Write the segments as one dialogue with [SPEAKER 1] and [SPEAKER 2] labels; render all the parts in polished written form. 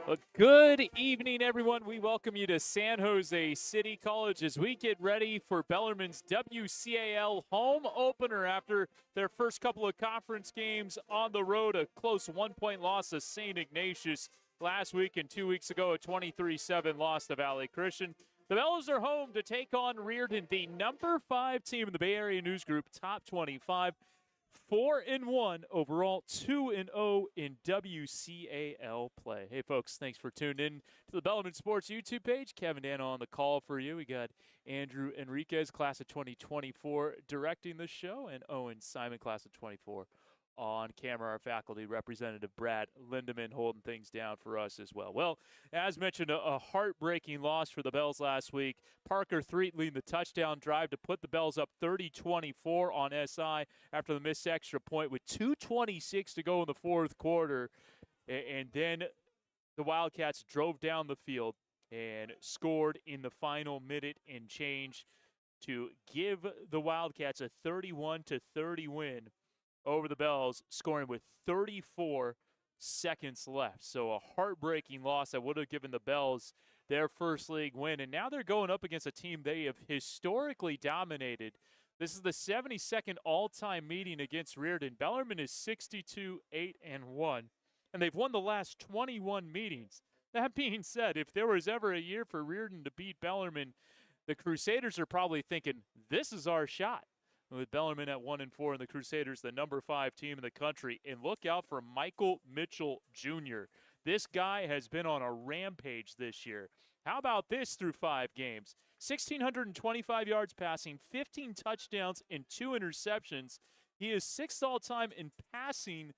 [SPEAKER 1] Well, good evening, everyone. We welcome you to San Jose City College as we get ready for Bellarmine's WCAL home opener after their first couple of conference games on the road. A close 1-point loss to St. Ignatius last week, and 2 weeks ago a 23-7 loss to Valley Christian. The Bellas are home to take on Rearden, the number 5 team in the Bay Area News Group Top 25. 4-1 overall, 2-0 in WCAL play. Hey, folks, thanks for tuning in to the Bellarmine Sports YouTube page. Kevin Dano on the call for you. We got Andrew Enriquez, class of 2024, directing the show, and Owen Simon, class of 24, on camera. Our faculty representative Brad Lindemann holding things down for us as well. Well, as mentioned, a heartbreaking loss for the Bells last week. Parker Threet leading the touchdown drive to put the Bells up 30-24 on SI after the missed extra point with 2:26 to go in the fourth quarter. And then the Wildcats drove down the field and scored in the final minute and change to give the Wildcats a 31-30 win over the Bells, scoring with 34 seconds left. So a heartbreaking loss that would have given the Bells their first league win. And now they're going up against a team they have historically dominated. This is the 72nd all-time meeting against Riordan. Bellarmine is 62-8-1, and they've won the last 21 meetings. That being said, if there was ever a year for Riordan to beat Bellarmine, the Crusaders are probably thinking, this is our shot. With Bellarmine at 1-4 and the Crusaders, the number 5 team in the country. And look out for Michael Mitchell Jr. This guy has been on a rampage this year. How about this through 5 games? 1,625 yards passing, 15 touchdowns, and 2 interceptions. He is 6th all-time in passing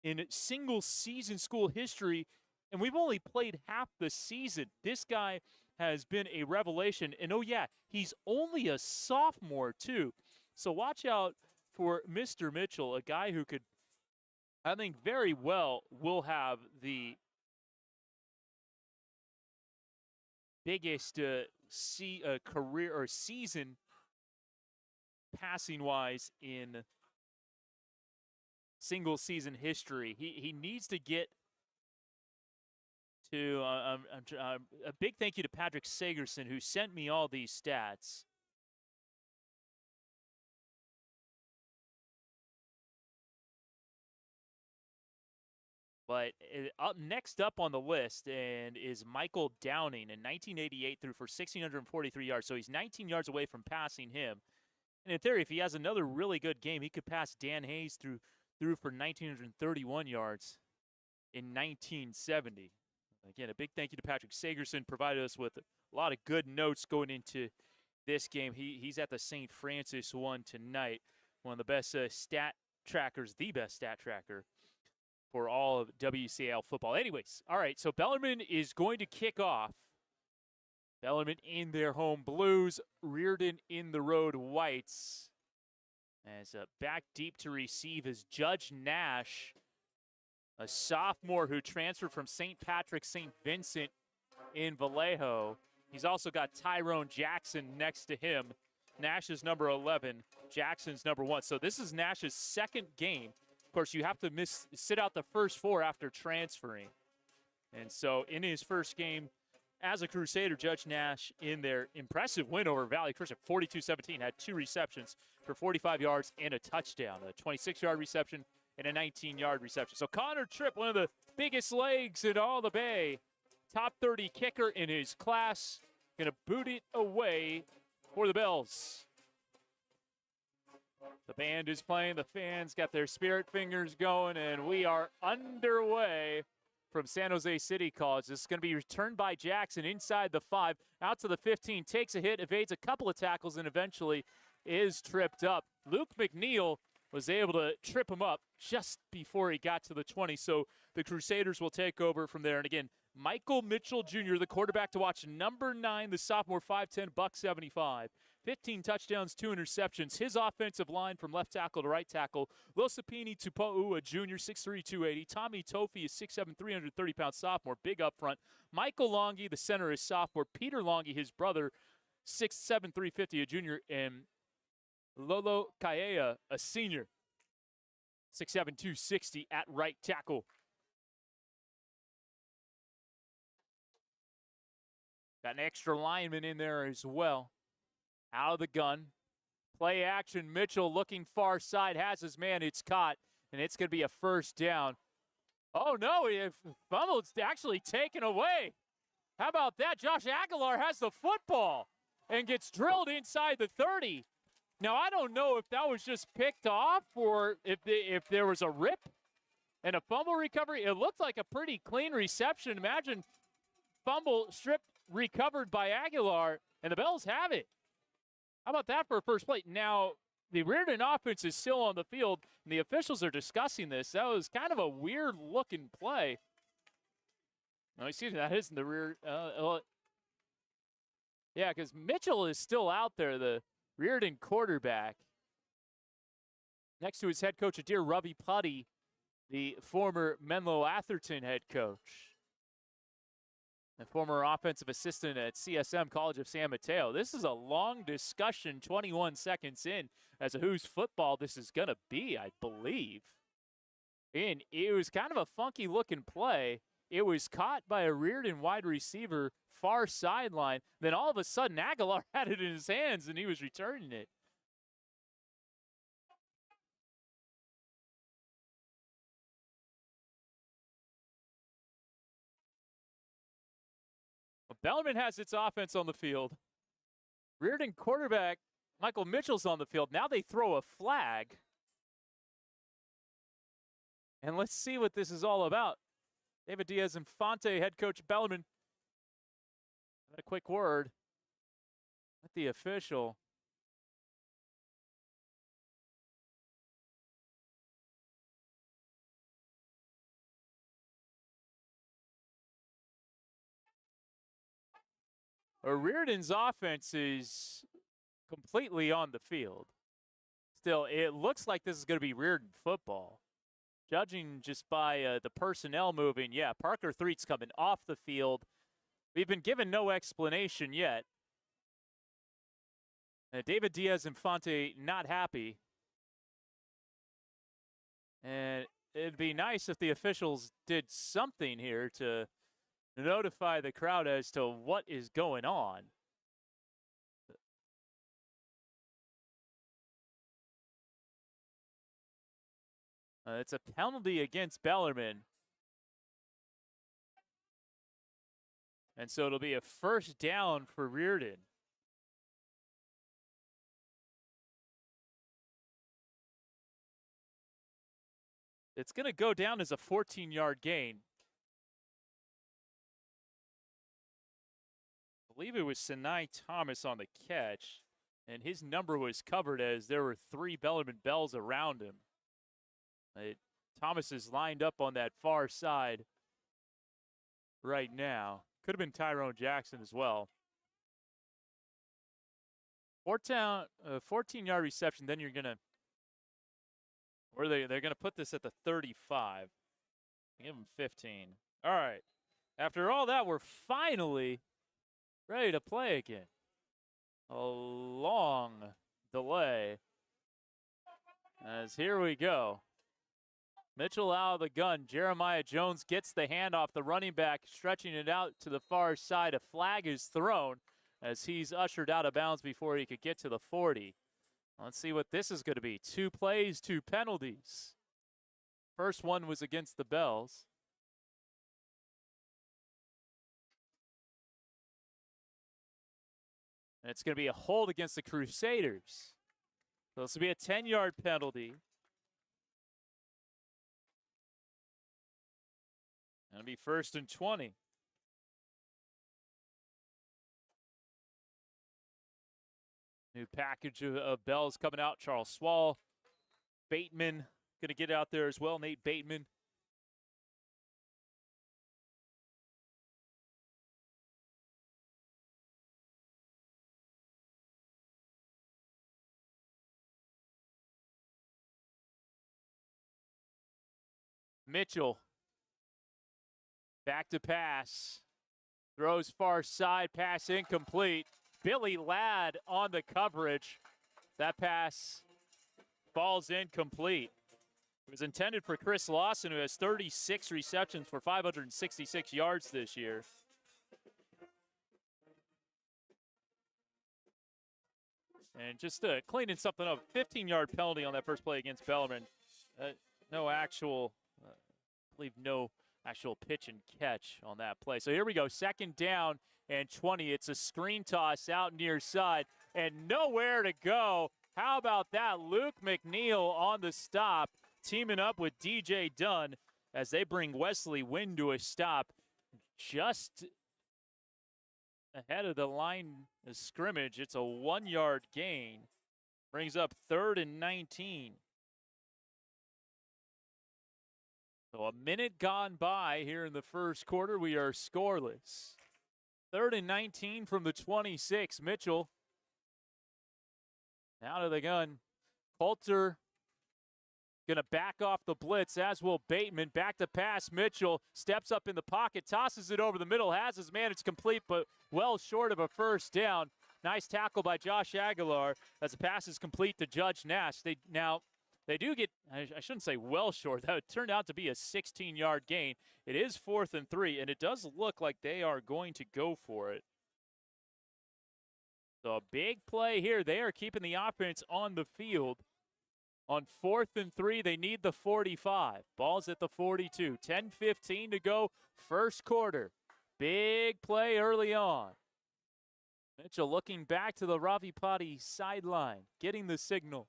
[SPEAKER 1] in single-season school history, and we've only played half the season. This guy has been a revelation. And, oh, yeah, he's only a sophomore, too. So watch out for Mr. Mitchell, a guy who could, I think, very well will have the biggest career or season passing-wise in single-season history. He needs to get to a big thank you to Patrick Sagerson, who sent me all these stats. But next up on the list and is Michael Downing in 1988 threw for 1,643 yards. So he's 19 yards away from passing him. And in theory, if he has another really good game, he could pass Dan Hayes through for 1,931 yards in 1970. Again, a big thank you to Patrick Sagerson, provided us with a lot of good notes going into this game. He's at the St. Francis one tonight. One of the best stat trackers, the best stat tracker for all of WCAL football. Anyways, all right, so Bellarmine is going to kick off. Bellarmine in their home blues, Rearden in the road whites. As back deep to receive is Judge Nash, a sophomore who transferred from St. Patrick St. Vincent in Vallejo. He's also got Tyrone Jackson next to him. Nash is number 11, Jackson's number 1. So this is Nash's second game. Of course, you have to sit out the first 4 after transferring. And so in his first game as a Crusader, Judge Nash, in their impressive win over Valley Christian, 42-17, had 2 receptions for 45 yards and a touchdown, a 26-yard reception and a 19-yard reception. So Connor Tripp, one of the biggest legs in all the Bay, top 30 kicker in his class. Going to boot it away for the Bells. The band is playing, the fans got their spirit fingers going, and we are underway from San Jose City College. This is going to be returned by Jackson inside the 5, out to the 15, takes a hit, evades a couple of tackles, and eventually is tripped up. Luke McNeil was able to trip him up just before he got to the 20, so the Crusaders will take over from there. And again, Michael Mitchell Jr., the quarterback to watch, number 9, the sophomore, 5'10", $175. 15 touchdowns, 2 interceptions. His offensive line from left tackle to right tackle, Losapini Tupo'ua Jr., 6'3", 280. Tommy Tofi is 6'7", 330-pound sophomore, big up front. Michael Longi, the center, is sophomore. Peter Longi, his brother, 6'7", 350, a junior. And Lolo Kaea, a senior, 6'7", 260 at right tackle. Got an extra lineman in there as well. Out of the gun. Play action. Mitchell looking far side. Has his man. It's caught. And it's going to be a first down. Oh, no. Fumble. It's actually taken away. How about that? Josh Aguilar has the football and gets drilled inside the 30. Now, I don't know if that was just picked off or if there was a rip and a fumble recovery. It looked like a pretty clean reception. Imagine fumble strip recovered by Aguilar, and the Bells have it. How about that for a first play? Now, the Rearden offense is still on the field, and the officials are discussing this. That was kind of a weird-looking play. No, excuse me, that isn't the rear. Yeah, because Mitchell is still out there, the Rearden quarterback. Next to his head coach, Adair Ravi Putty, the former Menlo Atherton head coach. The former offensive assistant at CSM College of San Mateo. This is a long discussion, 21 seconds in, as to whose football this is going to be, I believe. And it was kind of a funky-looking play. It was caught by a Rearden wide receiver, far sideline. Then all of a sudden, Aguilar had it in his hands, and he was returning it. Bellarmine has its offense on the field. Rearden quarterback Michael Mitchell's on the field. Now they throw a flag. And let's see what this is all about. David Diaz-Infante, head coach Bellarmine, had a quick word with the official. Rearden's offense is completely on the field. Still, it looks like this is going to be Rearden football. Judging just by the personnel moving, yeah, Parker Threet's coming off the field. We've been given no explanation yet. David Diaz-Infante not happy. And it'd be nice if the officials did something here to notify the crowd as to what is going on. It's a penalty against Bellarmine. And so it'll be a first down for Rearden. It's going to go down as a 14-yard gain. I believe it was Sinai Thomas on the catch, and his number was covered as there were 3 Bellarmine Bells around him. Thomas is lined up on that far side right now. Could have been Tyrone Jackson as well. 14-yard reception, then you're going to, or they're going to put this at the 35. Give them 15. All right. After all that, we're finally ready to play again. A long delay. As here we go. Mitchell out of the gun. Jeremiah Jones gets the handoff. The running back stretching it out to the far side. A flag is thrown as he's ushered out of bounds before he could get to the 40. Let's see what this is going to be. 2 plays, 2 penalties. First one was against the Bells. And it's going to be a hold against the Crusaders. So this will be a 10-yard penalty. It'll be 1st and 20. New package of bells coming out. Charles Swall. Bateman going to get out there as well. Nate Bateman. Mitchell. Back to pass. Throws far side. Pass incomplete. Billy Ladd on the coverage. That pass falls incomplete. It was intended for Chris Lawson, who has 36 receptions for 566 yards this year. And just cleaning something up, 15-yard penalty on that first play against Bellarmine. No actual, I believe no actual pitch and catch on that play. So here we go, 2nd down and 20. It's a screen toss out near side and nowhere to go. How about that? Luke McNeil on the stop, teaming up with DJ Dunn as they bring Wesley Wynn to a stop just ahead of the line of scrimmage. It's a 1-yard gain. Brings up 3rd and 19. So a minute gone by here in the first quarter. We are scoreless. 3rd and 19 from the 26. Mitchell out of the gun. Coulter going to back off the blitz, as will Bateman. Back to pass. Mitchell steps up in the pocket, tosses it over the middle, has his man. It's complete, but well short of a 1st down. Nice tackle by Josh Aguilar as the pass is complete to Judge Nash. They do get, I shouldn't say well short. That turned out to be a 16-yard gain. It is 4th and 3, and it does look like they are going to go for it. So a big play here. They are keeping the offense on the field. On 4th and 3, they need the 45. Ball's at the 42. 10:15 to go, first quarter. Big play early on. Mitchell looking back to the Ravi Patti sideline, getting the signal.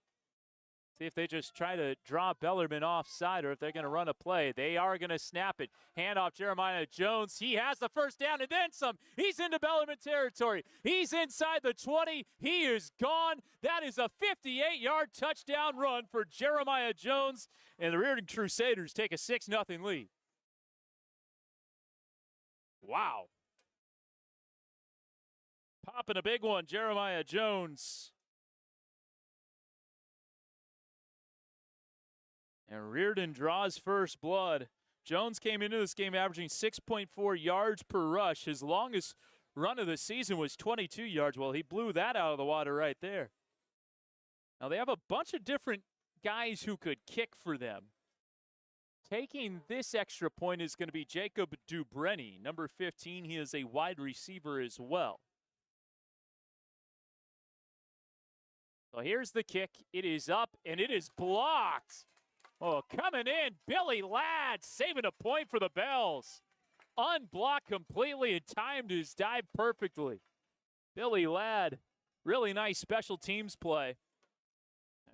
[SPEAKER 1] See if they just try to draw Bellarmine offside or if they're going to run a play. They are going to snap it. Handoff Jeremiah Jones. He has the 1st down and then some. He's into Bellarmine territory. He's inside the 20. He is gone. That is a 58-yard touchdown run for Jeremiah Jones. And the Rearden Crusaders take a 6-0 lead. Wow. Popping a big one, Jeremiah Jones. And Rearden draws first blood. Jones came into this game averaging 6.4 yards per rush. His longest run of the season was 22 yards. Well, he blew that out of the water right there. Now, they have a bunch of different guys who could kick for them. Taking this extra point is going to be Jacob Dubreny, number 15. He is a wide receiver as well. So here's the kick. It is up, and it is blocked. Oh, coming in, Billy Ladd saving a point for the Bells. Unblocked completely and timed his dive perfectly. Billy Ladd, really nice special teams play.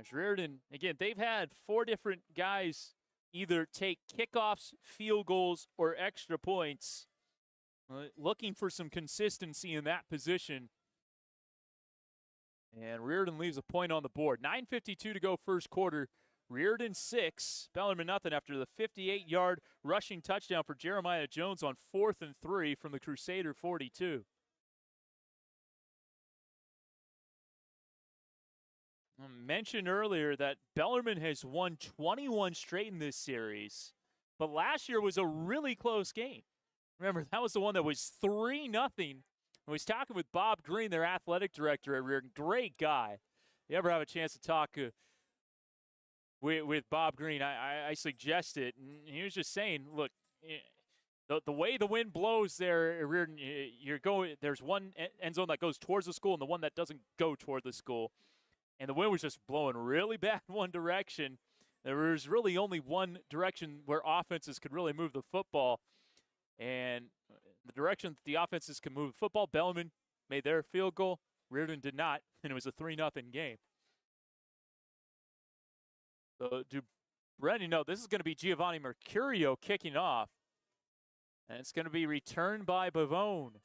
[SPEAKER 1] As Rearden, again, they've had 4 different guys either take kickoffs, field goals, or extra points. Looking for some consistency in that position. And Rearden leaves a point on the board. 9:52 to go first quarter. Rearden 6, Bellarmine nothing after the 58-yard rushing touchdown for Jeremiah Jones on 4th and 3 from the Crusader 42. I mentioned earlier that Bellarmine has won 21 straight in this series, but last year was a really close game. Remember, that was the one that was 3-0. I was talking with Bob Green, their athletic director at Rearden. Great guy. If you ever have a chance to talk with Bob Green, I suggest it. And he was just saying, look, the way the wind blows there, Rearden, there's one end zone that goes towards the school and the one that doesn't go toward the school. And the wind was just blowing really bad in one direction. There was really only one direction where offenses could really move the football. And the direction that the offenses could move the football, Bellarmine made their field goal. Rearden did not, and it was a 3-0 game. So do Brendan know this is going to be Giovanni Mercurio kicking off. And it's going to be returned by Bavone.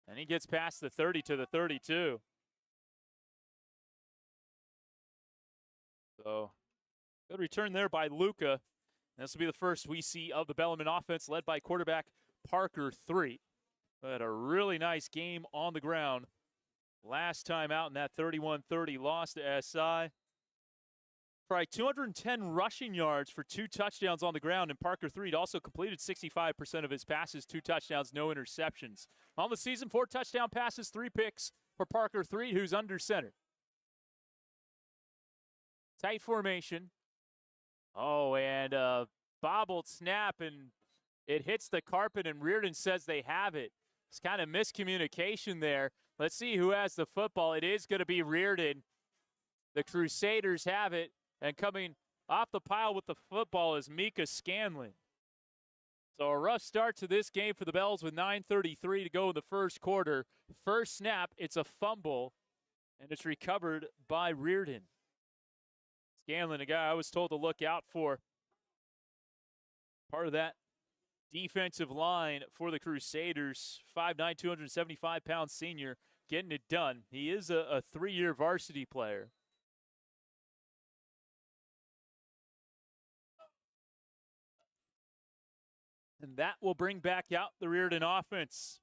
[SPEAKER 1] And he gets past the 30 to the 32. So good return there by Luca. This will be the first we see of the Bellarmine offense, led by quarterback Parker 3. Had a really nice game on the ground last time out in that 31-30 loss to SI. Probably 210 rushing yards for 2 touchdowns on the ground, and Parker 3 also completed 65% of his passes, 2 touchdowns, no interceptions. On the season, 4 touchdown passes, 3 picks for Parker 3, who's under center. Tight formation. Oh, and bobbled snap, and it hits the carpet, and Rearden says they have it. It's kind of miscommunication there. Let's see who has the football. It is going to be Rearden. The Crusaders have it. And coming off the pile with the football is Mika Scanlon. So a rough start to this game for the Bells with 9:33 to go in the first quarter. First snap, it's a fumble, and it's recovered by Rearden. Scanlon, a guy I was told to look out for. Part of that defensive line for the Crusaders. 5'9", 275-pound senior, getting it done. He is a 3-year varsity player. And that will bring back out the Riordan offense.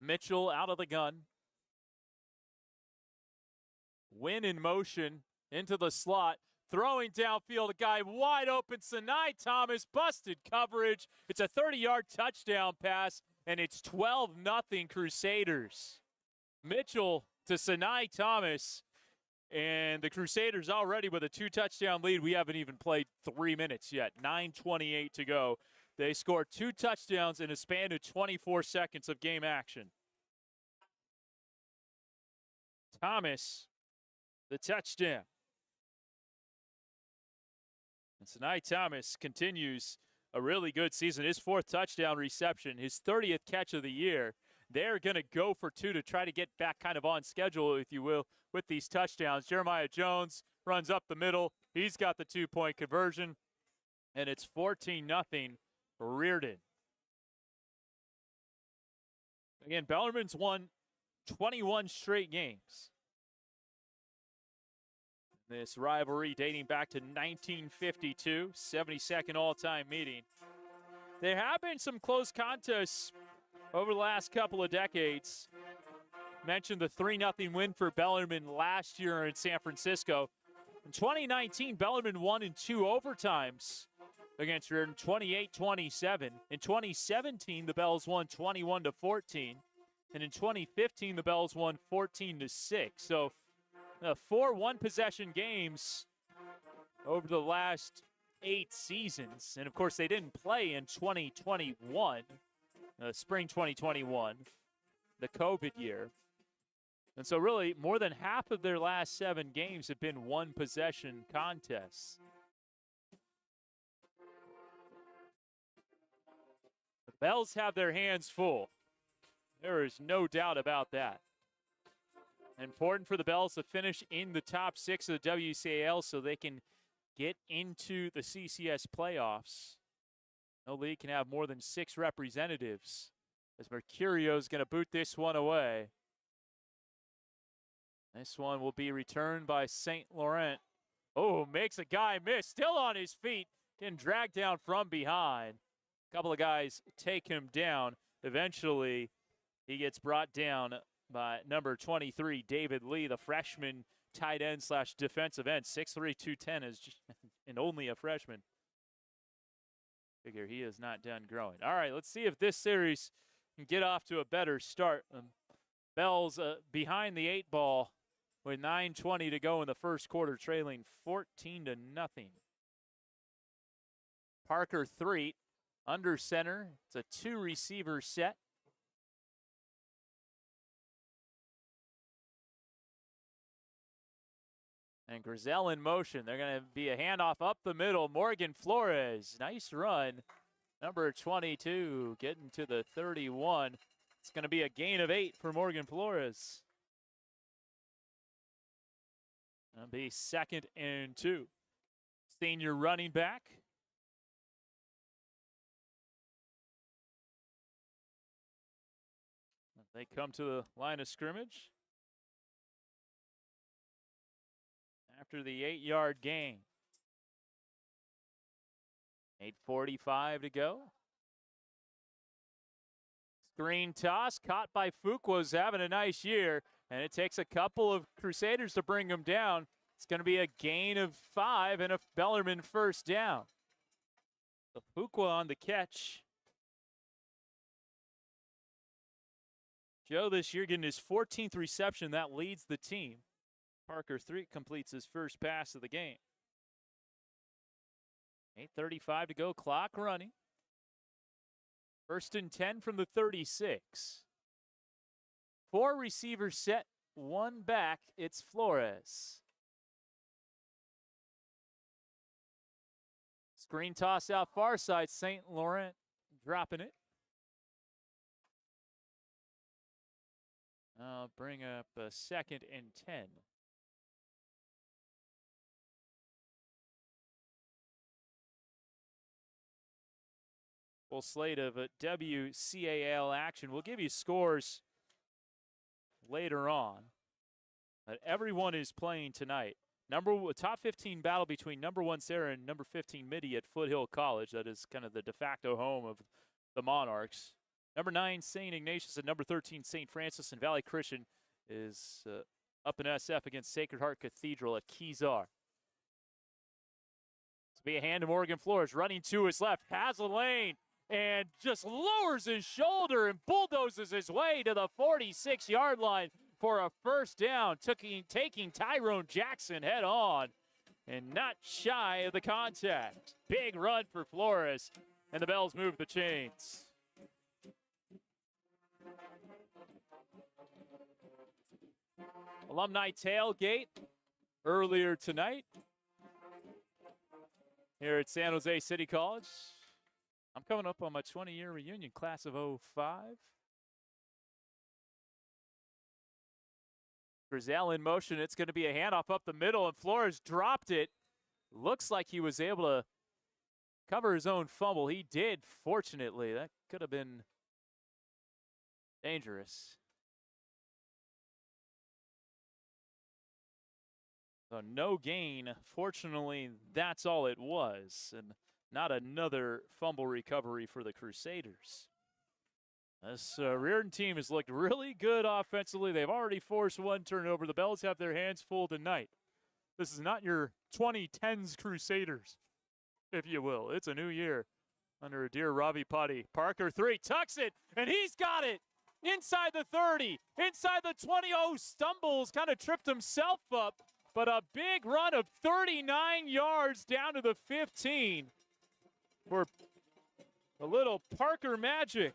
[SPEAKER 1] Mitchell out of the gun. Win in motion into the slot. Throwing downfield, a guy wide open. Sinai Thomas busted coverage. It's a 30-yard touchdown pass, and it's 12-0 Crusaders. Mitchell to Sinai Thomas. And the Crusaders already with a 2-touchdown lead. We haven't even played 3 minutes yet. 9:28 to go. They scored 2 touchdowns in a span of 24 seconds of game action. Thomas, the touchdown. And Sinai Thomas continues a really good season. His 4th touchdown reception, his 30th catch of the year. They're going to go for 2 to try to get back kind of on schedule, if you will, with these touchdowns. Jeremiah Jones runs up the middle. He's got the 2-point conversion, and it's 14-0 Rearden. Again, Bellarmine's won 21 straight games. This rivalry dating back to 1952, 72nd all-time meeting. There have been some close contests over the last couple of decades. Mentioned the 3-0 win for Bellarmine last year in San Francisco. In 2019, Bellarmine won in 2 overtimes against Riordan, 28-27. In 2017, the Bells won 21-14. And in 2015, the Bells won 14-6. So 4 one-possession games over the last 8 seasons. And, of course, they didn't play in 2021. Spring 2021, the COVID year. And so really more than half of their last 7 games have been one-possession contests. The Bells have their hands full. There is no doubt about that. Important for the Bells to finish in the top 6 of the WCAL so they can get into the CCS playoffs. No league can have more than 6 representatives, as Mercurio is going to boot this one away. This one will be returned by St. Laurent. Oh, makes a guy miss. Still on his feet. Getting dragged down from behind. A couple of guys take him down. Eventually, he gets brought down by number 23, David Lee, the freshman tight end / defensive end. 6'3", 210 is just, and only a freshman. Figure he is not done growing. All right, let's see if this series can get off to a better start. Bells behind the 8 ball with 9:20 to go in the first quarter, trailing 14-0. Parker 3 under center. It's a 2-receiver set. And Grizel in motion. They're going to be a handoff up the middle. Morgan Flores, nice run. Number 22 getting to the 31. It's going to be a gain of 8 for Morgan Flores. That'll be 2nd and 2. Senior running back. They come to the line of scrimmage after the 8-yard gain. 8:45 to go. Screen toss caught by Fuqua's having a nice year, and it takes a couple of Crusaders to bring him down. It's going to be a gain of 5 and a Bellarmine first down. The Fuqua on the catch. Joe this year getting his 14th reception. That leads the team. Parker 3 completes his first pass of the game. 8:35 to go, clock running. 1st and 10 from the 36. 4 receivers set, 1 back. It's Flores. Screen toss out far side, St. Laurent dropping it. I'll bring up a 2nd and 10. Full slate of WCAL action. We'll give you scores later on. But everyone is playing tonight. Top 15 battle between number 1 Sarah and number 15 Mitty at Foothill College. That is kind of the de facto home of the Monarchs. Number 9 St. Ignatius and number 13 St. Francis and Valley Christian is up in SF against Sacred Heart Cathedral at Kezar. It's be a hand to Morgan Flores, running to his left, has a lane, and just lowers his shoulder and bulldozes his way to the 46-yard line for a first down, taking Tyrone Jackson head on and not shy of the contact. Big run for Flores, and the Bells move the chains. Alumni tailgate earlier tonight here at San Jose City College. I'm coming up on my 20-year reunion, class of 05. Grizel in motion. It's going to be a handoff up the middle, and Flores dropped it. Looks like he was able to cover his own fumble. He did, fortunately. That could have been dangerous. So no gain. Fortunately, that's all it was, and not another fumble recovery for the Crusaders. This Rearden team has looked really good offensively. They've already forced 1 turnover. The Bells have their hands full tonight. This is not your 2010s Crusaders, if you will. It's a new year under a dear Ravi Putty. Parker 3 tucks it, and he's got it. Inside the 30, inside the 20. Oh, stumbles, kind of tripped himself up. But a big run of 39 yards down to the 15 for a little Parker magic.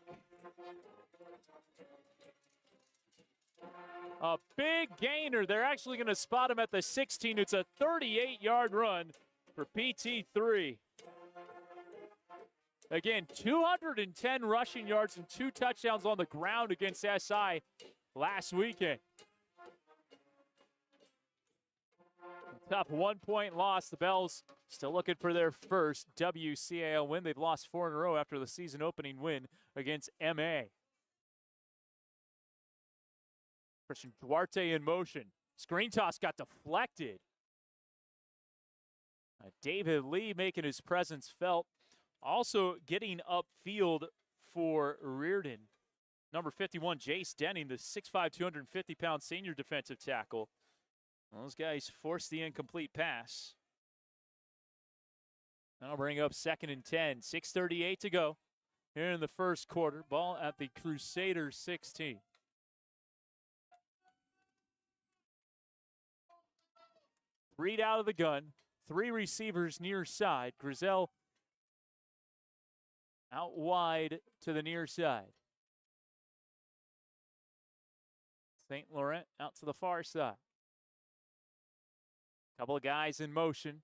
[SPEAKER 1] A big gainer. They're actually going to spot him at the 16. It's a 38-yard run for PT3. Again, 210 rushing yards and 2 touchdowns on the ground against SI last weekend. Tough 1-point loss. The Bells still looking for their first WCAL win. They've lost 4 in a row after the season opening win against MA. Christian Duarte in motion. Screen toss got deflected. David Lee making his presence felt. Also getting upfield for Rearden. Number 51, Jace Denning, the 6'5", 250-pound senior defensive tackle. Those guys forced the incomplete pass. That'll bring up 2nd and 10. 6:38 to go here in the first quarter. Ball at the Crusaders 16. Read out of the gun. 3 receivers near side. Grizel out wide to the near side. St. Laurent out to the far side. Couple of guys in motion.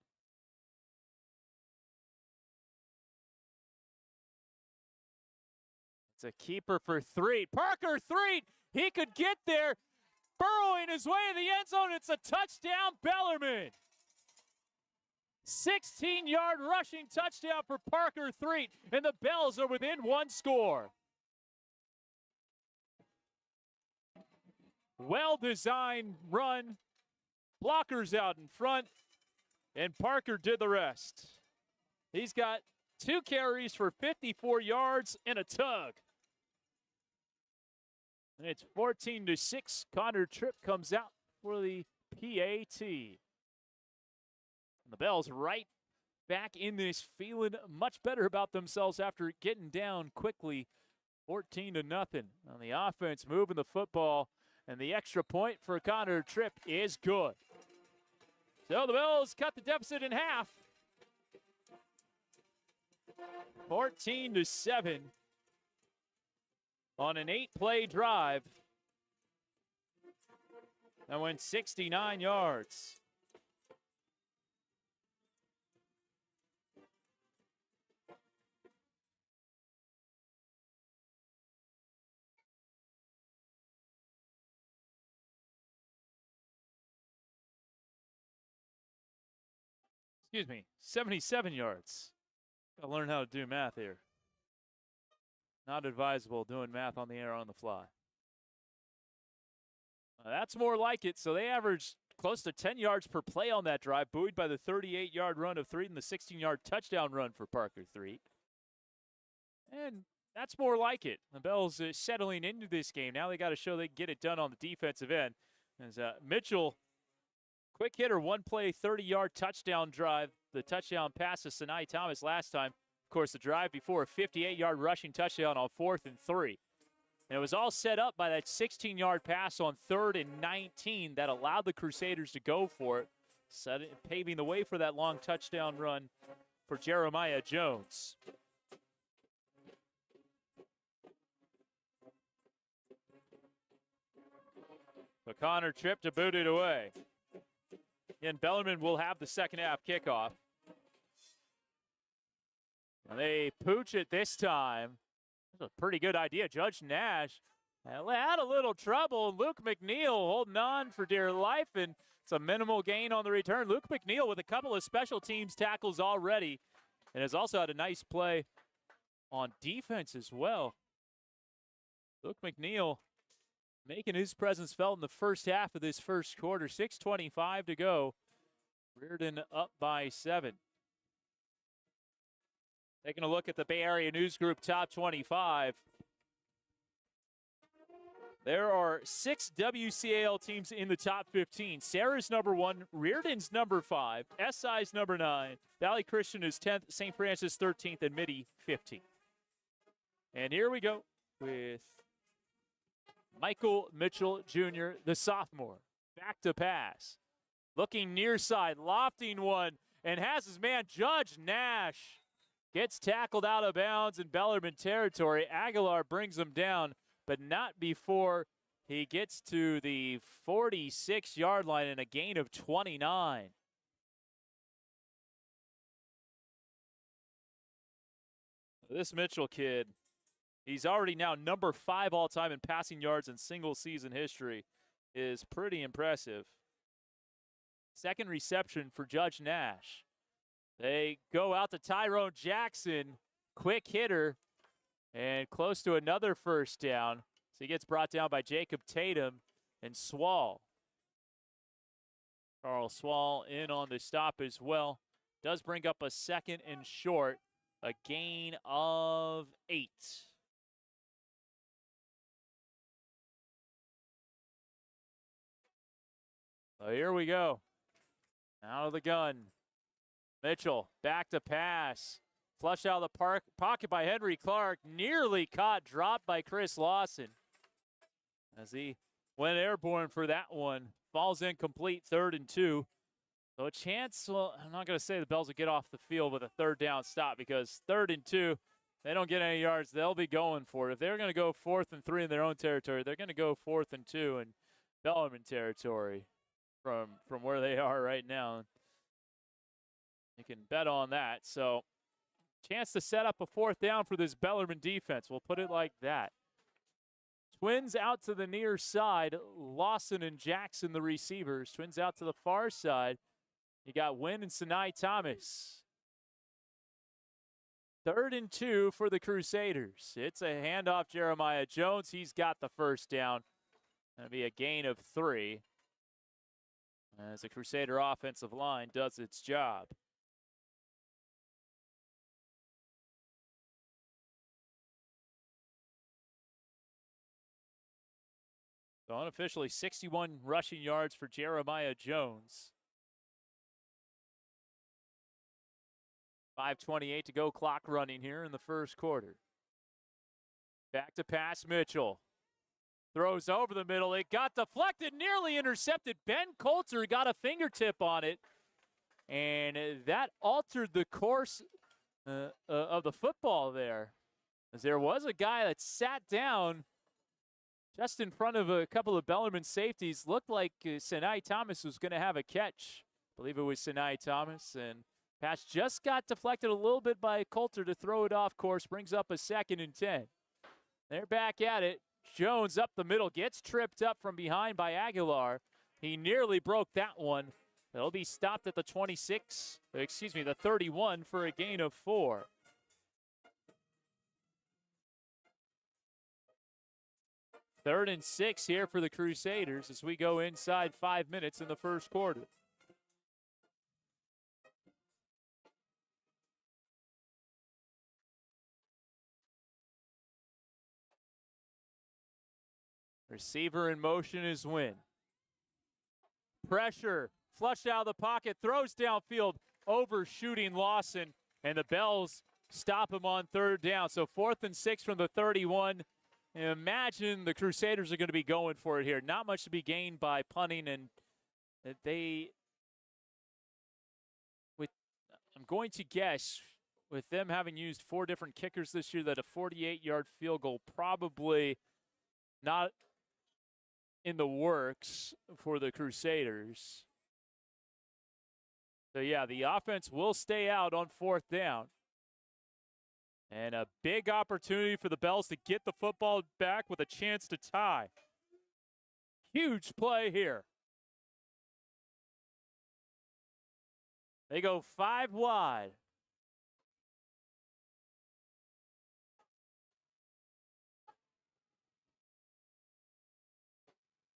[SPEAKER 1] It's a keeper for Threet. Parker Threet, he could get there, burrowing his way in the end zone. It's a touchdown, Bellarmine. 16-yard rushing touchdown for Parker Threet, and the Bells are within one score. Well-designed run, blockers out in front, and Parker did the rest. He's got 2 carries for 54 yards and a tug. And it's 14-6. Connor Tripp comes out for the PAT. And the Bells right back in this, feeling much better about themselves after getting down quickly, 14-0. On the offense, moving the football, and the extra point for Connor Tripp is good. So the Bells cut the deficit in half. 14-7 on an 8-play drive that went 69 yards. Excuse me, 77 yards. Gotta learn how to do math here. Not advisable doing math on the air on the fly. That's more like it. So they averaged close to 10 yards per play on that drive, buoyed by the 38-yard run of Threet and the 16-yard touchdown run for Parker Threet. And that's more like it. The Bells settling into this game. Now they got to show they can get it done on the defensive end. As Mitchell, quick hitter, 1-play, 30-yard touchdown drive. The touchdown pass to Sinai Thomas last time. Of course, the drive before, a 58-yard rushing touchdown on 4th and 3. And it was all set up by that 16-yard pass on 3rd and 19 that allowed the Crusaders to go for it, paving the way for that long touchdown run for Jeremiah Jones. But Connor Tripp to boot it away. And Bellarmine will have the second half kickoff. And they pooch it this time. That's a pretty good idea. Judge Nash had a little trouble. Luke McNeil holding on for dear life, and it's a minimal gain on the return. Luke McNeil with a couple of special teams tackles already, and has also had a nice play on defense as well. Luke McNeil making his presence felt in the first half of this first quarter. 6:25 to go. Rearden up by 7. Taking a look at the Bay Area News Group Top 25. There are 6 WCAL teams in the top 15. Sarah's number 1, Rearden's number 5, SI's number 9, Valley Christian is 10th, St. Francis 13th, and Mitty 15th. And here we go with Michael Mitchell Jr., the sophomore. Back to pass. Looking near side, lofting one, and has his man Judge Nash. Gets tackled out of bounds in Bellarmine territory. Aguilar brings him down, but not before he gets to the 46-yard line and a gain of 29. This Mitchell kid, he's already now number 5 all-time in passing yards in single-season history, is pretty impressive. Second reception for Judge Nash. They go out to Tyrone Jackson, quick hitter, and close to another first down. So he gets brought down by Jacob Tatum and Swall. Carl Swall in on the stop as well. Does bring up a 2nd and short, a gain of 8. So here we go. Out of the gun. Mitchell back to pass. Flush out of the pocket by Henry Clark. Nearly caught, dropped by Chris Lawson. As he went airborne for that one. Falls incomplete, 3rd and 2. So a chance, well, I'm not going to say the Bells will get off the field with a 3rd down stop, because 3rd and 2, they don't get any yards, they'll be going for it. If they're going to go 4th and 3 in their own territory, they're going to go 4th and 2 in Bellarmine territory from where they are right now. You can bet on that. So chance to set up a 4th down for this Bellarmine defense. We'll put it like that. Twins out to the near side. Lawson and Jackson, the receivers. Twins out to the far side. You got Wynn and Sinai Thomas. 3rd and 2 for the Crusaders. It's a handoff, Jeremiah Jones. He's got the first down. That'll be a gain of 3 as the Crusader offensive line does its job. So unofficially 61 rushing yards for Jeremiah Jones. 5:28 to go, clock running here in the first quarter. Back to pass, Mitchell. Throws over the middle. It got deflected, nearly intercepted. Ben Coulter got a fingertip on it, and that altered the course of the football there. As there was a guy that sat down just in front of a couple of Bellarmine safeties. Looked like Sinai Thomas was going to have a catch. I believe it was Sinai Thomas, and pass just got deflected a little bit by Coulter to throw it off course. Brings up a 2nd and 10. They're back at it. Jones up the middle, gets tripped up from behind by Aguilar. He nearly broke that one. It'll be stopped at the the 31 for a gain of 4. Third and 6 here for the Crusaders as we go inside 5 minutes in the first quarter. Receiver in motion is Wynn. Pressure, flushed out of the pocket, throws downfield, overshooting Lawson, and the Bells stop him on 3rd down. So 4th and 6 from the 31. Imagine the Crusaders are going to be going for it here. Not much to be gained by punting, and I'm going to guess, with them having used 4 different kickers this year, that a 48-yard field goal probably not in the works for the Crusaders. So yeah, the offense will stay out on 4th down. And a big opportunity for the Bells to get the football back with a chance to tie. Huge play here. They go 5 wide.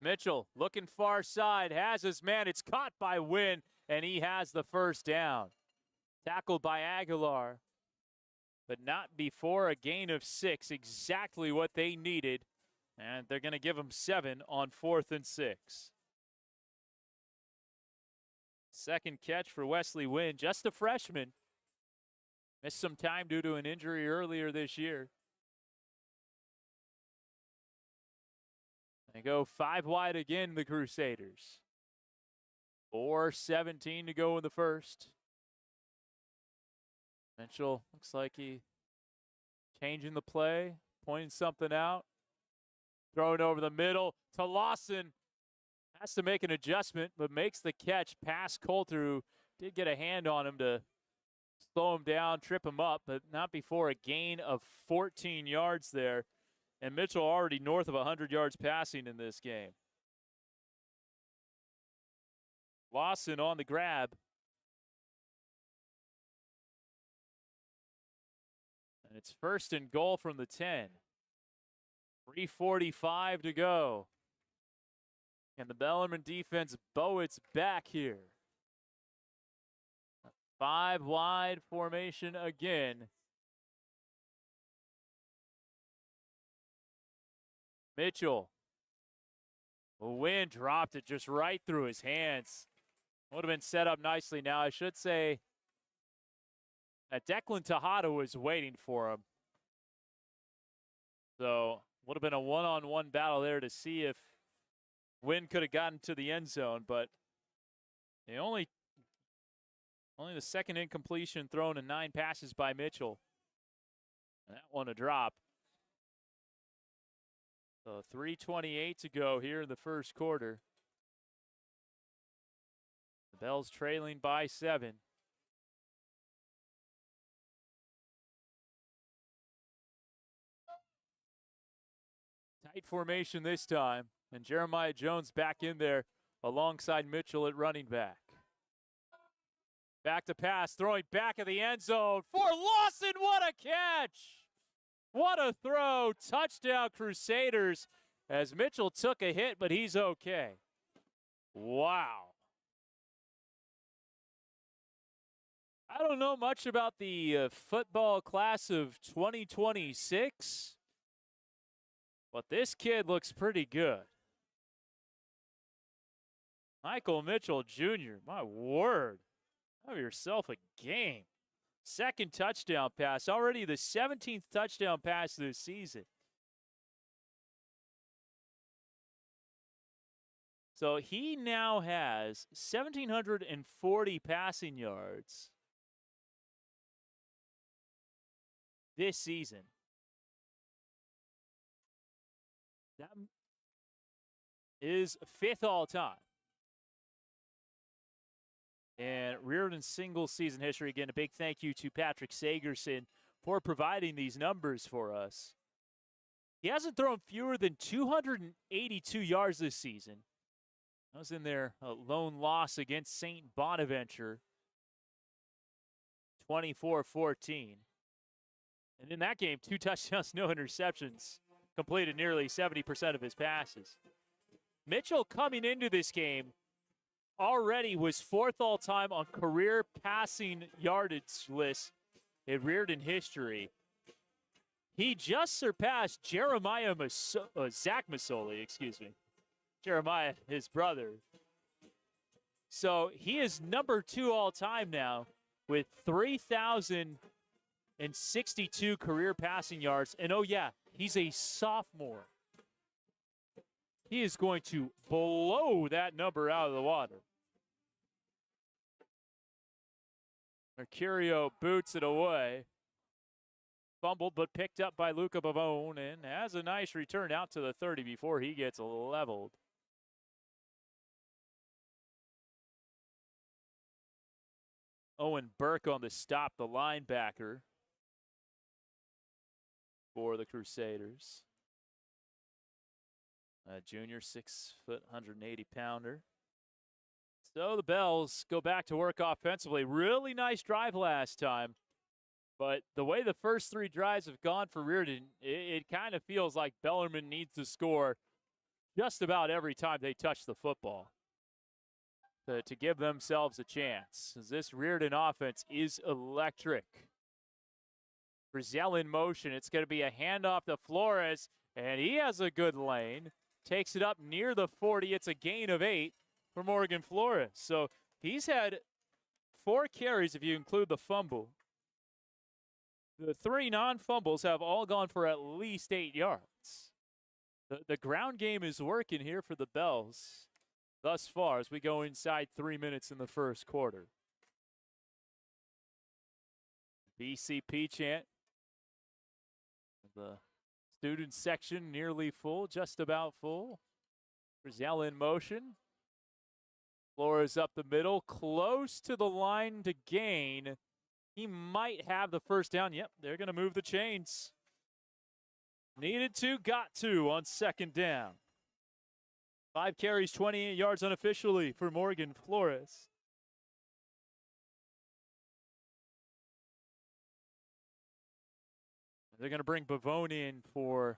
[SPEAKER 1] Mitchell looking far side, has his man. It's caught by Wynn, and he has the first down. Tackled by Aguilar, but not before a gain of 6, exactly what they needed. And they're going to give them 7 on 4th and 6. Second catch for Wesley Wynn, just a freshman. Missed some time due to an injury earlier this year. They go 5 wide again, the Crusaders. 4:17 to go in the first. Mitchell looks like he changing the play, pointing something out. Throwing over the middle to Lawson. Has to make an adjustment, but makes the catch past Coulter, who did get a hand on him to slow him down, trip him up, but not before a gain of 14 yards there. And Mitchell already north of 100 yards passing in this game. Lawson on the grab. And it's 1st and goal from the 10. 3:45 to go. And the Bellarmine defense bow its back here. 5 wide formation again. Mitchell. Wynn dropped it just right through his hands. Would have been set up nicely. Now, I should say that Declan Tejada was waiting for him. So, would have been a one-on-one battle there to see if Wynn could have gotten to the end zone. But only the second incompletion thrown in 9 passes by Mitchell. And that one a drop. So 3:28 to go here in the first quarter. The Bells trailing by 7. Tight formation this time. And Jeremiah Jones back in there alongside Mitchell at running back. Back to pass, throwing back of the end zone for Lawson. What a catch! What a throw. Touchdown Crusaders as Mitchell took a hit, but he's okay. Wow. I don't know much about the football class of 2026, but this kid looks pretty good. Michael Mitchell Jr., my word. Have yourself a game. Second touchdown pass, already the 17th touchdown pass this season. So he now has 1,740 passing yards this season. That is fifth all time. And Rearden's single season history. Again, a big thank you to Patrick Sagerson for providing these numbers for us. He hasn't thrown fewer than 282 yards this season. That was in their lone loss against St. Bonaventure, 24-14. And in that game, 2 touchdowns, no interceptions. Completed nearly 70% of his passes. Mitchell coming into this game already was 4th all-time on career passing yardage list in Rearden history. He just surpassed Zach Masoli, Jeremiah, his brother. So he is number 2 all-time now with 3,062 career passing yards. And oh yeah, he's a sophomore. He is going to blow that number out of the water. Mercurio boots it away. Fumbled, but picked up by Luca Bavone, and has a nice return out to the 30 before he gets leveled. Owen Burke on the stop, the linebacker for the Crusaders. A junior, 6 foot, 180-pounder. So the Bells go back to work offensively. Really nice drive last time. But the way the first 3 drives have gone for Rearden, it kind of feels like Bellarmine needs to score just about every time they touch the football to give themselves a chance. As this Rearden offense is electric. Brazil in motion. It's going to be a handoff to Flores, and he has a good lane. Takes it up near the 40. It's a gain of 8 for Morgan Flores. So he's had 4 carries if you include the fumble. The 3 non-fumbles have all gone for at least 8 yards. The ground game is working here for the Bells thus far as we go inside 3 minutes in the first quarter. BCP chant. The student section nearly full, just about full. Brazil in motion. Flores up the middle, close to the line to gain. He might have the first down. Yep, they're going to move the chains. Needed to, got to on second down. 5 carries, 28 yards unofficially for Morgan Flores. They're going to bring Bavone in for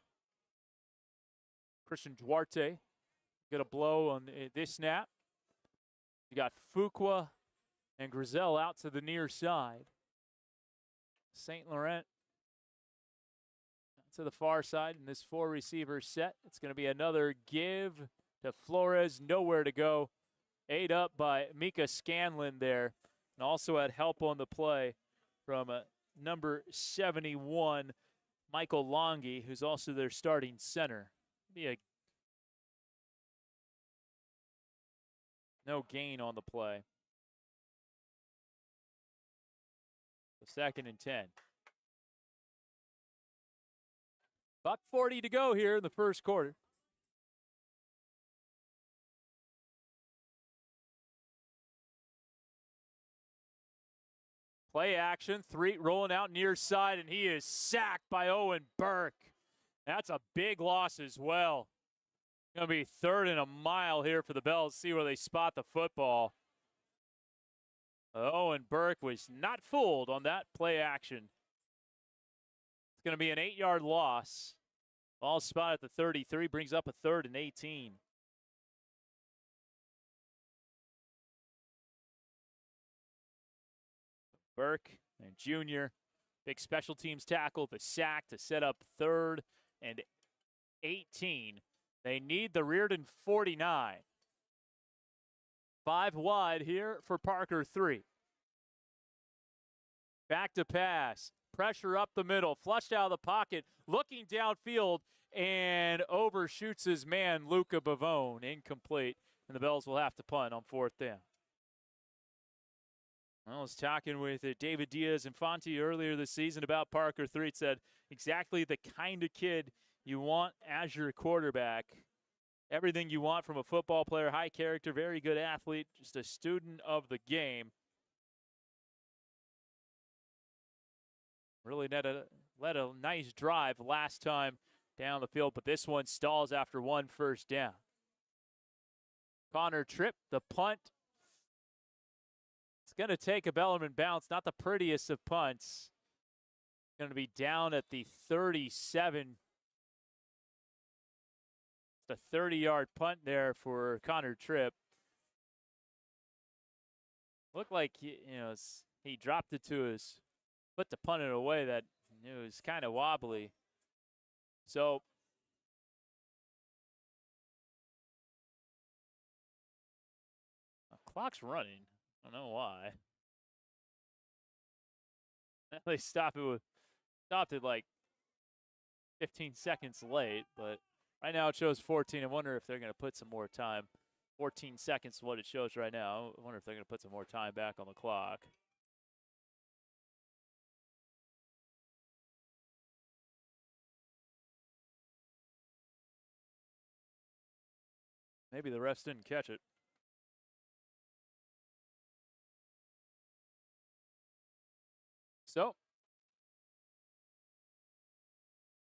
[SPEAKER 1] Christian Duarte. Get a blow on this snap. You got Fuqua and Grizel out to the near side. St. Laurent to the far side in this 4-receiver set. It's going to be another give to Flores. Nowhere to go. Ate up by Mika Scanlon there. And also had help on the play from number 71, Michael Longy, who's also their starting center. No gain on the play. So 2nd and 10. About 40 to go here in the first quarter. Play action, 3 rolling out near side, and he is sacked by Owen Burke. That's a big loss as well. Going to be 3rd and a mile here for the Bells. See where they spot the football. Owen Burke was not fooled on that play action. It's going to be an 8-yard loss. Ball spot at the 33, brings up a 3rd and 18. Burke and Junior, big special teams tackle, the sack to set up 3rd and 18. They need the Rearden 49. 5 wide here for Parker 3. Back to pass. Pressure up the middle. Flushed out of the pocket. Looking downfield and overshoots his man, Luca Bavone. Incomplete. And the Bells will have to punt on 4th down. I was talking with David Diaz-Infante earlier this season about Parker 3. It said exactly the kind of kid you want as your quarterback. Everything you want from a football player, high character, very good athlete, just a student of the game. Really led a nice drive last time down the field, but this one stalls after 1 first down. Connor Tripp, the punt. It's going to take a Bellarmine bounce, not the prettiest of punts. Going to be down at the 37. It's a 30-yard punt there for Connor Tripp. Looked like he dropped it to his foot to punt it away. That it was kind of wobbly. So the clock's running. I don't know why. They stopped it like 15 seconds late, but right now it shows 14. I wonder if they're going to put some more time. 14 seconds is what it shows right now. I wonder if they're going to put some more time back on the clock. Maybe the refs didn't catch it. So,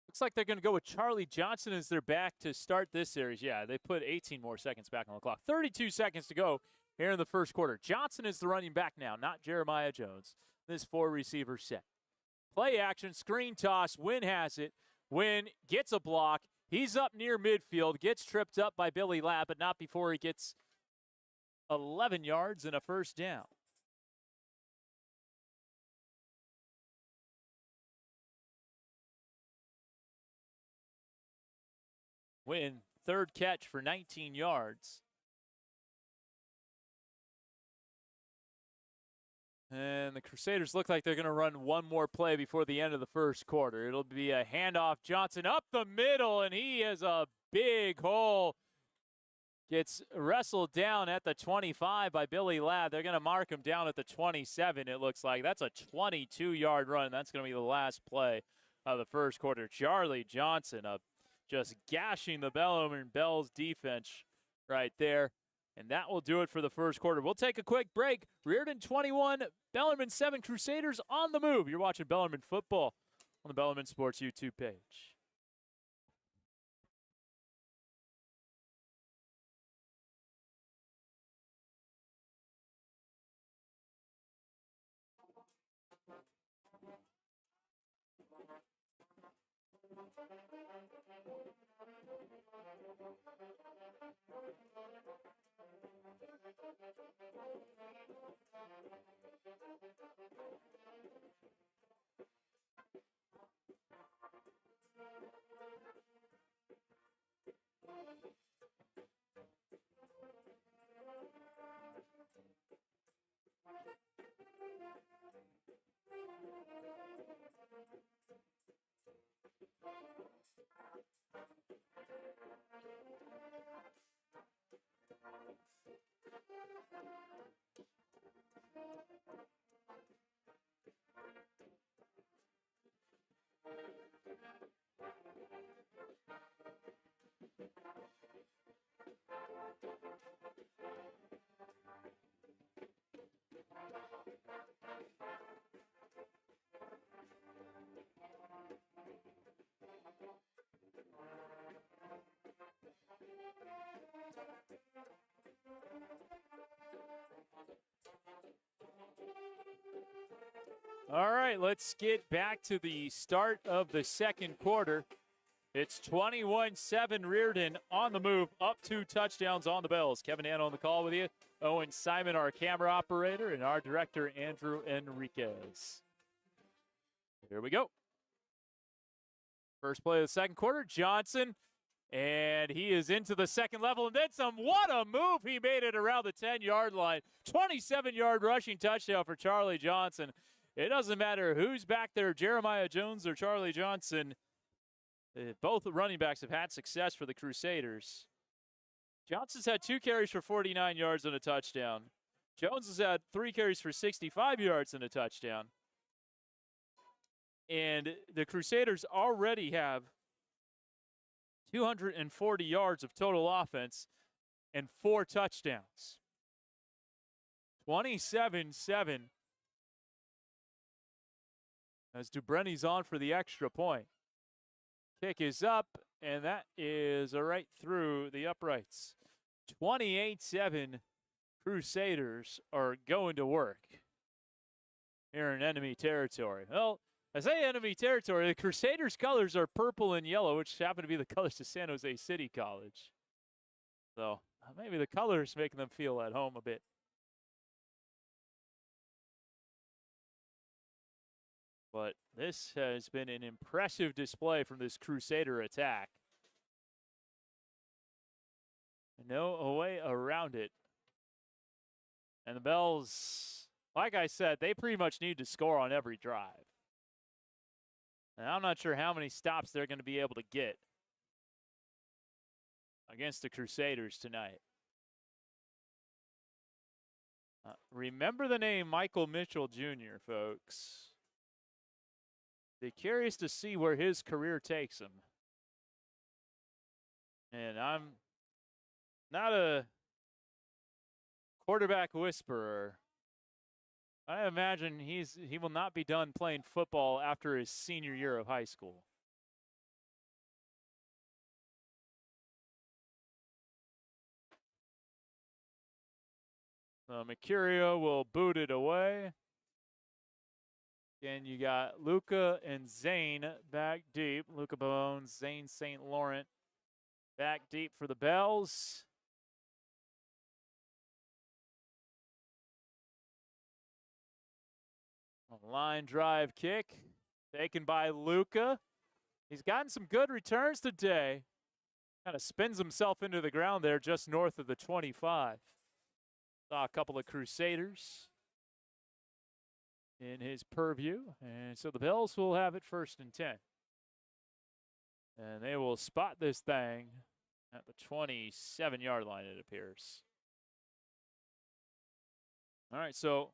[SPEAKER 1] looks like they're going to go with Charlie Johnson as their back to start this series. Yeah, they put 18 more seconds back on the clock. 32 seconds to go here in the first quarter. Johnson is the running back now, not Jeremiah Jones. This 4-receiver set. Play action, screen toss. Wynn has it. Wynn gets a block. He's up near midfield, gets tripped up by Billy Ladd, but not before he gets 11 yards and a first down. Wynn, 3rd catch for 19 yards. And the Crusaders look like they're going to run one more play before the end of the first quarter. It'll be a handoff. Johnson up the middle, and he has a big hole. Gets wrestled down at the 25 by Billy Ladd. They're going to mark him down at the 27, it looks like. That's a 22-yard run. That's going to be the last play of the first quarter. Charlie Johnson just gashing the Bellarmine Bells defense right there. And that will do it for the first quarter. We'll take a quick break. Riordan 21, Bellarmine 7, Crusaders on the move. You're watching Bellarmine football on the Bellarmine Sports YouTube page. All right, let's get back to the start of the second quarter. It's 21-7 Rearden on the move, up 2 touchdowns on the Bells. Kevin Hanna on the call with you. Owen Simon, our camera operator, and our director, Andrew Enriquez. Here we go. First play of the second quarter, Johnson, and he is into the second level, and then some. What a move. He made it around the 10-yard line. 27-yard rushing touchdown for Charlie Johnson. It doesn't matter who's back there, Jeremiah Jones or Charlie Johnson. Both running backs have had success for the Crusaders. Johnson's had 2 carries for 49 yards and a touchdown. Jones has had 3 carries for 65 yards and a touchdown. And the Crusaders already have 240 yards of total offense and 4 touchdowns. 27-7. As Dubreni's on for the extra point. Kick is up, and that is right through the uprights. 28-7. Crusaders are going to work here in enemy territory. Well, I say enemy territory. The Crusaders' colors are purple and yellow, which happen to be the colors of San Jose City College. So maybe the colors making them feel at home a bit. But this has been an impressive display from this Crusader attack. No way around it. And the Bells, like I said, they pretty much need to score on every drive. And I'm not sure how many stops they're going to be able to get against the Crusaders tonight. Remember the name Michael Mitchell Jr., folks. Be curious to see where his career takes him. And I'm not a quarterback whisperer. I imagine he will not be done playing football after his senior year of high school. So Mercurio will boot it away. Again, you got Luca and Zane back deep. Luca Bones, Zane St. Laurent back deep for the Bells. A line drive kick taken by Luca. He's gotten some good returns today. Kind of spins himself into the ground there just north of the 25. Saw a couple of Crusaders in his purview. And so the Bells will have it 1st and 10. And they will spot this thing at the 27-yard line, it appears. All right, so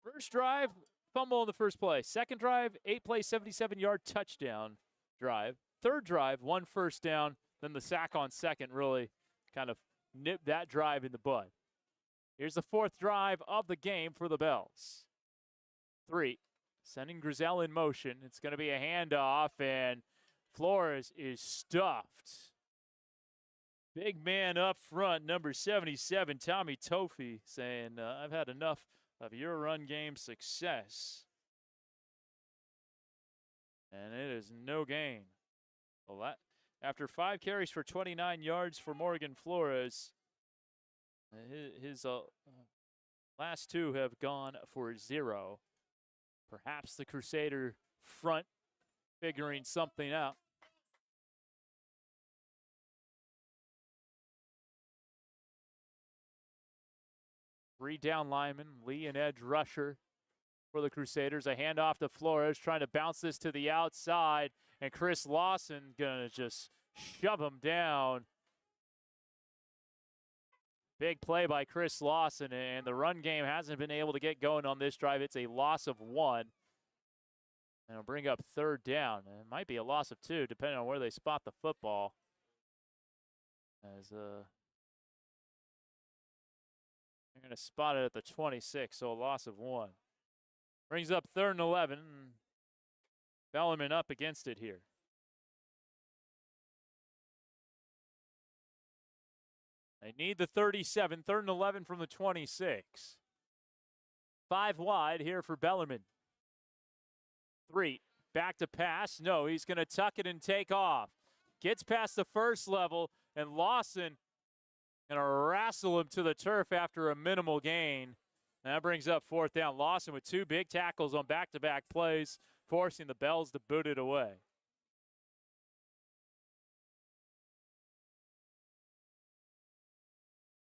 [SPEAKER 1] first drive, fumble on the first play. Second drive, 8-play, 77-yard touchdown drive. Third drive, 1 first down. Then the sack on second really kind of nipped that drive in the bud. Here's the 4th drive of the game for the Bells. 3, sending Grizel in motion. It's going to be a handoff, and Flores is stuffed. Big man up front, number 77, Tommy Tofi, saying, I've had enough of your run game success. And it is no gain. Well, after 5 carries for 29 yards for Morgan Flores, his last 2 have gone for 0. Perhaps the Crusader front figuring something out. Three down linemen, Lee and edge rusher for the Crusaders. A handoff to Flores, trying to bounce this to the outside, and Chris Lawson gonna just shove him down. Big play by Chris Lawson, and the run game hasn't been able to get going on this drive. It's a loss of 1. And it'll bring up 3rd down. And it might be a loss of 2, depending on where they spot the football. As they're going to spot it at the 26, so a loss of 1. Brings up 3rd and 11. Bellarmine up against it here. They need the 37, 3rd and 11 from the 26. 5 wide here for Bellarmine. 3, back to pass. No, he's going to tuck it and take off. Gets past the first level, and Lawson going to wrestle him to the turf after a minimal gain. And that brings up 4th down. Lawson with 2 big tackles on back-to-back plays, forcing the Bells to boot it away.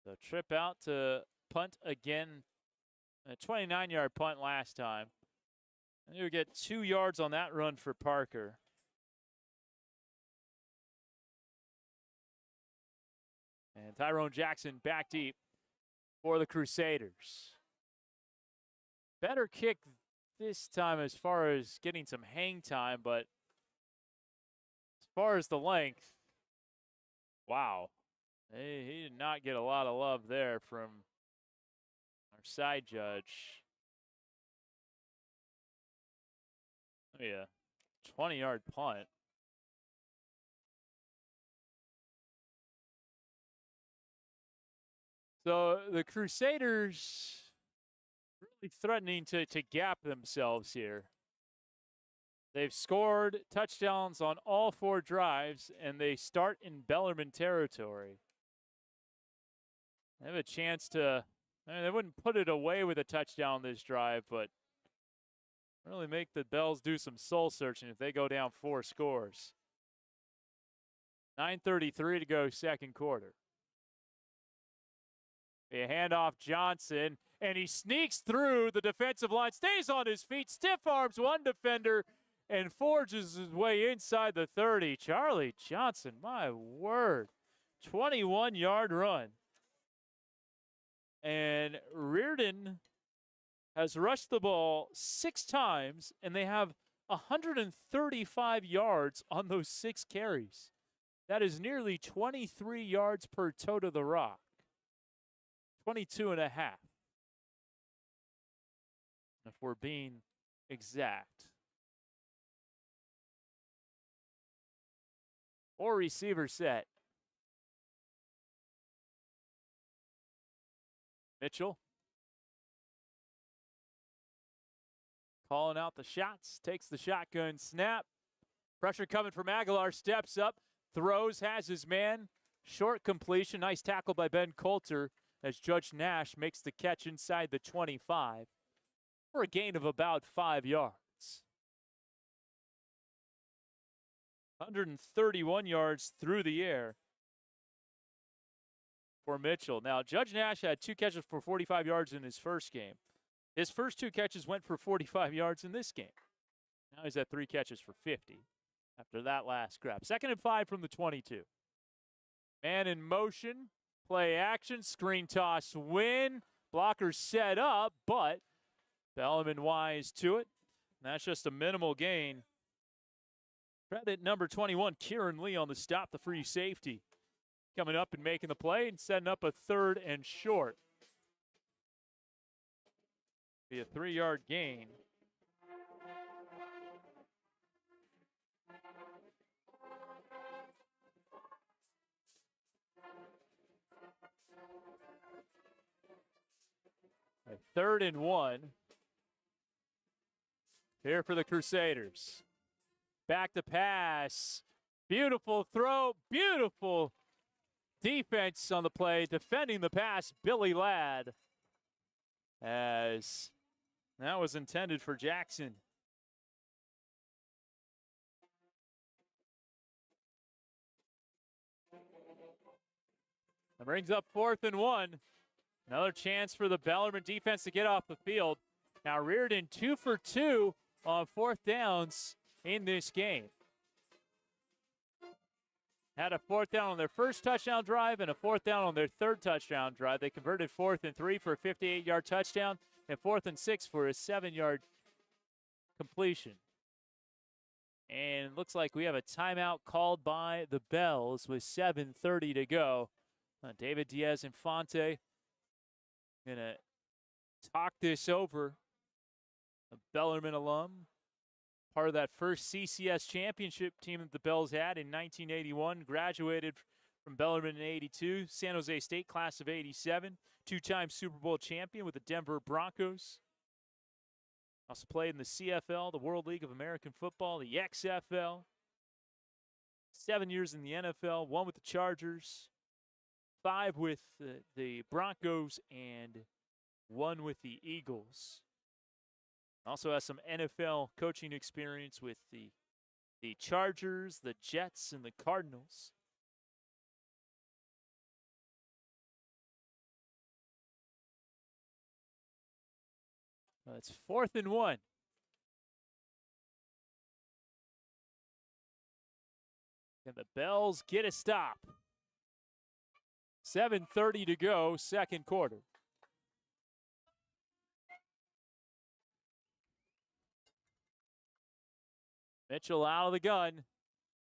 [SPEAKER 1] So trip out to punt again. A 29-yard punt last time. And you get 2 yards on that run for Parker. And Tyrone Jackson back deep for the Crusaders. Better kick this time as far as getting some hang time, but as far as the length, wow. He did not get a lot of love there from our side judge. Yeah, 20-yard punt. So the Crusaders really threatening to gap themselves here. They've scored touchdowns on all 4 drives, and they start in Bellarmine territory. They have a chance to, I mean, they wouldn't put it away with a touchdown this drive, but really make the Bells do some soul searching if they go down 4 scores. 9:33 to go, second quarter. A handoff Johnson, and he sneaks through the defensive line, stays on his feet, stiff arms one defender, and forges his way inside the 30. Charlie Johnson, my word, 21-yard run. And Rearden has rushed the ball 6 times, and they have 135 yards on those 6 carries. That is nearly 23 yards per toe to the rock. 22 and a half, if we're being exact. 4 receiver set. Mitchell calling out the shots, takes the shotgun snap. Pressure coming from Aguilar, steps up, throws, has his man. Short completion, nice tackle by Ben Coulter as Judge Nash makes the catch inside the 25 for a gain of about 5 yards. 131 yards through the air for Mitchell. Now, Judge Nash had 2 catches for 45 yards in his first game. His first 2 catches went for 45 yards in this game. Now he's at 3 catches for 50 after that last grab. 2nd and 5 from the 22. Man in motion, play action, screen toss win. Blocker set up, but Bellarmine wise to it. And that's just a minimal gain. Credit number 21, Kieran Lee on the stop, the free safety. Coming up and making the play and setting up a 3rd and short. Be a 3-yard gain. A 3rd and 1 here for the Crusaders. Back to pass. Beautiful throw. Beautiful defense on the play. Defending the pass, Billy Ladd. As that was intended for Jackson. That brings up 4th and 1. Another chance for the Bellarmine defense to get off the field. Now Rearden 2 for 2 on 4th downs in this game. Had a 4th down on their first touchdown drive and a 4th down on their 3rd touchdown drive. They converted 4th and 3 for a 58-yard touchdown and 4th and 6 for a 7-yard completion. And it looks like we have a timeout called by the Bells with 7:30 to go. David Diaz-Infante going to talk this over. A Bellarmine alum, part of that first CCS championship team that the Bells had in 1981, graduated from Bellarmine in 82, San Jose State class of 87, 2-time Super Bowl champion with the Denver Broncos. Also played in the CFL, the World League of American Football, the XFL. 7 years in the NFL, 1 with the Chargers, 5 with the Broncos, and 1 with the Eagles. Also has some NFL coaching experience with the Chargers, the Jets, and the Cardinals. It's 4th and 1. And the Bells get a stop. 7:30 to go, second quarter. Mitchell out of the gun.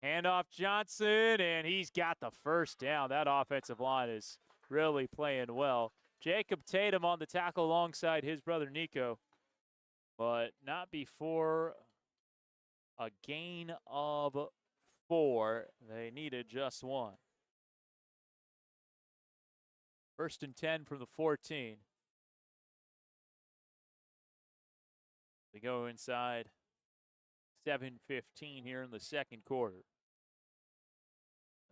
[SPEAKER 1] Handoff Johnson, and he's got the first down. That offensive line is really playing well. Jacob Tatum on the tackle alongside his brother Nico, but not before a gain of 4. They needed just 1. 1st and 10 from the 14. They go inside. 7:15 here in the second quarter.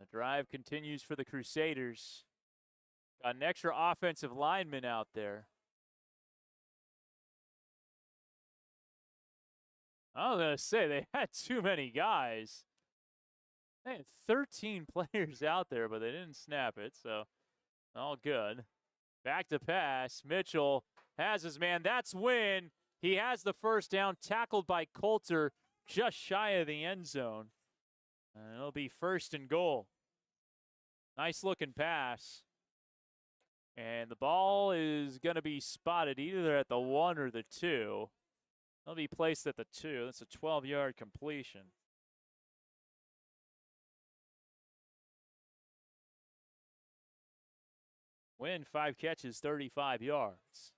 [SPEAKER 1] The drive continues for the Crusaders. Got an extra offensive lineman out there. I was going to say, they had too many guys. They had 13 players out there, but they didn't snap it, so all good. Back to pass. Mitchell has his man. That's when he has the first down, tackled by Coulter just shy of the end zone. And it'll be 1st and goal. Nice looking pass. And the ball is going to be spotted either at the 1 or the 2. It'll be placed at the 2. That's a 12-yard completion. Win, 5 catches, 35 yards.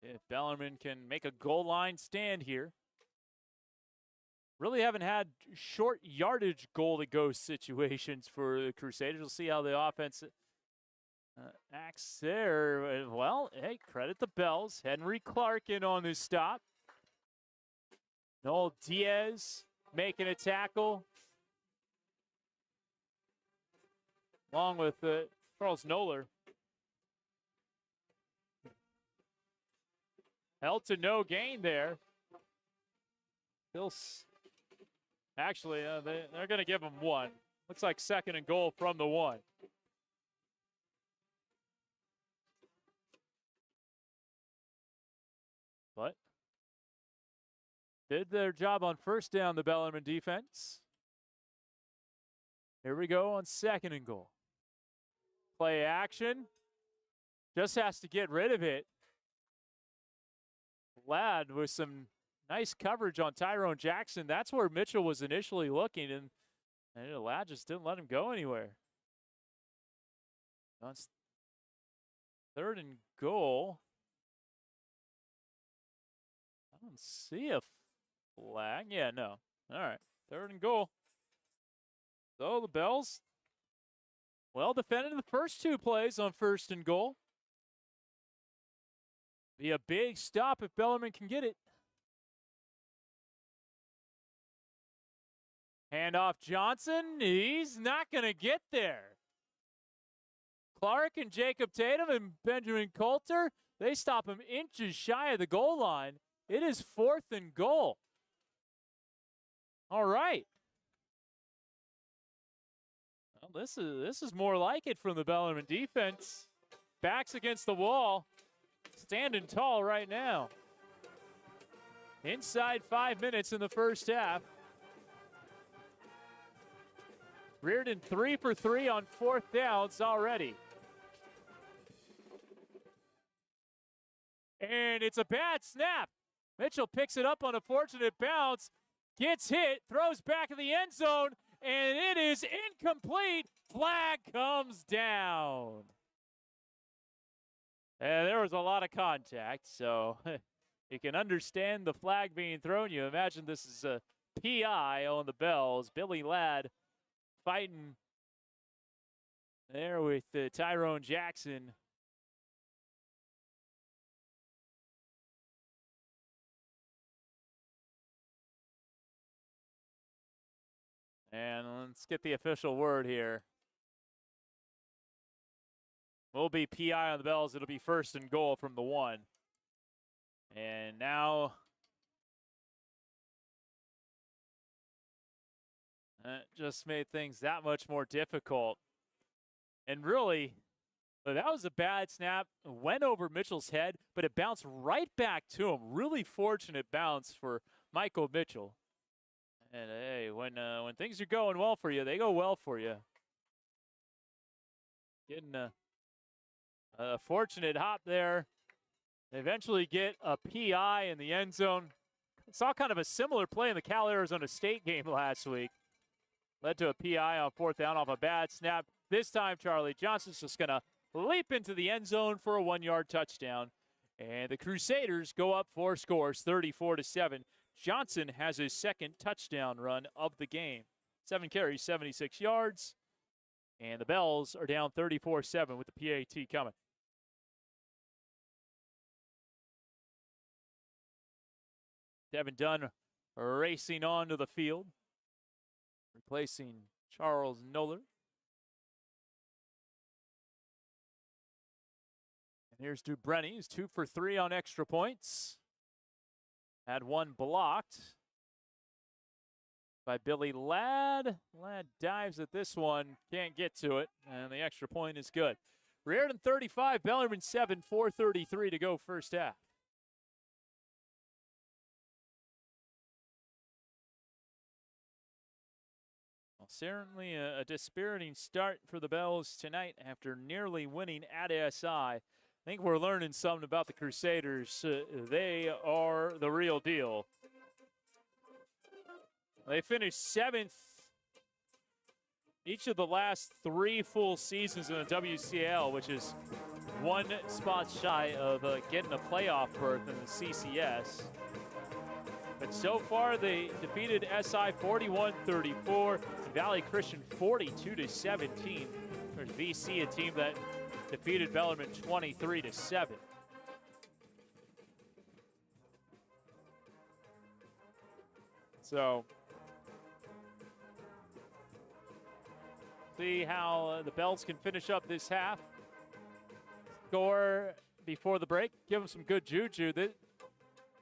[SPEAKER 1] If Bellarmine can make a goal line stand here. Really haven't had short yardage goal-to-go situations for the Crusaders. We'll see how the offense acts there. Well, hey, credit the Bells. Henry Clark in on this stop. Noel Diaz making a tackle. Along with Charles Noller. Held to no gain there. Actually, they're going to give him 1. Looks like 2nd and goal from the 1. But did their job on first down, the Bellarmine defense. Here we go on 2nd and goal. Play action. Just has to get rid of it. Ladd with some nice coverage on Tyrone Jackson. That's where Mitchell was initially looking, and Ladd just didn't let him go anywhere. On 3rd and goal. I don't see a flag. Yeah, no. All right, 3rd and goal. So the Bells, well defended the first 2 plays on 1st and goal. Be a big stop if Bellarmine can get it. Handoff Johnson. He's not going to get there. Clark and Jacob Tatum and Benjamin Coulter, they stop him inches shy of the goal line. It is 4th and goal. All right. Well, this is more like it from the Bellarmine defense. Backs against the wall. Standing tall right now. Inside 5 minutes in the first half. Rearden 3 for 3 on 4th downs already. And it's a bad snap. Mitchell picks it up on a fortunate bounce, gets hit, throws back in the end zone, and it is incomplete. Flag comes down. And there was a lot of contact, so you can understand the flag being thrown. You imagine this is a PI on the Bells. Billy Ladd fighting there with Tyrone Jackson And let's get the official word here. Will be PI on the Bells. It'll be 1st and goal from the 1. And now that just made things that much more difficult. And really, that was a bad snap. Went over Mitchell's head, but it bounced right back to him. Really fortunate bounce for Michael Mitchell. And hey, when things are going well for you, they go well for you. Getting a fortunate hop there. They eventually get a PI in the end zone. Saw kind of a similar play in the Cal Arizona State game last week. Led to a PI on 4th down off a bad snap. This time, Charlie Johnson's just going to leap into the end zone for a 1-yard touchdown. And the Crusaders go up 4 scores, 34-7. Johnson has his 2nd touchdown run of the game. 7 carries, 76 yards. And the Bells are down 34-7 with the PAT coming. Devin Dunn racing onto the field, replacing Charles Noller. And here's Dubrenny, who's 2 for 3 on extra points. Had 1 blocked by Billy Ladd. Ladd dives at this one, can't get to it, and the extra point is good. Rearden 35, Bellarmine 7, 4:33 to go first half. Well, certainly a dispiriting start for the Bells tonight after nearly winning at SI. I think we're learning something about the Crusaders. They are the real deal. They finished 7th each of the last 3 full seasons in the WCL, which is 1 spot shy of getting a playoff berth in the CCS. But so far, they defeated SI 41-34, and Valley Christian 42-17. There's VC, a team that defeated Bellarmine 23-7. So, see how the Bells can finish up this half. Score before the break. Give them some good juju.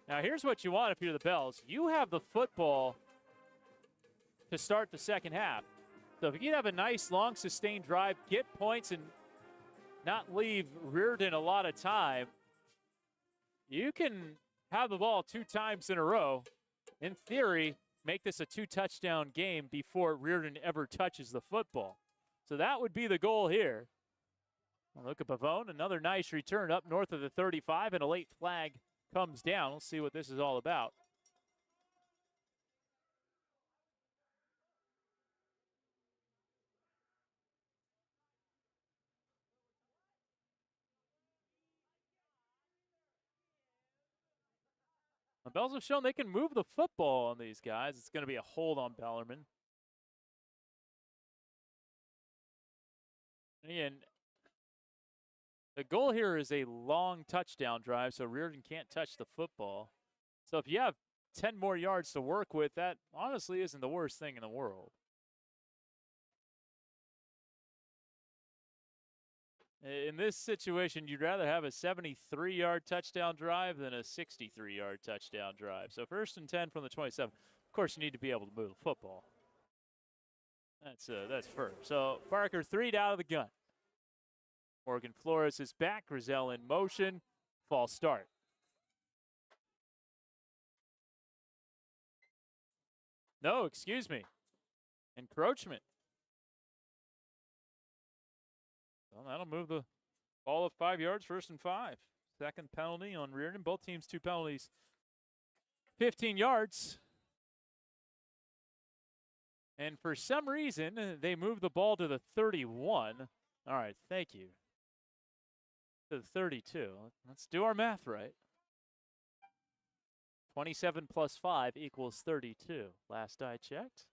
[SPEAKER 1] Now, here's what you want if you're the Bells. You have the football to start the second half. So if you can have a nice, long, sustained drive, get points, and not leave Rearden a lot of time, you can have the ball 2 times in a row. In theory, make this a 2-touchdown game before Rearden ever touches the football. So that would be the goal here. Look at Pavone, another nice return up north of the 35, and a late flag comes down. We'll see what this is all about. The Bells have shown they can move the football on these guys. It's going to be a hold on Bellarmine. And the goal here is a long touchdown drive, so Rearden can't touch the football. So if you have 10 more yards to work with, that honestly isn't the worst thing in the world. In this situation, you'd rather have a 73-yard touchdown drive than a 63-yard touchdown drive. So 1st and 10 from the 27. Of course, you need to be able to move the football. That's first. So Parker 3 out of the gun. Morgan Flores is back. Grizel in motion. False start. No, excuse me. Encroachment. Well, that'll move the ball of 5 yards, 1st and 5. 2nd penalty on Rearden. Both teams 2 penalties. 15 yards. And for some reason, they move the ball to the 31. All right, thank you. To the 32. Let's do our math right. 27 plus 5 equals 32. Last I checked.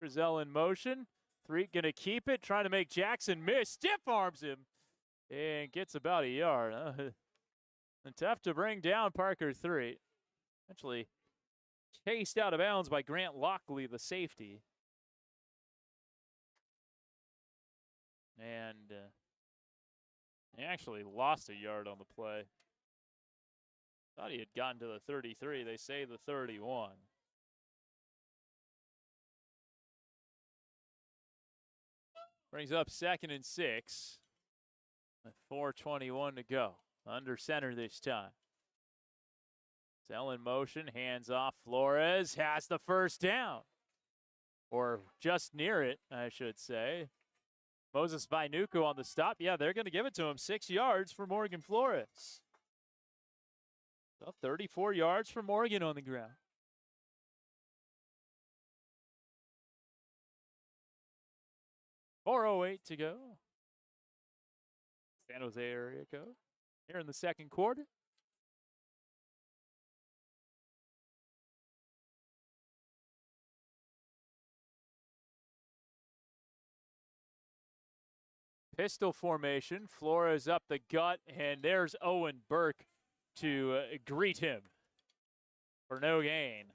[SPEAKER 1] Grizel in motion. 3 going to keep it. Trying to make Jackson miss. Stiff arms him. And gets about a yard. And tough to bring down Parker 3. Eventually chased out of bounds by Grant Lockley, the safety. And he actually lost a yard on the play. Thought he had gotten to the 33. They say the 31. Brings up 2nd and 6. With 4:21 to go. Under center this time. Zell in motion, hands off. Flores has the first down. Or just near it, I should say. Moses Vainuku on the stop. Yeah, they're going to give it to him. 6 yards for Morgan Flores. So 34 yards for Morgan on the ground. .408 to go. San Jose area code here in the second quarter. Pistol formation. Flores up the gut, and there's Owen Burke to greet him for no gain.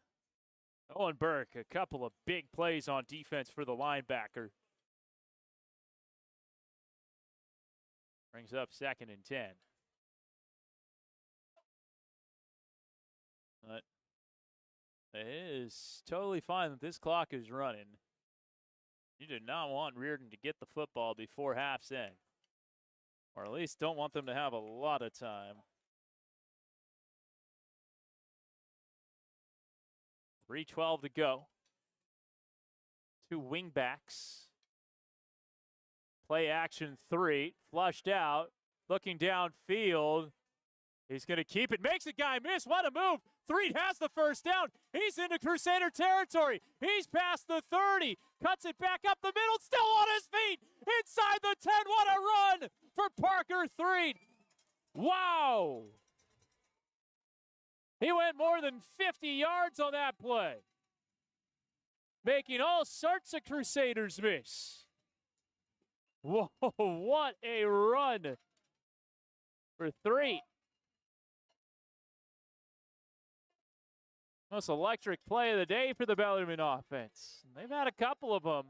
[SPEAKER 1] Owen Burke, a couple of big plays on defense for the linebacker. Brings up 2nd and 10. But it is totally fine that this clock is running. You do not want Rearden to get the football before half's end. Or at least don't want them to have a lot of time. 3:12 to go. 2 wingbacks. Play action 3. Flushed out. Looking downfield. He's going to keep it. Makes a guy miss. What a move. Threed has the first down. He's into Crusader territory. He's past the 30. Cuts it back up the middle. Still on his feet. Inside the 10. What a run for Parker Threed. Wow. He went more than 50 yards on that play. Making all sorts of Crusaders miss. Whoa, what a run for Threed. Most electric play of the day for the Bellarmine offense. They've had a couple of them.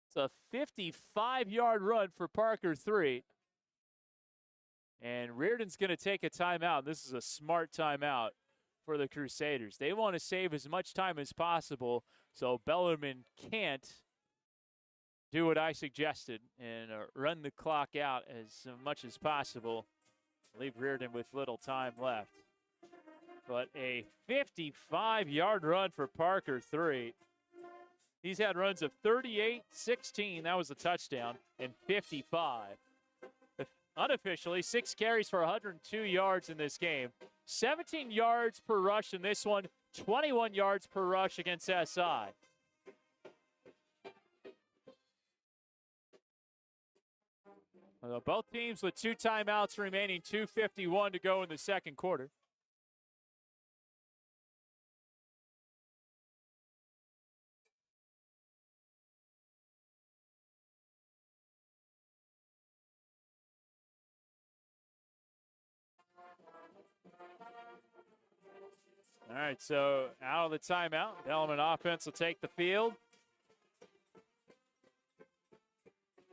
[SPEAKER 1] It's a 55-yard run for Parker Threed. And Rearden's going to take a timeout. This is a smart timeout for the Crusaders. They want to save as much time as possible so Bellarmine can't do what I suggested and run the clock out as much as possible. Leave Rearden with little time left. But a 55-yard run for Parker Threed. He's had runs of 38, 16, that was a touchdown, and 55. Unofficially, 6 carries for 102 yards in this game. 17 yards per rush in this one, 21 yards per rush against SI. Both teams with 2 timeouts remaining, 2:51 to go in the second quarter. All right, so out of the timeout, Bellarmine offense will take the field.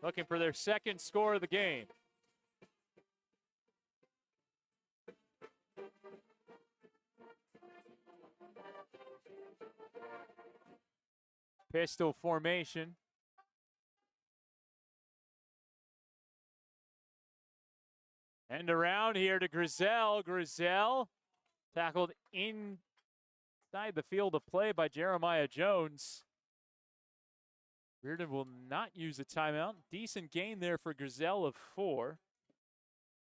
[SPEAKER 1] Looking for their second score of the game. Pistol formation. End around here to Grizel. Grizel tackled inside the field of play by Jeremiah Jones. Rearden will not use a timeout. Decent gain there for Grizel of 4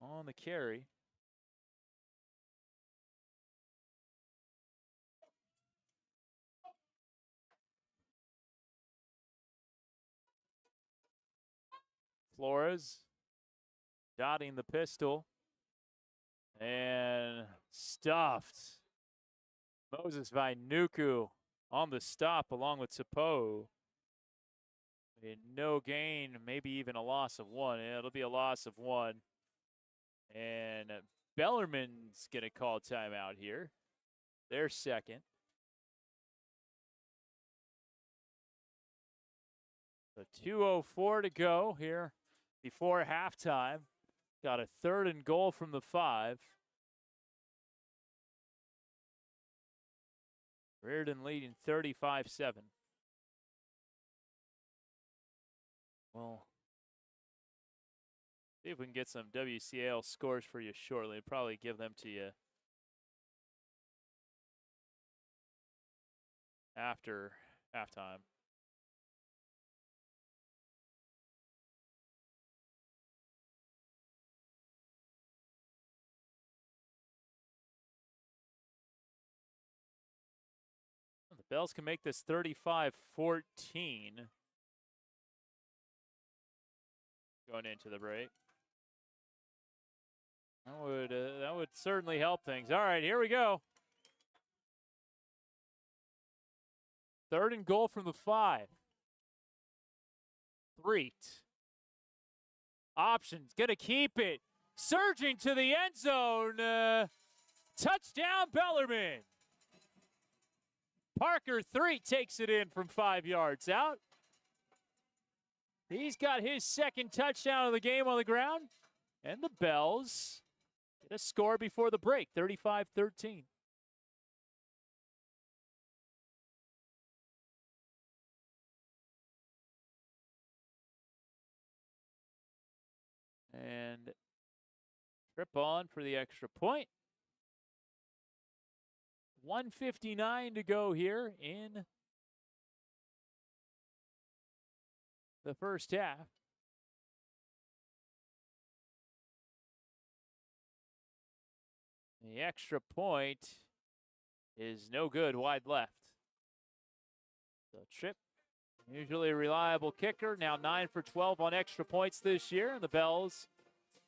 [SPEAKER 1] on the carry. Flores dotting the pistol and stuffed. Moses Vainuku on the stop along with Sapo. No gain, maybe even a loss of 1. It'll be a loss of 1. And Bellarmine's going to call timeout here. Their second. So 2:04 to go here before halftime. Got a 3rd and goal from the 5. Rearden leading 35-7. Well, see if we can get some WCAL scores for you shortly. Probably give them to you after halftime. The Bells can make this 35-14 going into the break. That would certainly help things. All right, here we go. 3rd and goal from the 5. Threet. Options, gonna keep it. Surging to the end zone. Touchdown, Bellarmine. Parker Threet takes it in from 5 yards out. He's got his 2nd touchdown of the game on the ground. And the Bells get a score before the break, 35-13. And trip on for the extra point. 1:59 to go here in the first half. The extra point is no good, wide left. So Tripp, usually a reliable kicker, now 9 for 12 on extra points this year. And the Bells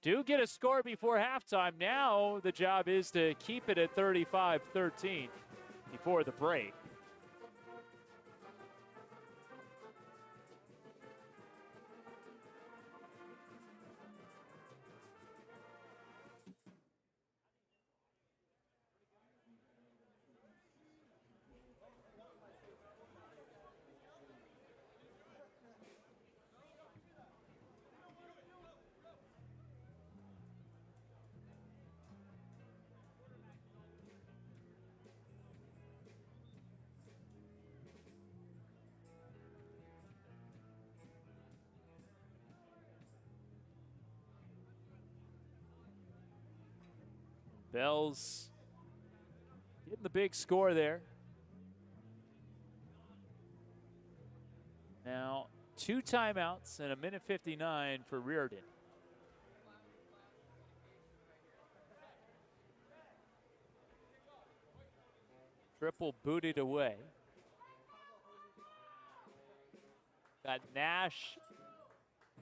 [SPEAKER 1] do get a score before halftime. Now the job is to keep it at 35-13 before the break. Bells getting the big score there. Now 2 timeouts and 1:59 for Riordan. Triple booted away. Got Nash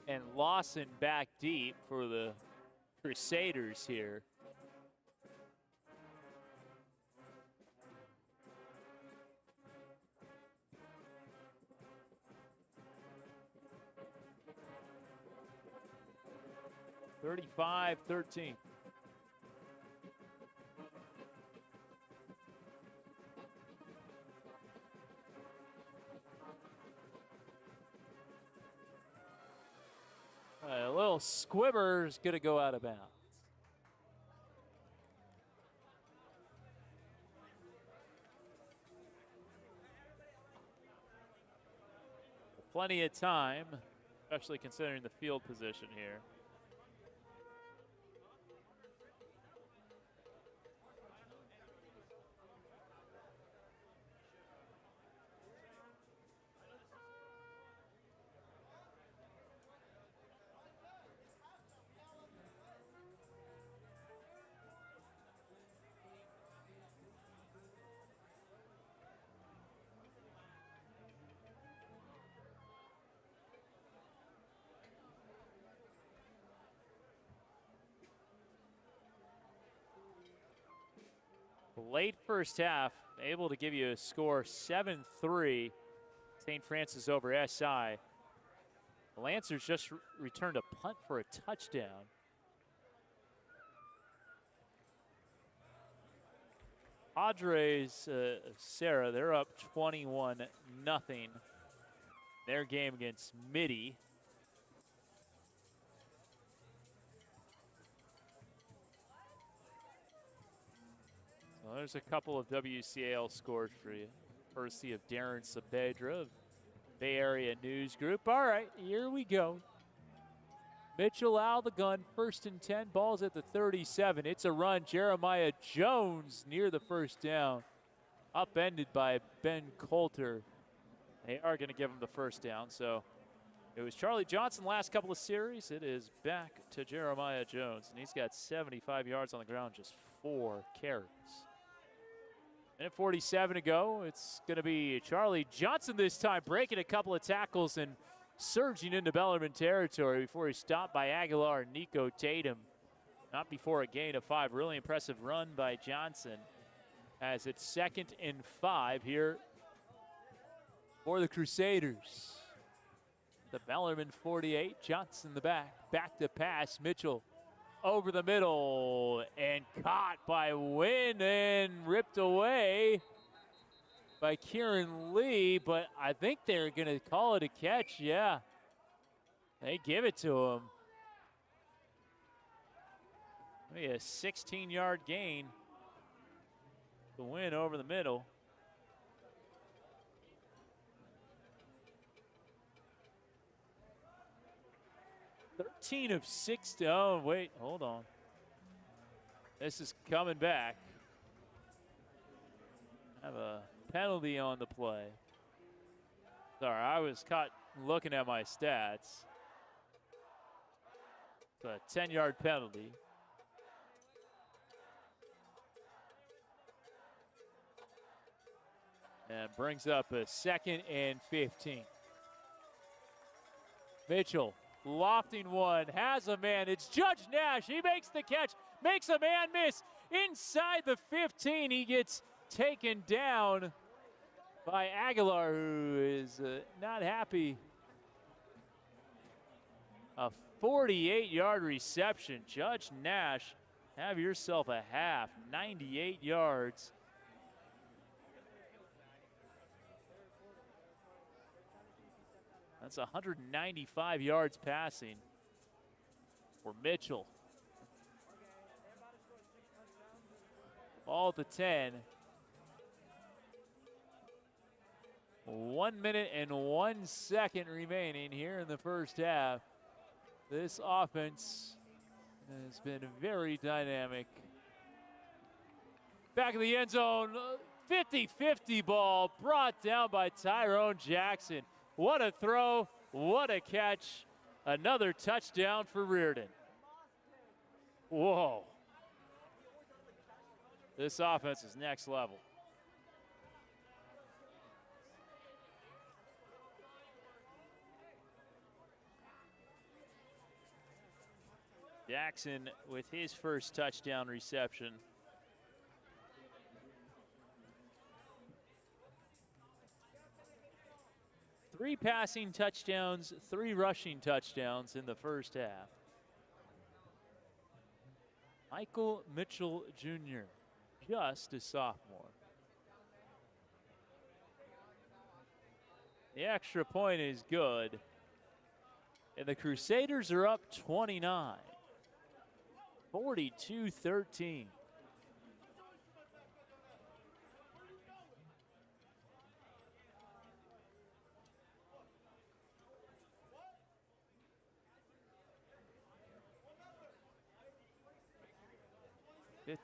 [SPEAKER 1] and Lawson back deep for the Crusaders here. (35-13). A little squibber is going to go out of bounds. Plenty of time, especially considering the field position here. Late first half, able to give you a score 7-3. St. Francis over SI. The Lancers just returned a punt for a touchdown. Padres, Sarah, they're up 21-0. their game against Midi. So there's a couple of WCAL scores for you, courtesy of Darren Saavedra of Bay Area News Group. All right, here we go. Mitchell out of the gun, 1st and 10, ball's at the 37. It's a run. Jeremiah Jones near the first down, upended by Ben Coulter. They are going to give him the first down. So it was Charlie Johnson last couple of series. It is back to Jeremiah Jones, and he's got 75 yards on the ground, just 4 carries. Minute 47 to go. It's going to be Charlie Johnson this time, breaking a couple of tackles and surging into Bellarmine territory before he's stopped by Aguilar and Nico Tatum. Not before a gain of 5. Really impressive run by Johnson, as it's 2nd and 5 here for the Crusaders. The Bellarmine 48, Johnson the back to pass. Mitchell over the middle and caught by Wynn and ripped away by Kieran Lee, but I think they're going to call it a catch. Yeah, they give it to him. Maybe a 16-yard gain. The Win over the middle. Thirteen of 6. Oh, wait, hold on. This is coming back. Have a penalty on the play. Sorry, I was caught looking at my stats. It's a 10-yard penalty. And brings up a 2nd and 15. Mitchell lofting one, has a man. It's Judge Nash. He makes the catch, makes a man miss. Inside the 15, he gets taken down by Aguilar, who is not happy. A 48-yard reception. Judge Nash, have yourself a half. 98 yards. That's 195 yards passing for Mitchell. Ball to 10. 1 minute and 1 second remaining here in the first half. This offense has been very dynamic. Back of the end zone, 50-50 ball brought down by Tyrone Jackson. What a throw, what a catch. Another touchdown for Rearden. Whoa. This offense is next level. Jackson with his first touchdown reception. Three passing touchdowns, 3 rushing touchdowns in the first half. Michael Mitchell Jr., just a sophomore. The extra point is good. And the Crusaders are up 29. 42-13.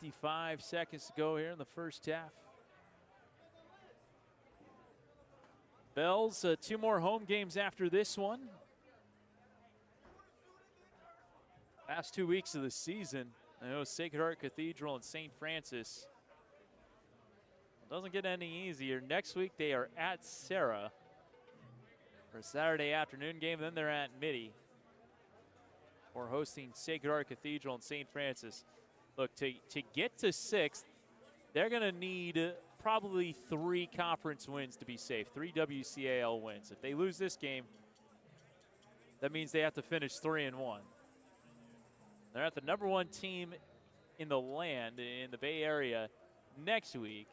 [SPEAKER 1] .55 seconds to go here in the first half. Bells, 2 more home games after this one. Last 2 weeks of the season, I know Sacred Heart Cathedral and St. Francis. Doesn't get any easier. Next week they are at Sarah for a Saturday afternoon game. Then they're at Midi for hosting Sacred Heart Cathedral and St. Francis. Look, to get to 6th, they're going to need probably 3 conference wins to be safe, 3 WCAL wins. If they lose this game, that means they have to finish 3-1. They're at the #1 team in the land, in the Bay Area, next week.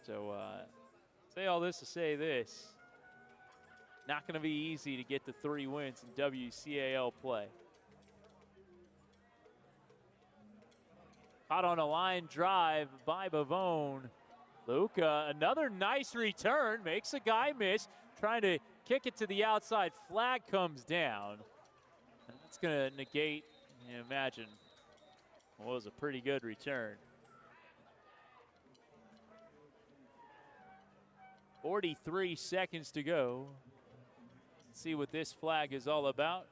[SPEAKER 1] So Say all this to say this. Not going to be easy to get to 3 wins in WCAL play. Caught on a line drive by Bavone. Luca, another nice return, makes a guy miss, trying to kick it to the outside. Flag comes down. That's going to negate, imagine, what was a pretty good return. 43 seconds to go. Let's see what this flag is all about.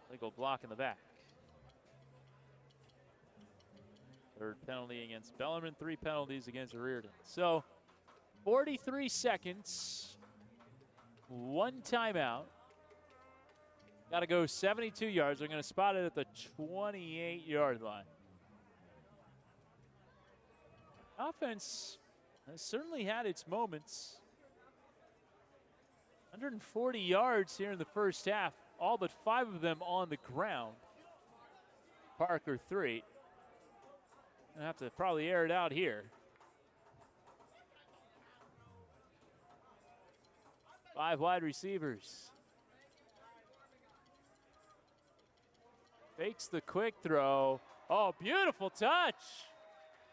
[SPEAKER 1] Legal block in the back. Third penalty against Bellarmine, 3 penalties against Rearden. So 43 seconds, 1 timeout. Got to go 72 yards. They're going to spot it at the 28-yard line. Offense has certainly had its moments. 140 yards here in the first half, all but 5 of them on the ground. Parker 3. Gonna have to probably air it out here. 5 wide receivers. Fakes the quick throw. Oh, beautiful touch.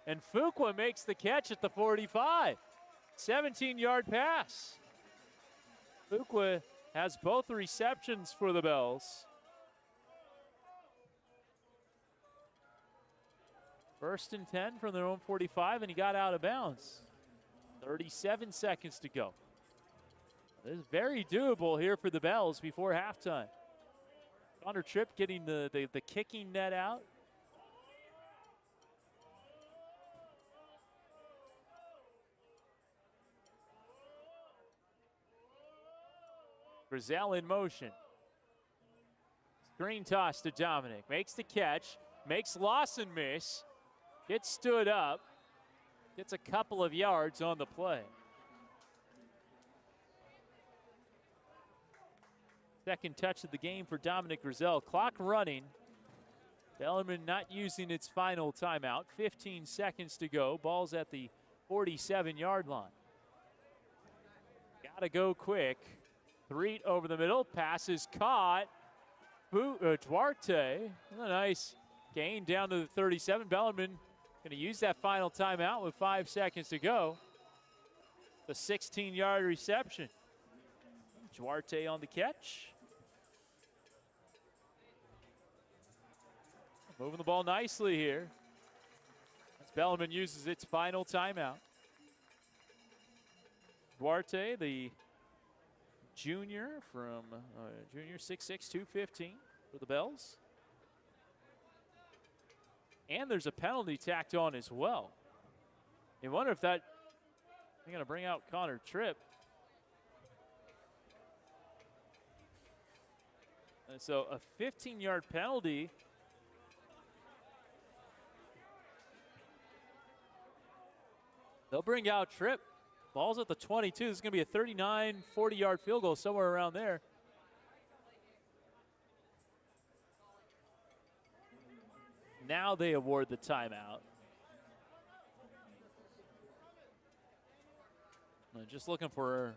[SPEAKER 1] And Fuqua makes the catch at the 45. 17-yard pass. Fuqua has both receptions for the Bells. First and 10 from their own 45, and he got out of bounds. 37 seconds to go. This is very doable here for the Bells before halftime. Connor Tripp getting the kicking net out. Grizel in motion. Screen toss to Dominic. Makes the catch. Makes Lawson miss. Gets stood up. Gets a couple of yards on the play. Second touch of the game for Dominic Grizel. Clock running. Bellarmine not using its final timeout. 15 seconds to go. Ball's at the 47-yard line. Gotta go quick. Threet over the middle. Pass is caught. Duarte. A nice gain down to the 37. Bellarmine going to use that final timeout with 5 seconds to go. The 16-yard reception. Duarte on the catch. Moving the ball nicely here. As Bellarmine uses its final timeout. Duarte, the junior from junior 6'6", 215 for the Bells. And there's a penalty tacked on as well. You wonder if they're going to bring out Connor Tripp. And so a 15-yard penalty. They'll bring out Tripp. Ball's at the 22. This is going to be a 39, 40-yard field goal, somewhere around there. Now they award the timeout. Just looking for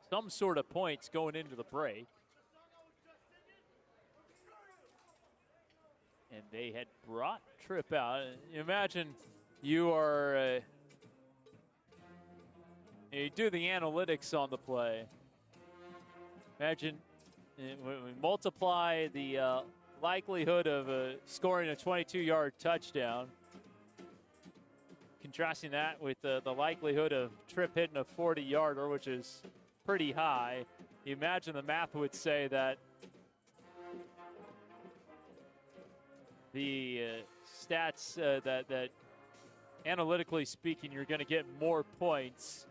[SPEAKER 1] some sort of points going into the break. And they had brought Tripp out. You imagine you are... you do the analytics on the play. Imagine when we multiply the likelihood of scoring a 22-yard touchdown, contrasting that with the likelihood of Tripp hitting a 40-yarder, which is pretty high. You imagine the math would say that the stats that analytically speaking, you're going to get more points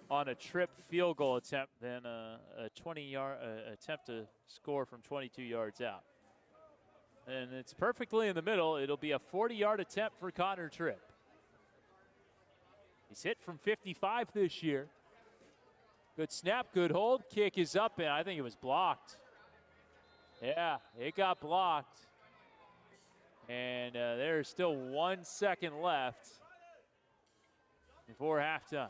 [SPEAKER 1] on a Tripp field goal attempt than a 20-yard attempt to score from 22 yards out. And it's perfectly in the middle. It'll be a 40-yard attempt for Connor Tripp. He's hit from 55 this year. Good snap, good hold. Kick is up, and I think it was blocked. Yeah, it got blocked. And there's still 1 second left before halftime.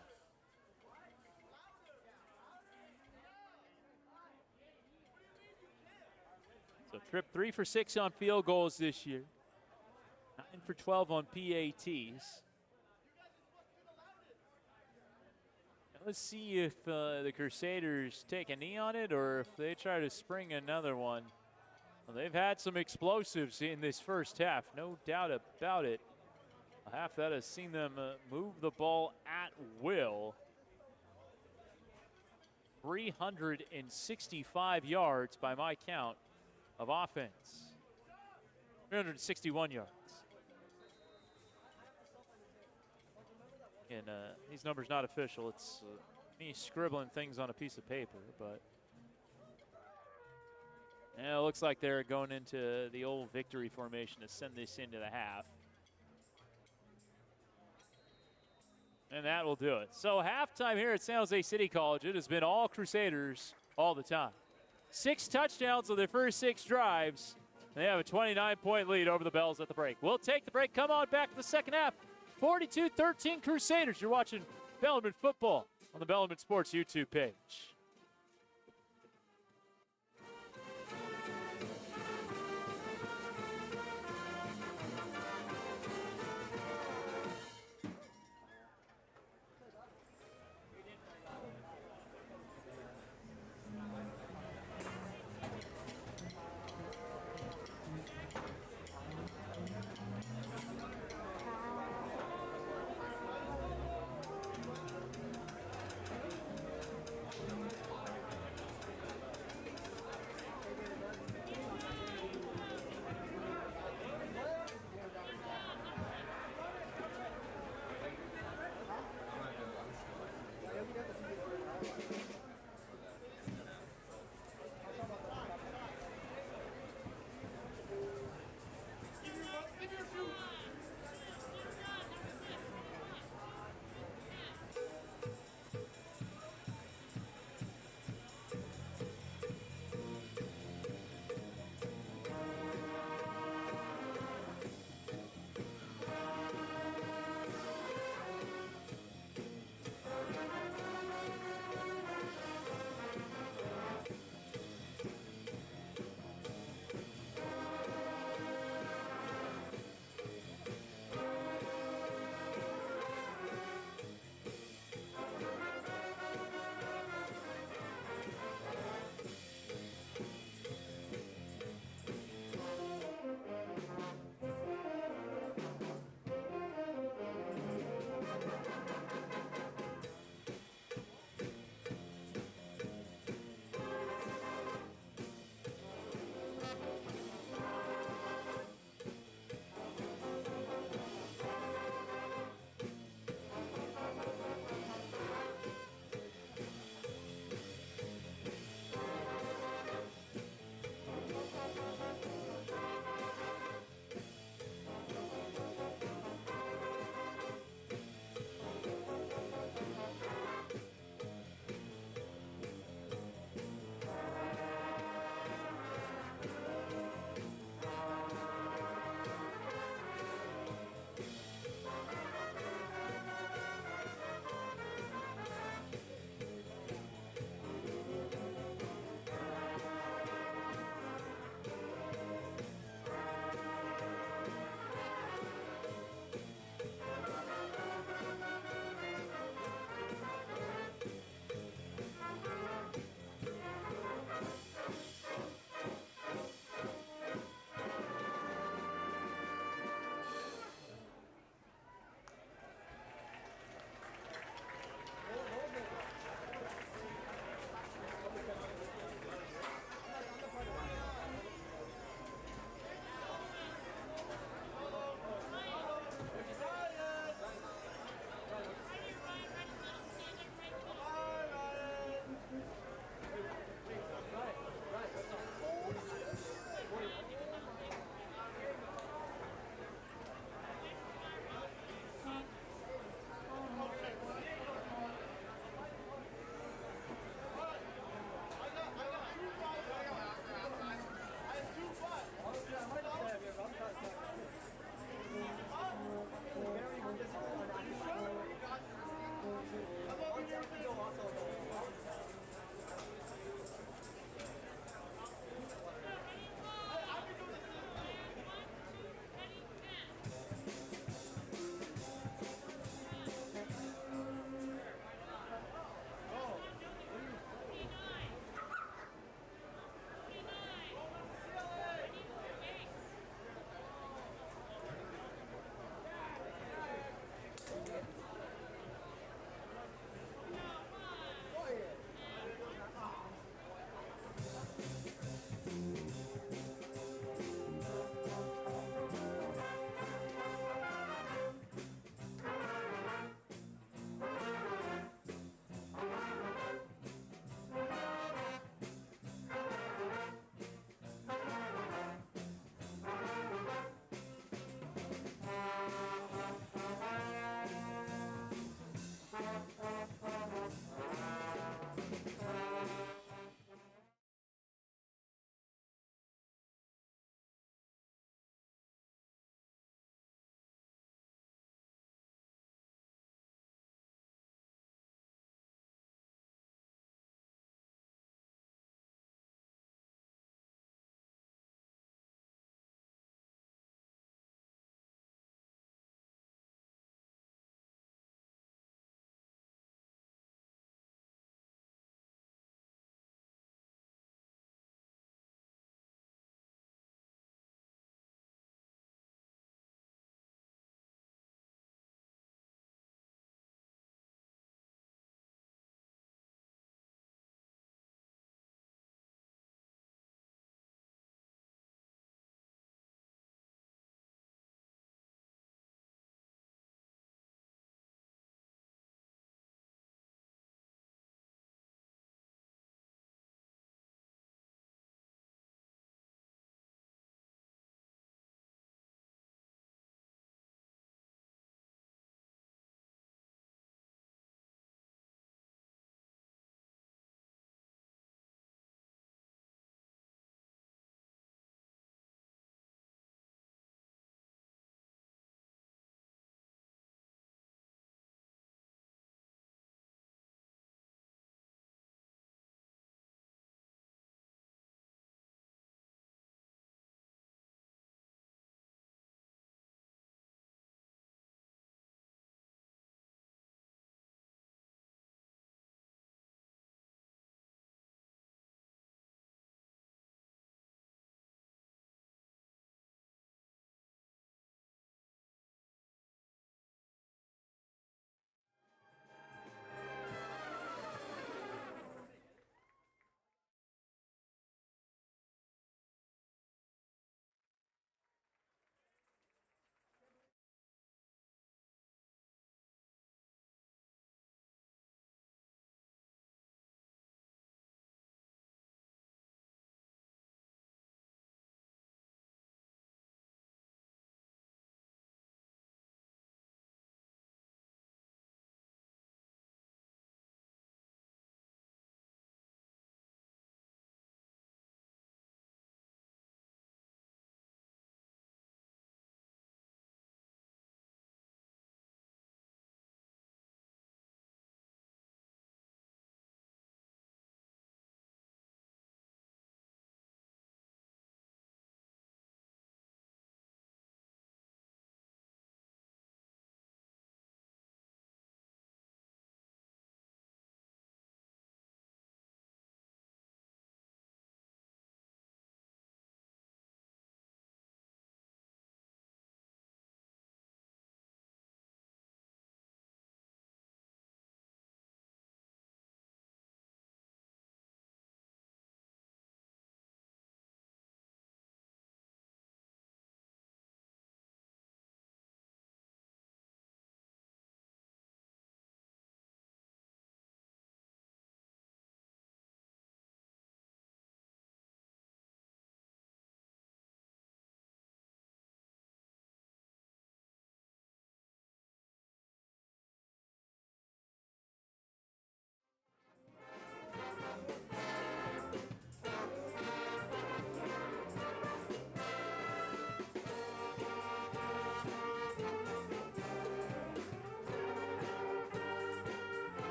[SPEAKER 1] So Tripp 3 for 6 on field goals this year. 9 for 12 on PATs. Let's see if the Crusaders take a knee on it or if they try to spring another one. Well, they've had some explosives in this first half, no doubt about it. A half that has seen them move the ball at will. 365 yards by my count of offense. 361 yards. And these numbers not official. It's me scribbling things on a piece of paper, but yeah, it looks like they're going into the old victory formation to send this into the half. And that will do it. So halftime here at San Jose City College, it has been all Crusaders all the time. 6 touchdowns on their first 6 drives. They have a 29-point lead over the Bells at the break. We'll take the break. Come on back to the second half. 42-13 Crusaders. You're watching Bellarmine football on the Bellarmine Sports YouTube page.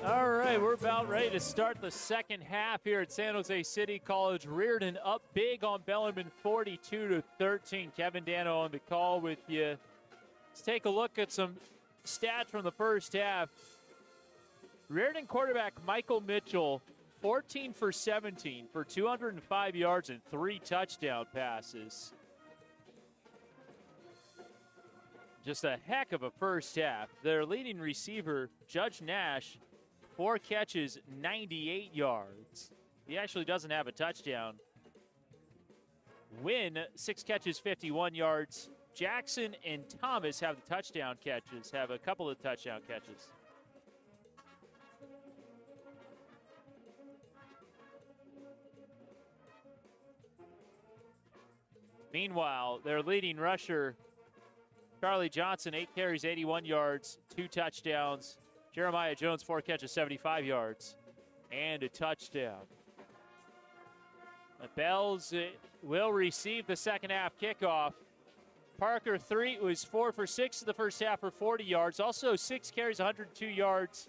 [SPEAKER 1] All right, we're about ready to start the second half here at San Jose City College. Rearden up big on Bellarmine, 42-13. Kevin Dano on the call with you. Let's take a look at some stats from the first half. Rearden quarterback Michael Mitchell, 14 for 17 for 205 yards and 3 touchdown passes. Just a heck of a first half. Their leading receiver, Judge Nash, 4 catches, 98 yards. He actually doesn't have a touchdown. Wynn, 6 catches, 51 yards. Jackson and Thomas have the touchdown catches, have a couple of touchdown catches. Meanwhile, their leading rusher, Charlie Johnson, 8 carries, 81 yards, 2 touchdowns. Jeremiah Jones, 4 catches, 75 yards, and a touchdown. The Bells will receive the second half kickoff. Parker was 4 for 6 in the first half for 40 yards. Also 6 carries, 102 yards,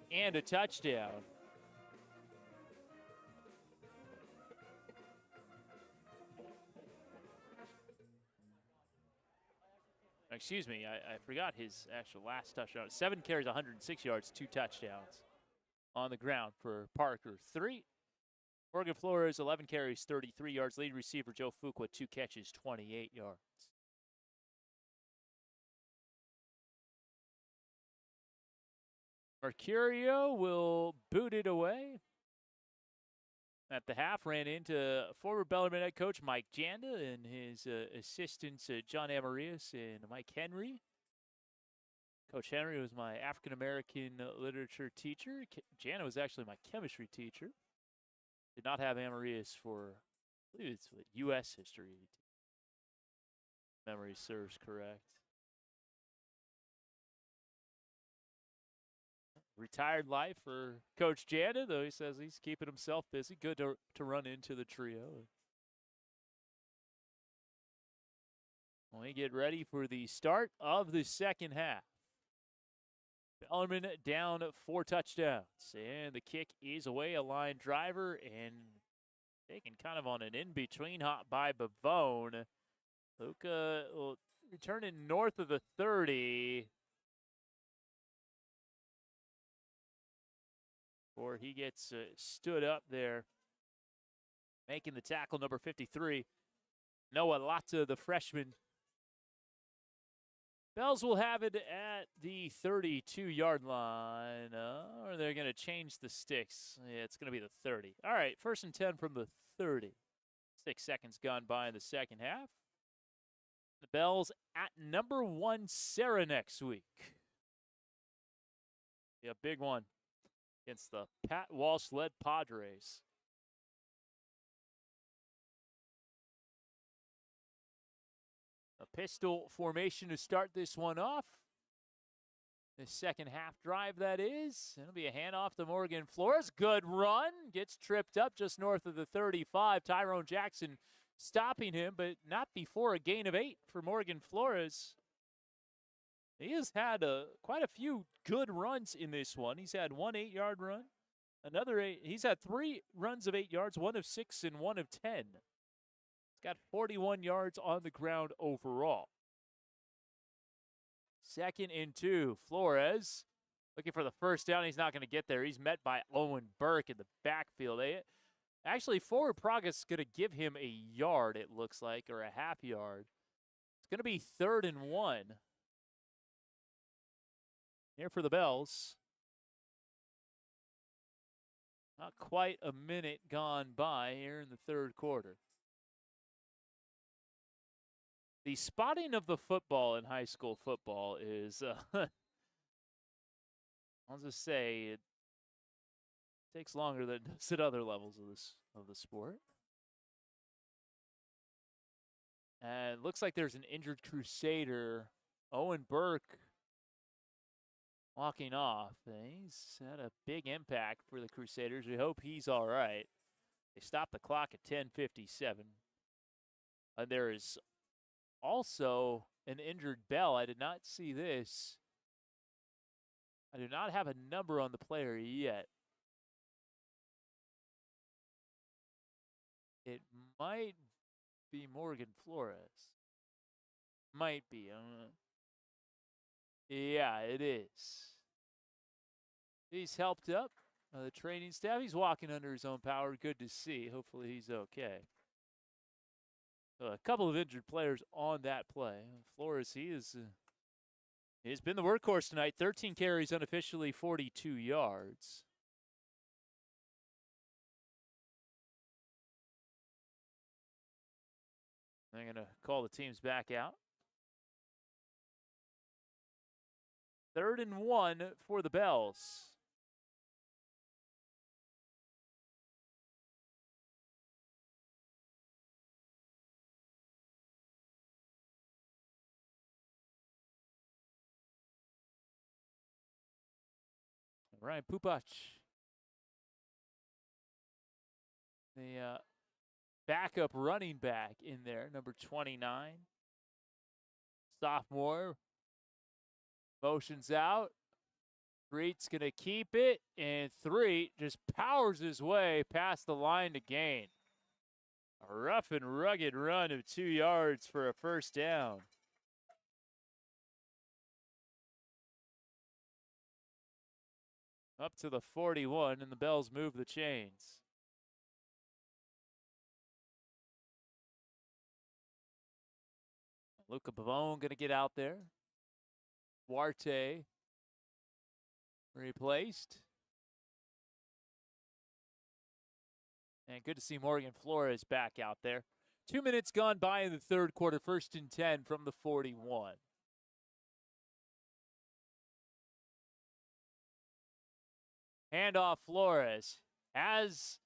[SPEAKER 1] and a touchdown. Excuse me, I forgot his actual last touchdown. 7 carries, 106 yards, 2 touchdowns on the ground for Parker. 3. Morgan Flores, 11 carries, 33 yards. Lead receiver Joe Fuqua, 2 catches, 28 yards. Mercurio will boot it away. At the half, ran into former Bellarmine head coach Mike Janda and his assistants John Amarius and Mike Henry. Coach Henry was my African-American literature teacher. Janda was actually my chemistry teacher. Did not have Amarius for, I believe it's U.S. history. Memory serves correct. Retired life for Coach Janda, though he says he's keeping himself busy. Good to run into the trio. When we get ready for the start of the second half. Bellarmine down 4 touchdowns. And the kick is away, a line driver, and taken kind of on an in-between hop by Bavone. Luca will return it north of the 30. Or he gets stood up there, making the tackle, number 53. Noah Latta, the freshman. Bells will have it at the 32-yard line. Or they're going to change the sticks. Yeah, it's going to be the 30. All right, 1st and 10 from the 30. 6 seconds gone by in the second half. The Bells at number 1 Sarah next week. Yeah, big one against the Pat Walsh-led Padres. A pistol formation to start this one off. The second half drive, that is. It'll be a handoff to Morgan Flores. Good run. Gets tripped up just north of the 35. Tyrone Jackson stopping him, but not before a gain of 8 for Morgan Flores. He has had quite a few good runs in this one. He's had 1 8-yard run, another 8. He's had 3 runs of 8 yards, 1 of 6 and 1 of 10. He's got 41 yards on the ground overall. 2nd and 2. Flores looking for the first down. He's not going to get there. He's met by Owen Burke in the backfield. Actually, forward progress is going to give him a yard, it looks like, or a half yard. It's going to be 3rd and 1. Here for the Bells. Not quite a minute gone by here in the 3rd quarter. The spotting of the football in high school football is, I'll just say, it takes longer than it does at other levels of the sport. And it looks like there's an injured Crusader, Owen Burke, walking off. He's had a big impact for the Crusaders. We hope he's all right. They stopped the clock at 10:57. And there is also an injured Bell. I did not see this. I do not have a number on the player yet. It might be Morgan Flores. Might be. I don't know. Yeah, it is. He's helped up the training staff. He's walking under his own power. Good to see. Hopefully he's okay. A couple of injured players on that play. Flores, he's been the workhorse tonight. 13 carries unofficially, 42 yards. They're going to call the teams back out. 3rd and 1 for the Bells. Ryan Pupach, the backup running back in there, number 29. Sophomore. Motions out. Reed's going to keep it, and 3 just powers his way past the line to gain. A rough and rugged run of 2 yards for a first down. Up to the 41, and the Bells move the chains. Luca Pavone going to get out there. Duarte replaced. And good to see Morgan Flores back out there. 2 minutes gone by in the 3rd quarter. 1st and 10 from the 41. Handoff Flores has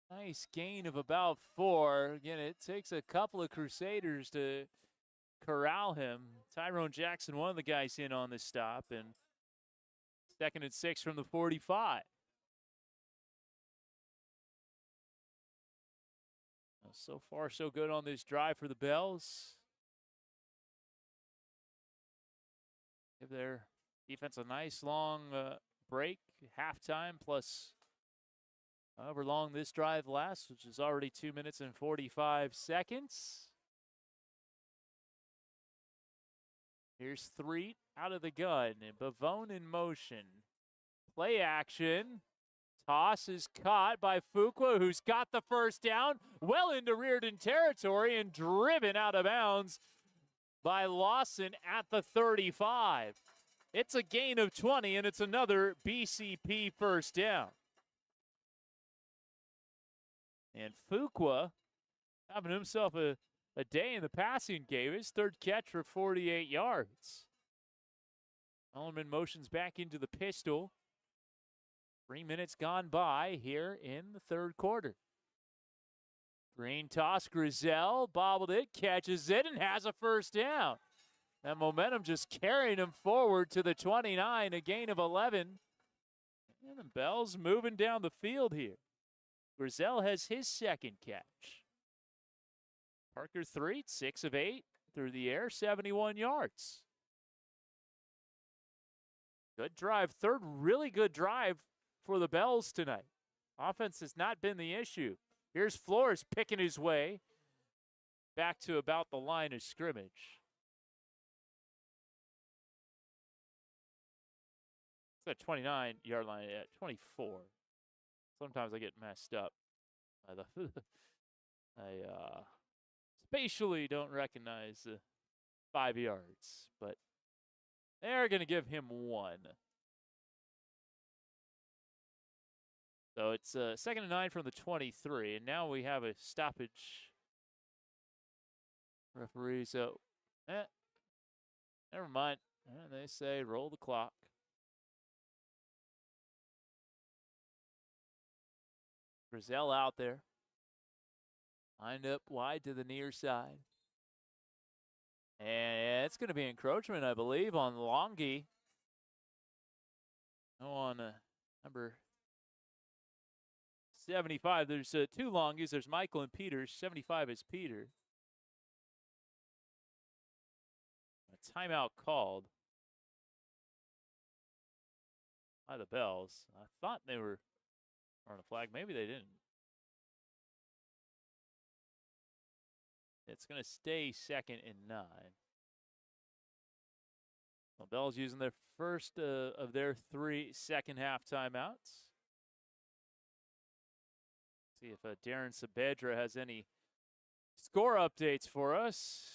[SPEAKER 1] nice gain of about 4. Again, it takes a couple of Crusaders to corral him. Tyrone Jackson, one of the guys in on this stop, and 2nd and 6 from the 45. So far, so good on this drive for the Bells. Give their defense a nice long break, halftime, plus however long this drive lasts, which is already 2 minutes and 45 seconds. Here's Threet out of the gun, and Bavone in motion. Play action. Toss is caught by Fuqua, who's got the first down, well into Rearden territory and driven out of bounds by Lawson at the 35. It's a gain of 20, and it's another BCP first down. And Fuqua having himself a day in the passing game. His third catch for 48 yards. Bellarmine motions back into the pistol. 3 minutes gone by here in the third quarter. Green toss, Grizel bobbled it, catches it, and has a first down. That momentum just carrying him forward to the 29, a gain of 11. And the Bells moving down the field here. Grizel has his second catch. Parker Threet, 6 of 8 through the air, 71 yards. Good drive, third really good drive for the Bells tonight. Offense has not been the issue. Here's Flores picking his way back to about the line of scrimmage. It's a 29-yard line at 24. Sometimes I get messed up. I spatially don't recognize 5 yards, but they're going to give him 1. So it's 2nd and 9 from the 23, and now we have a stoppage. Referee, so never mind. And they say roll the clock. Grizel out there. Lined up wide to the near side. And it's going to be encroachment, I believe, on Longy. No, on number 75. There's 2 Longies. There's Michael and Peters. 75 is Peter. A timeout called by the Bells. I thought they were on a flag. Maybe they didn't. It's going to stay 2nd and 9. Well, Bells using their first of their 3 second-half timeouts. See if Darren Saavedra has any score updates for us.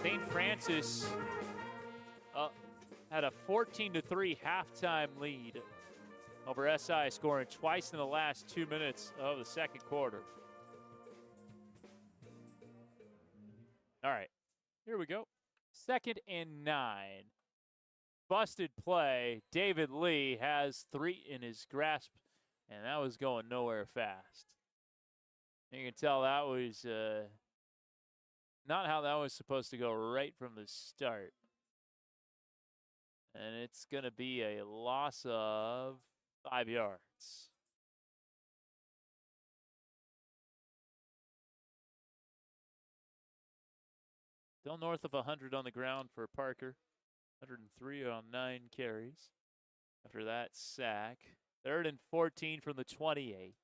[SPEAKER 1] St. Francis had a 14-3 halftime lead over SI, scoring twice in the last 2 minutes of the second quarter. All right, here we go. 2nd and 9. Busted play. David Lee has 3 in his grasp, and that was going nowhere fast. You can tell that was not how that was supposed to go right from the start. And it's going to be a loss of 5 yards. Still north of 100 on the ground for Parker. 103 on 9 carries. After that sack. 3rd and 14 from the 28.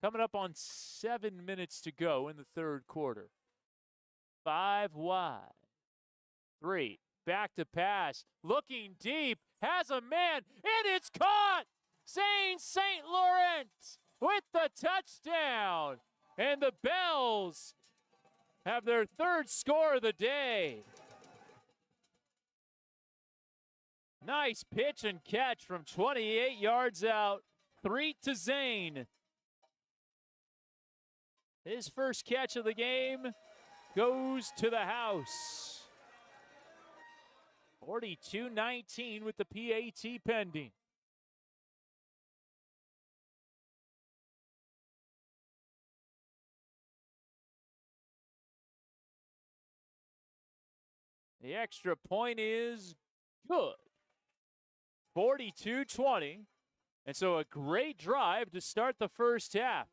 [SPEAKER 1] Coming up on 7 minutes to go in the third quarter. 5 wide. 3. Back to pass. Looking deep. Has a man. And it's caught. Zane St. Laurent with the touchdown. And the Bells have their 3rd score of the day. Nice pitch and catch from 28 yards out. 3 to Zane. His first catch of the game goes to the house. 42-19 with the PAT pending. The extra point is good. 42-20. And so a great drive to start the first half.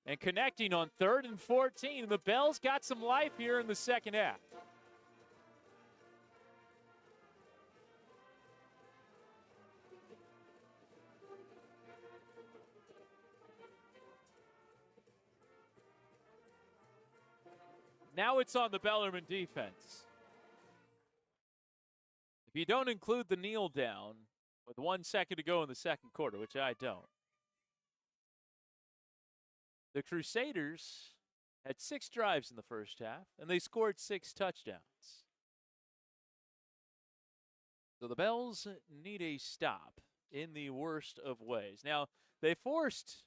[SPEAKER 1] And connecting on 3rd and 14. The Bells got some life here in the second half. Now it's on the Bellarmine defense. If you don't include the kneel down with 1 second to go in the second quarter, which I don't, the Crusaders had 6 drives in the first half, and they scored 6 touchdowns. So the Bells need a stop in the worst of ways. Now, they forced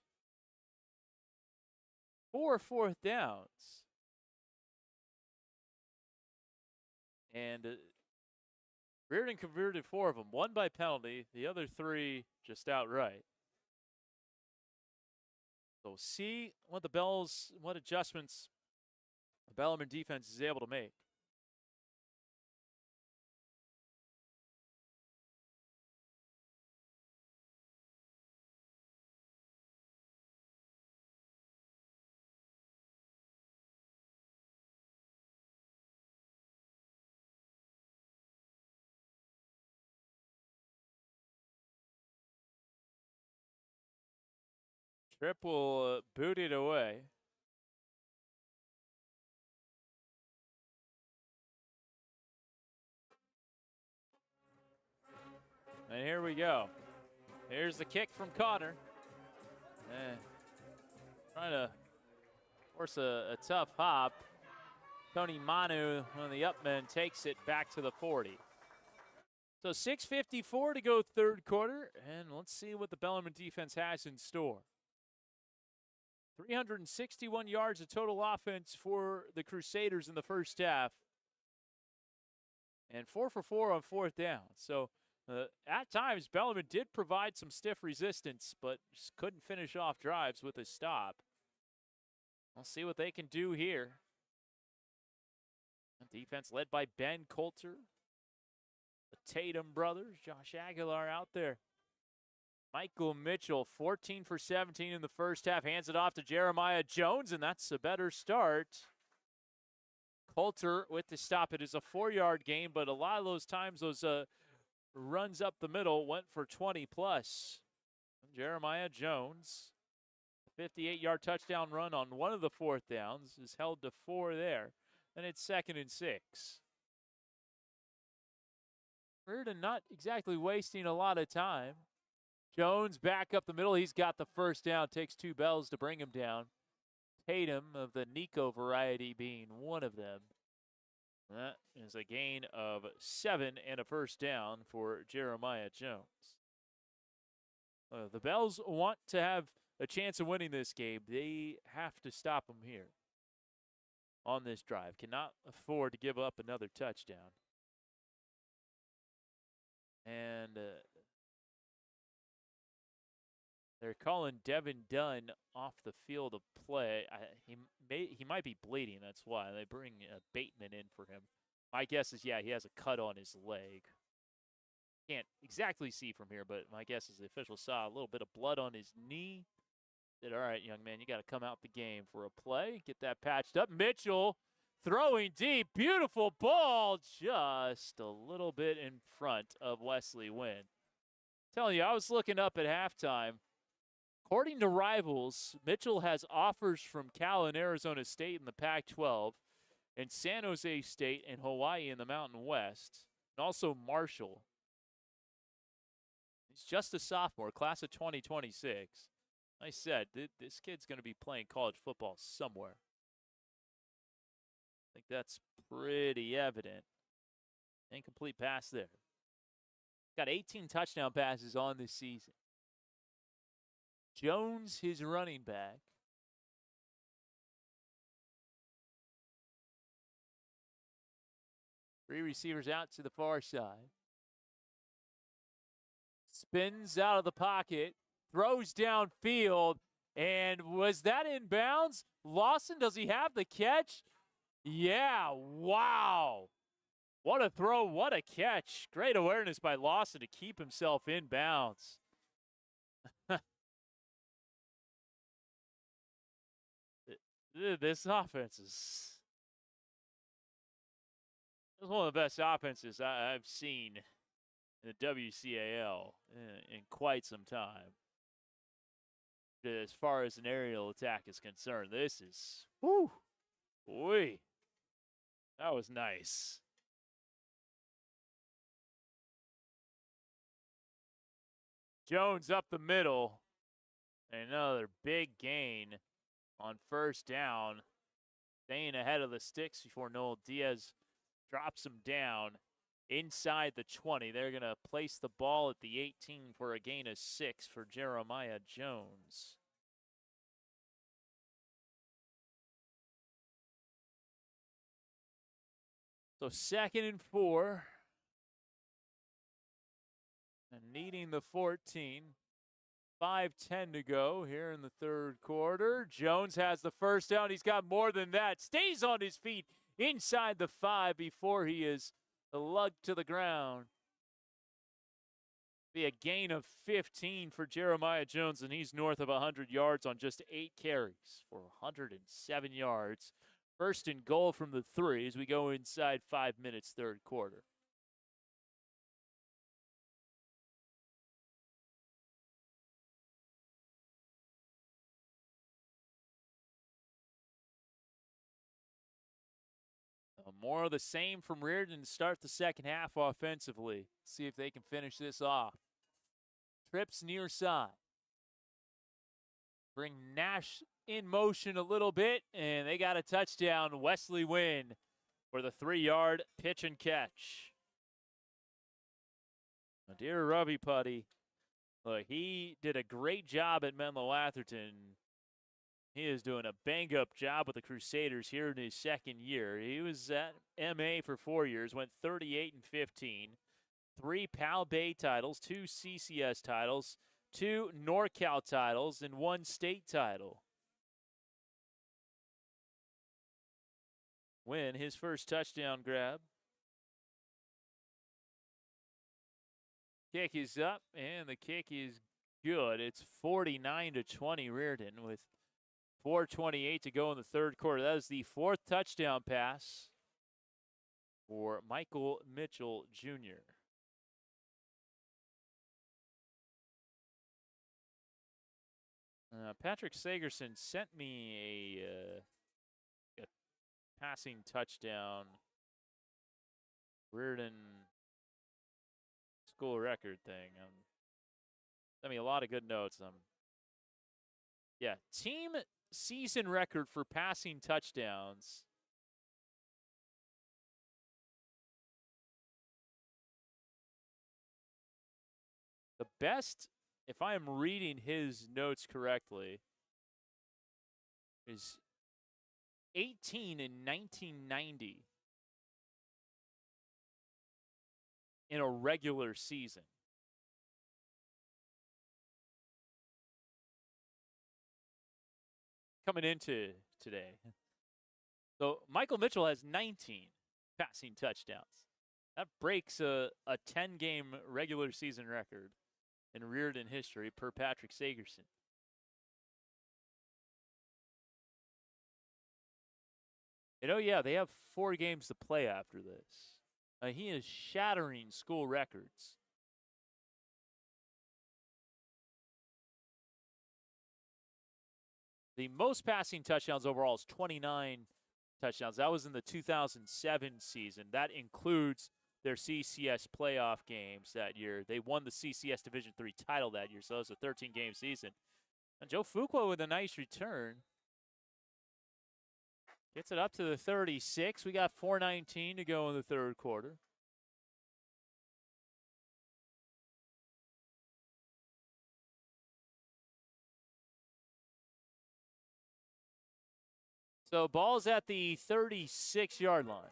[SPEAKER 1] 4 fourth downs. And Rearden converted 4 of them, 1 by penalty, the other 3 just outright. So see what the Bells, what adjustments the Bellarmine defense is able to make. Tripp will boot it away. And here we go. Here's the kick from Connor. Trying to force a tough hop. Tony Manu, one of the upmen, takes it back to the 40. So 6:54 to go third quarter, and let's see what the Bellarmine defense has in store. 361 yards of total offense for the Crusaders in the first half. And 4 for 4 on fourth down. So at times, Bellarmine did provide some stiff resistance, but just couldn't finish off drives with a stop. We'll see what they can do here. Defense led by Ben Coulter. The Tatum brothers, Josh Aguilar out there. Michael Mitchell, 14 for 17 in the first half, hands it off to Jeremiah Jones, and that's a better start. Coulter with the stop. It is a 4-yard gain, but a lot of those times, those runs up the middle went for 20+. Jeremiah Jones, a 58-yard touchdown run on one of the fourth downs, is held to 4 there. And it's 2nd and 6. Riordan not exactly wasting a lot of time. Jones back up the middle. He's got the first down. Takes 2 Bells to bring him down. Tatum of the Nico variety being one of them. That is a gain of 7 and a first down for Jeremiah Jones. The Bells want to have a chance of winning this game. They have to stop them here on this drive. Cannot afford to give up another touchdown. And they're calling Devin Dunn off the field of play. He might be bleeding. That's why they bring Bateman in for him. My guess is, yeah, he has a cut on his leg. Can't exactly see from here, but my guess is the official saw a little bit of blood on his knee. Said, all right, young man, you got to come out the game for a play. Get that patched up. Mitchell throwing deep. Beautiful ball. Just a little bit in front of Wesley Wynn. Telling you, I was looking up at halftime. According to Rivals, Mitchell has offers from Cal and Arizona State in the Pac-12, and San Jose State and Hawaii in the Mountain West, and also Marshall. He's just a sophomore, class of 2026. I said, this kid's going to be playing college football somewhere. I think that's pretty evident. Incomplete pass there. Got 18 touchdown passes on this season. Jones, his running back. Three receivers out to the far side. Spins out of the pocket. Throws downfield. And was that in bounds? Lawson, does he have the catch? Yeah, wow. What a throw, what a catch. Great awareness by Lawson to keep himself in bounds. This offense is one of the best offenses I've seen in the WCAL in quite some time. As far as an aerial attack is concerned, this is, whoo, boy, that was nice. Jones up the middle. Another big gain on first down. Staying ahead of the sticks before Noel Diaz drops him down inside the 20. They're going to place the ball at the 18 for a gain of 6 for Jeremiah Jones. So 2nd and 4. And needing the 14. 5:10 to go here in the third quarter. Jones has the first down. He's got more than that. Stays on his feet inside the 5 before he is lugged to the ground. Be a gain of 15 for Jeremiah Jones, and he's north of 100 yards on just 8 carries for 107 yards. 1st and goal from the 3 as we go inside 5 minutes, third quarter. More of the same from Rearden to start the second half offensively. See if they can finish this off. Trips near side. Bring Nash in motion a little bit, and they got a touchdown. Wesley Wynn for the 3-yard pitch and catch. Dear Rubby Putty, look, he did a great job at Menlo Atherton. He is doing a bang-up job with the Crusaders here in his 2nd year. He was at MA for 4 years, went 38-15, 3 Pal Bay titles, 2 CCS titles, 2 NorCal titles, and 1 state title. Win his first touchdown grab. Kick is up, and the kick is good. It's 49-20 Rearden with 4:28 to go in the third quarter. That is the 4th touchdown pass for Michael Mitchell Jr. Patrick Sagerson sent me a passing touchdown Rearden school record thing. Sent me a lot of good notes. Yeah, team season record for passing touchdowns. The best, if I am reading his notes correctly, is 18 in 1990 in a regular season. Coming into today. So Michael Mitchell has 19 passing touchdowns. That breaks a 10-game regular season record in Rearden history per Patrick Sagerson. Yeah, they have 4 games to play after this. He is shattering school records. The most passing touchdowns overall is 29 touchdowns. That was in the 2007 season. That includes their CCS playoff games that year. They won the CCS Division III title that year, so it was a 13-game season. And Joe Fuqua with a nice return. Gets it up to the 36. We got 4:19 to go in the third quarter. So ball's at the 36-yard line.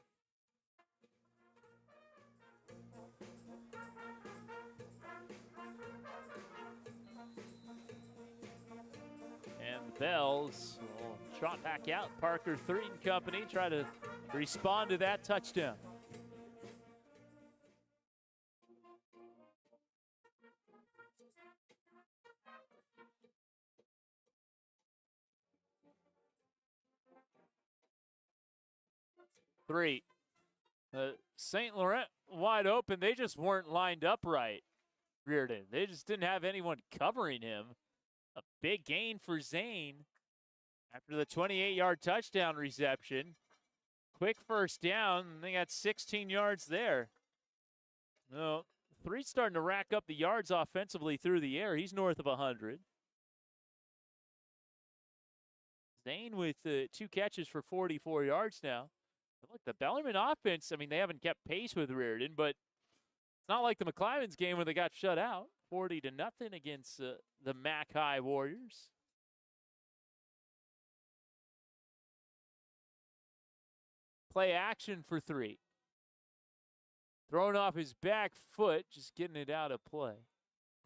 [SPEAKER 1] And the Bells will trot back out. Parker Threaton Company try to respond to that touchdown. 3. St. Laurent wide open. They just weren't lined up right, Rearden. They just didn't have anyone covering him. A big gain for Zane after the 28-yard touchdown reception. Quick first down, and they got 16 yards there. No, 3's starting to rack up the yards offensively through the air. He's north of 100. Zane with 2 catches for 44 yards now. Look, the Bellarmine offense, I mean, they haven't kept pace with Riordan, but it's not like the McClymonds game where they got shut out 40-0 against the Mac High Warriors. Play action for 3. Thrown off his back foot, just getting it out of play.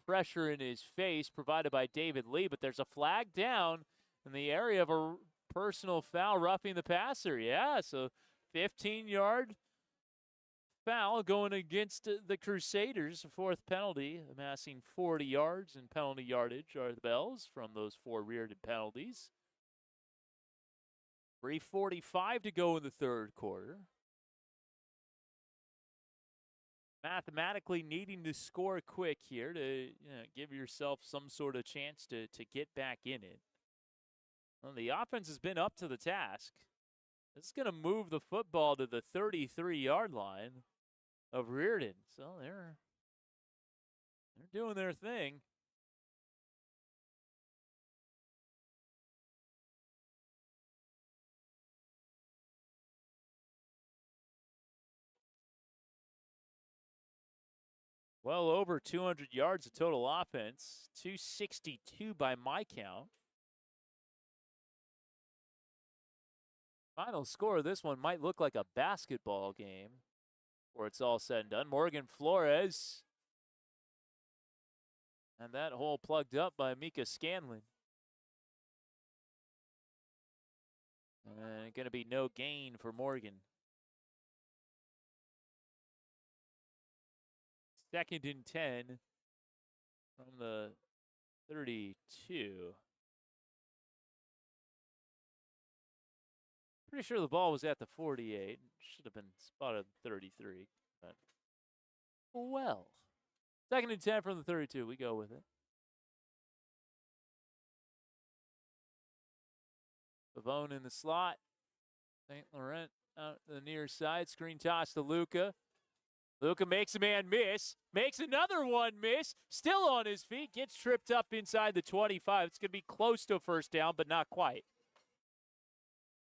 [SPEAKER 1] Pressure in his face provided by David Lee, but there's a flag down in the area of a personal foul, roughing the passer. Yeah, so 15-yard foul going against the Crusaders. A 4th penalty, amassing 40 yards in penalty yardage are the Bells from those 4 Rearden penalties. 3:45 to go in the 3rd quarter. Mathematically needing to score quick here to give yourself some sort of chance to get back in it. Well, the offense has been up to the task. This is going to move the football to the 33-yard line of Rearden. So they're doing their thing. Well over 200 yards of total offense, 262 by my count. Final score of this one might look like a basketball game before it's all said and done. Morgan Flores. And that hole plugged up by Mika Scanlon. And going to be no gain for Morgan. 2nd and 10 from the 32. Pretty sure the ball was at the 48. Should have been spotted 33. But well. 2nd and 10 from the 32. We go with it. Pavone in the slot. St. Laurent out the near side. Screen toss to Luca. Luca makes a man miss. Makes another one miss. Still on his feet. Gets tripped up inside the 25. It's going to be close to a first down, but not quite.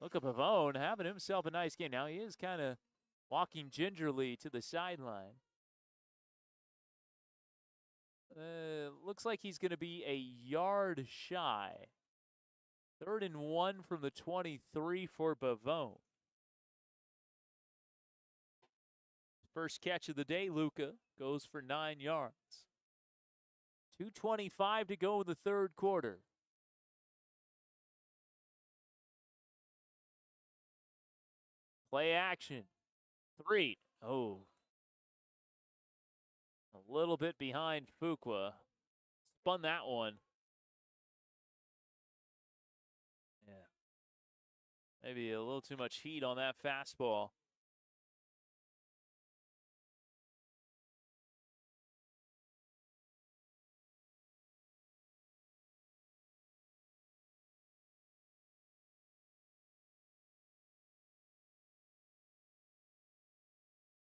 [SPEAKER 1] Luca Pavone having himself a nice game. Now he is kind of walking gingerly to the sideline. Looks like he's going to be a yard shy. 3rd and 1 from the 23 for Pavone. First catch of the day, Luca goes for 9 yards. 2:25 to go in the 3rd quarter. Play action. 3. Oh. A little bit behind Fuqua. Spun that one. Yeah. Maybe a little too much heat on that fastball.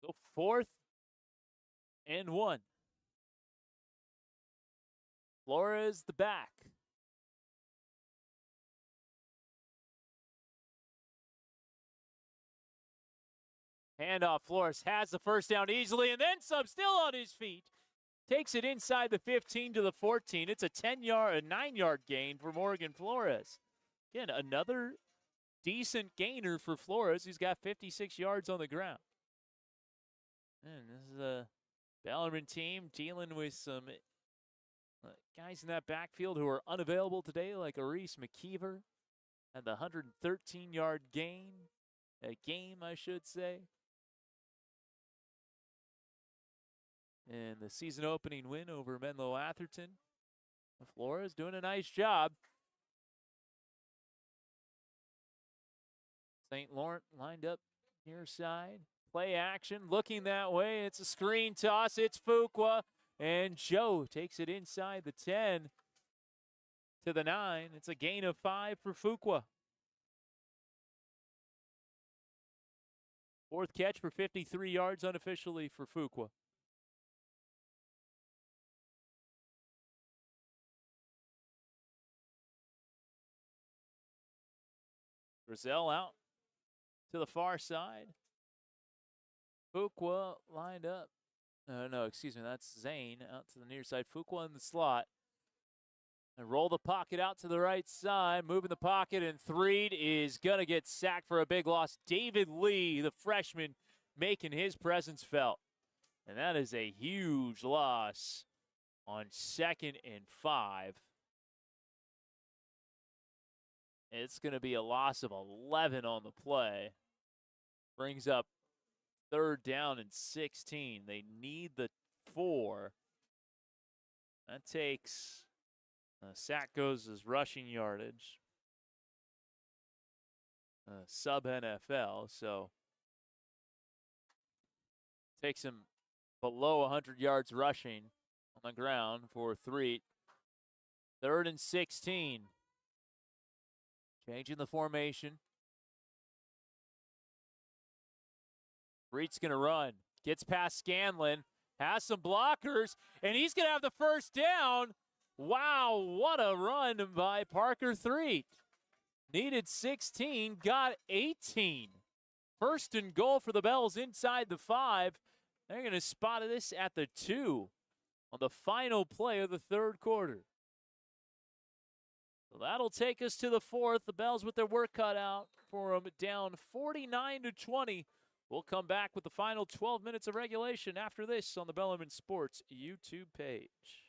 [SPEAKER 1] So 4th and 1. Flores the back. Handoff. Flores has the first down easily and then some, still on his feet. Takes it inside the 15 to the 14. It's a 9-yard gain for Morgan Flores. Again, another decent gainer for Flores. He's got 56 yards on the ground. And this is a Bellarmine team dealing with some guys in that backfield who are unavailable today, like Aris McKeever, and the 113-yard game, I should say. in the season opening win over Menlo Atherton. Flores doing a nice job. St. Laurent lined up near side. Play action, looking that way. It's a screen toss. It's Fuqua. And Joe takes it inside the 10 to the 9. It's a gain of 5 for Fuqua. Fourth catch for 53 yards unofficially for Fuqua. Brazil out to the far side. Fuqua lined up. No, excuse me, that's Zane out to the near side. Fuqua in the slot. And roll the pocket out to the right side. Moving the pocket, and Threed is going to get sacked for a big loss. David Lee, the freshman, making his presence felt. And that is a huge loss on 2nd and 5. It's going to be a loss of 11 on the play. Brings up 3rd down and 16. They need the 4. That takes, sack goes as rushing yardage. Sub NFL, so takes him below 100 yards rushing on the ground for Threed. 3rd and 16. Changing the formation. Threed's going to run. Gets past Scanlon. Has some blockers. And he's going to have the first down. Wow, what a run by Parker Threed. Needed 16. Got 18. 1st and goal for the Bells inside the 5. They're going to spot this at the 2 on the final play of the 3rd quarter. So that'll take us to the 4th. The Bells with their work cut out for them, down 49-20. We'll come back with the final 12 minutes of regulation after this on the Bellarmine Sports YouTube page.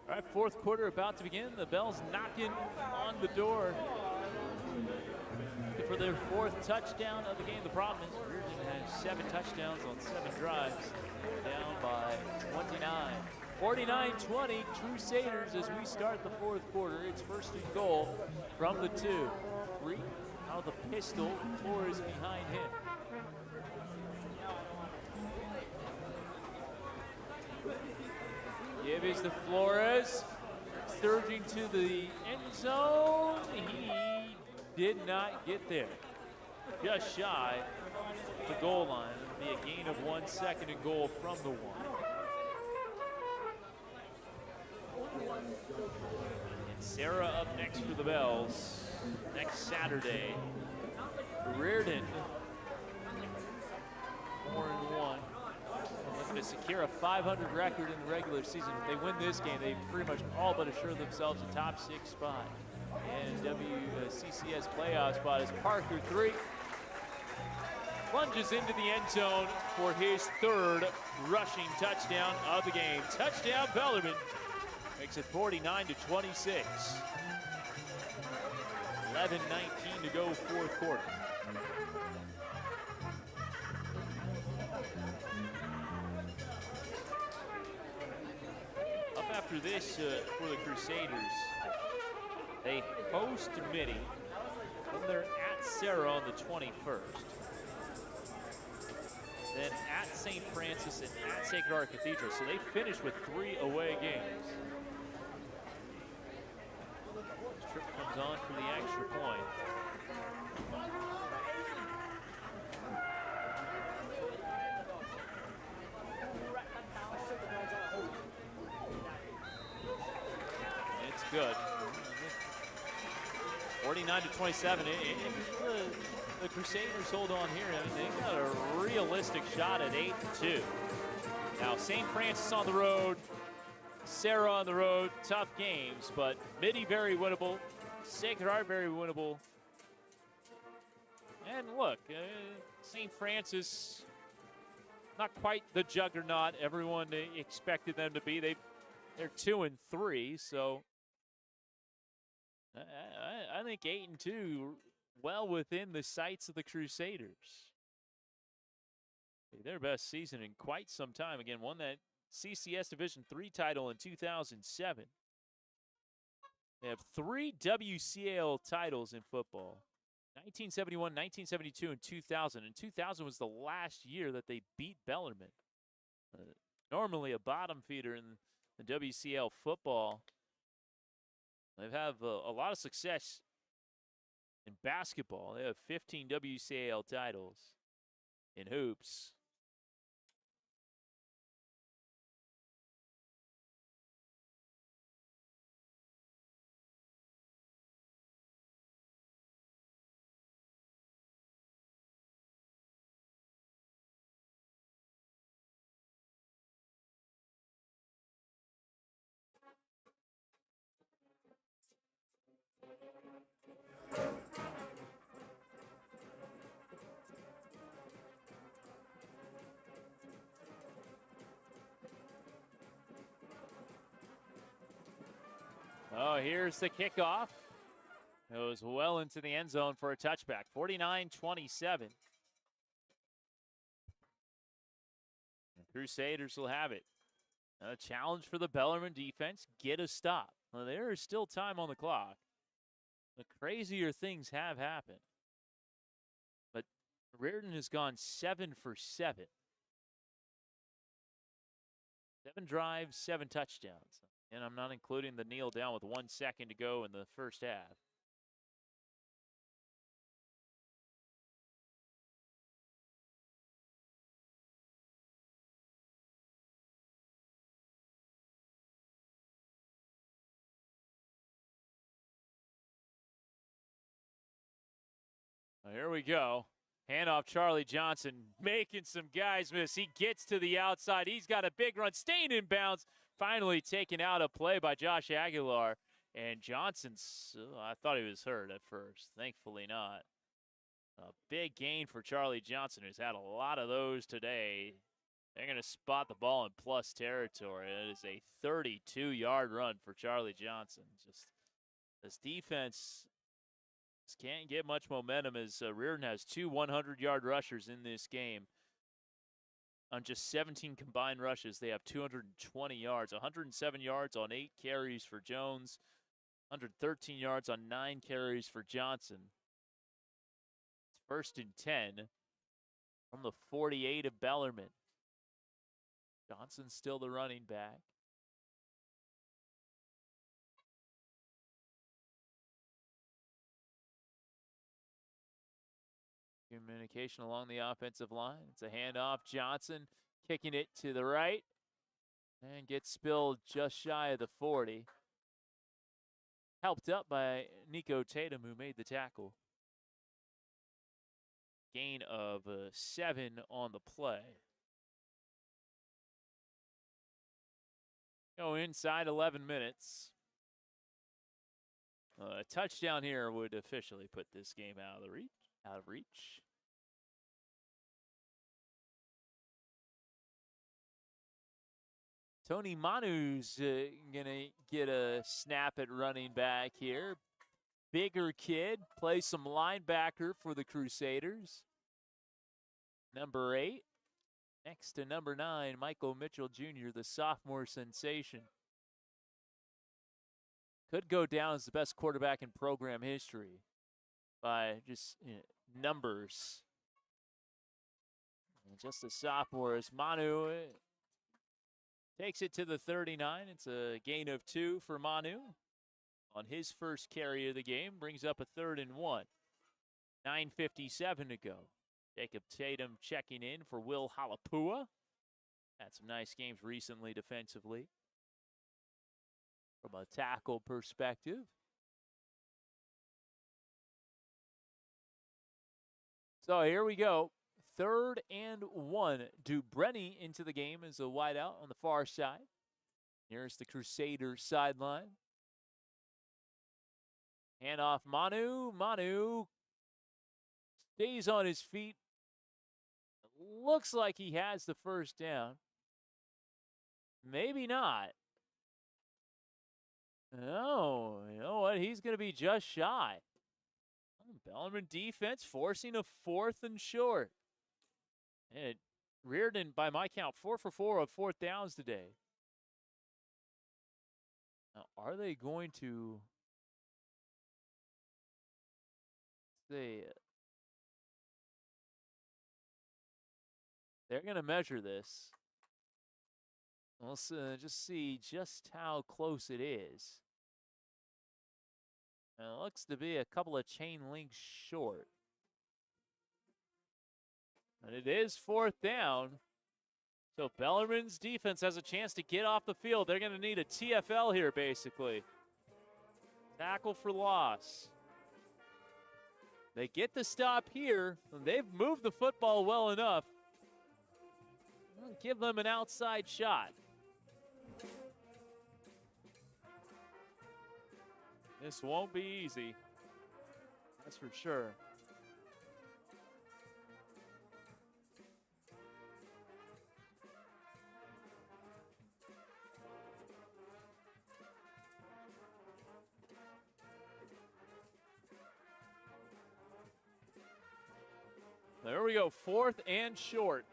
[SPEAKER 1] All right, 4th quarter about to begin. The Bells knocking on the door for their 4th touchdown of the game. The problem is Rearden has 7 touchdowns on 7 drives, down by 29. 49-20, Crusaders as we start the 4th quarter. It's 1st and goal from the 2. Threed out of the pistol, Flores behind him. Give is to Flores, surging to the end zone. He did not get there. Just shy of the goal line. It'll be a gain of 1, 2nd and goal from the 1. And Sarah up next for the Bells next Saturday. Rearden, 4-1. To secure a 500 record in the regular season. If they win this game, they pretty much all but assure themselves a top 6 spot. and WCCS playoff spot as Parker 3 plunges into the end zone for his 3rd rushing touchdown of the game. Touchdown Bellarmine, makes it 49-26. 11:19 to go, 4th quarter. Up after this for the Crusaders, they host Mitty, then they're at Sarah on the 21st. Then at St. Francis and at Sacred Heart Cathedral. So they finish with 3 away games. Trip comes on for the extra point. It's good. 49-27. The Crusaders hold on here. I mean, they got a realistic shot at 8-2. Now, St. Francis on the road, Sarah on the road, tough games, but Mitty very winnable, Sacred Heart very winnable. And look, St. Francis, not quite the juggernaut everyone expected them to be. They're 2-3, so I think 8-2, well within the sights of the Crusaders. Their best season in quite some time. Again, won that CCS Division III title in 2007. They have 3 WCAL titles in football. 1971, 1972, and 2000. And 2000 was the last year that they beat Bellarmine. Normally a bottom feeder in the WCAL football. They have a lot of success in basketball. They have 15 WCAL titles in hoops. Oh, here's the kickoff. Goes well into the end zone for a touchback. 49-27. Crusaders will have it. A challenge for the Bellarmine defense. Get a stop. Well, there is still time on the clock. The crazier things have happened. But Rearden has gone 7 for 7. 7 drives, 7 touchdowns. And I'm not including the kneel down with 1 second to go in the first half. Here we go. Handoff Charlie Johnson making some guys miss. He gets to the outside. He's got a big run, staying in bounds. Finally taken out of play by Josh Aguilar. And Johnson's, I thought he was hurt at first. Thankfully not. A big gain for Charlie Johnson, who's had a lot of those today. They're going to spot the ball in plus territory. It is a 32-yard run for Charlie Johnson. Just this defense can't get much momentum as Rearden has 2 100-yard rushers in this game. On just 17 combined rushes, they have 220 yards, 107 yards on 8 carries for Jones, 113 yards on 9 carries for Johnson. It's 1st and 10 from the 48 of Bellarmine. Johnson's still the running back. Communication along the offensive line. It's a handoff. Johnson kicking it to the right and gets spilled just shy of the 40. Helped up by Nico Tatum, who made the tackle. Gain of 7 on the play. Go inside 11 minutes. A touchdown here would officially put this game out of reach. Tony Manu's going to get a snap at running back here. Bigger kid, plays some linebacker for the Crusaders. Number 8, next to number 9, Michael Mitchell Jr., the sophomore sensation. Could go down as the best quarterback in program history by just numbers. And just a sophomore as Manu takes it to the 39. It's a gain of 2 for Manu on his first carry of the game. Brings up a 3rd and 1. 9:57 to go. Jacob Tatum checking in for Will Halapua. Had some nice games recently defensively from a tackle perspective. So here we go. 3rd and 1. Dubrenny into the game as a wideout on the far side. Here's the Crusaders sideline. Handoff Manu. Manu stays on his feet. Looks like he has the first down. Maybe not. No, you know what? He's going to be just shy. Bellarmine defense forcing a 4th and short. And Rearden, by my count, 4 for 4 on 4th downs today. Now, are they going to say they're going to measure this? Let's just see just how close it is. And it looks to be a couple of chain links short. And it is 4th down. So Bellarmine's defense has a chance to get off the field. They're going to need a TFL here, basically. Tackle for loss. They get the stop here. And they've moved the football well enough. I'll give them an outside shot. This won't be easy. That's for sure. There we go, 4th and short.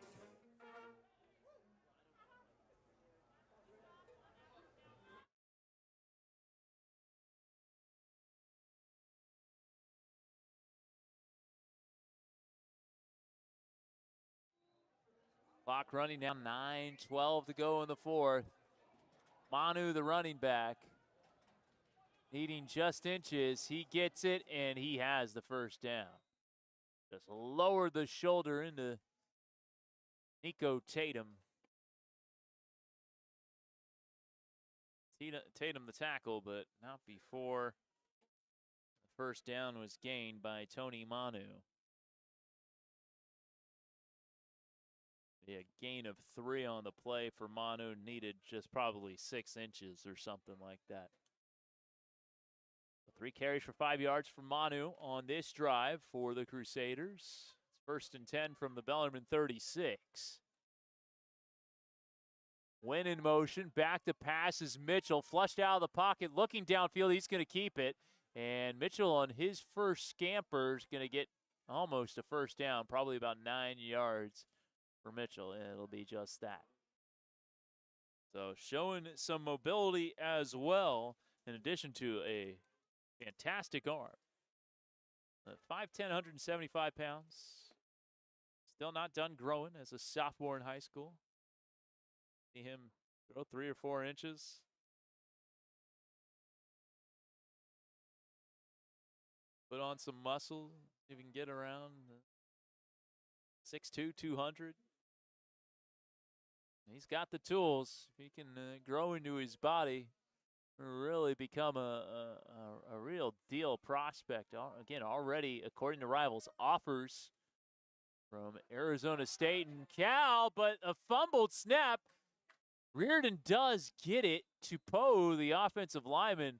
[SPEAKER 1] Clock running down, 9:12 to go in the 4th. Manu, the running back, needing just inches. He gets it, and he has the first down. Just lowered the shoulder into Nico Tatum. Tatum the tackle, but not before the first down was gained by Tony Manu. A gain of 3 on the play for Manu, needed just probably 6 inches or something like that. 3 carries for 5 yards for Manu on this drive for the Crusaders. It's 1st and 10 from the Bellarmine 36. Win in motion, back to pass is Mitchell, flushed out of the pocket, looking downfield, he's going to keep it. And Mitchell on his first scamper is going to get almost a first down, probably about 9 yards. For Mitchell, and it'll be just that. So showing some mobility as well, in addition to a fantastic arm. 5'10", 175 pounds. Still not done growing as a sophomore in high school. See him grow 3 or 4 inches. Put on some muscle, even get around 6'2", 200. He's got the tools. If he can grow into his body, really become a real deal prospect. Again, already, according to Rivals, offers from Arizona State and Cal, but a fumbled snap. Rearden does get it to Poe, the offensive lineman.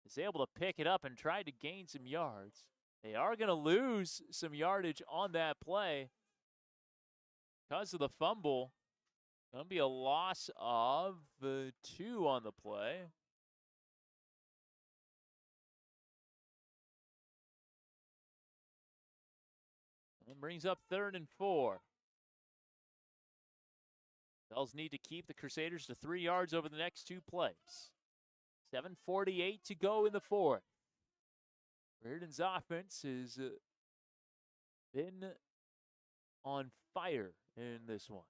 [SPEAKER 1] is able to pick it up and try to gain some yards. They are going to lose some yardage on that play because of the fumble. Going to be a loss of 2 on the play. And brings up 3rd and 4. Bells need to keep the Crusaders to 3 yards over the next 2 plays. 7:48 to go in the 4th. Rearden's offense has been on fire in this one.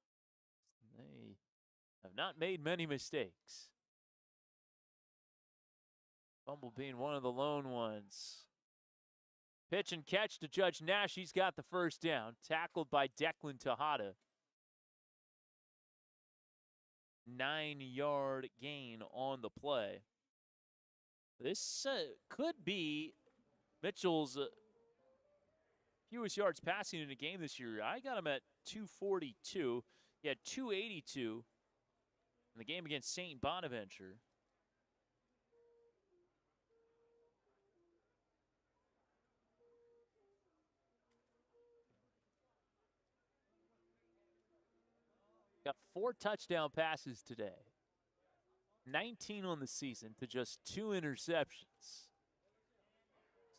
[SPEAKER 1] They have not made many mistakes. Fumble being one of the lone ones. Pitch and catch to Judge Nash. He's got the first down. Tackled by Declan Tejada. 9-yard gain on the play. This could be Mitchell's fewest yards passing in a game this year. I got him at 242. He had 282 in the game against St. Bonaventure. Got 4 touchdown passes today. 19 on the season to just 2 interceptions.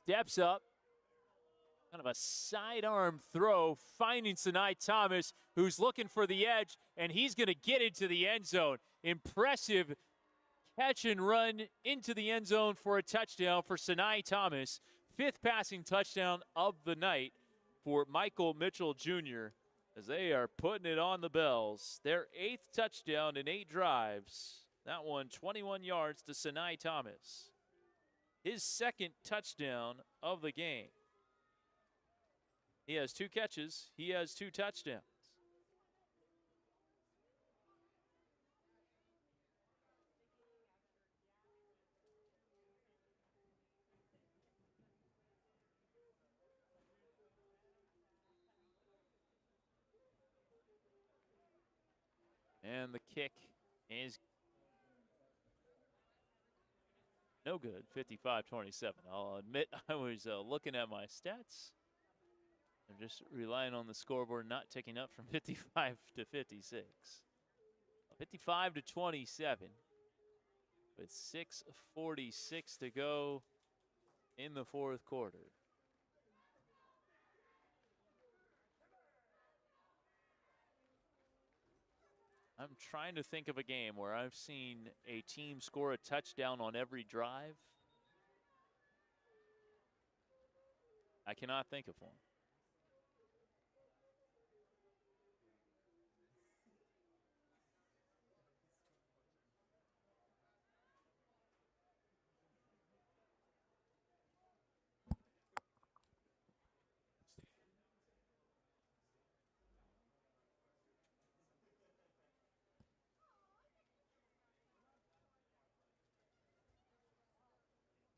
[SPEAKER 1] Steps up. Kind of a sidearm throw, finding Sinai Thomas, who's looking for the edge, and he's going to get into the end zone. Impressive catch and run into the end zone for a touchdown for Sinai Thomas. 5th passing touchdown of the night for Michael Mitchell Jr. as they are putting it on the Bells. Their 8th touchdown in 8 drives. That one, 21 yards to Sinai Thomas. His 2nd touchdown of the game. He has 2 catches. He has 2 touchdowns. And the kick is no good, 55-27. I'll admit I was looking at my stats. I'm just relying on the scoreboard not ticking up from 55 to 56. 55 to 27 with 6:46 to go in the 4th quarter. I'm trying to think of a game where I've seen a team score a touchdown on every drive. I cannot think of one.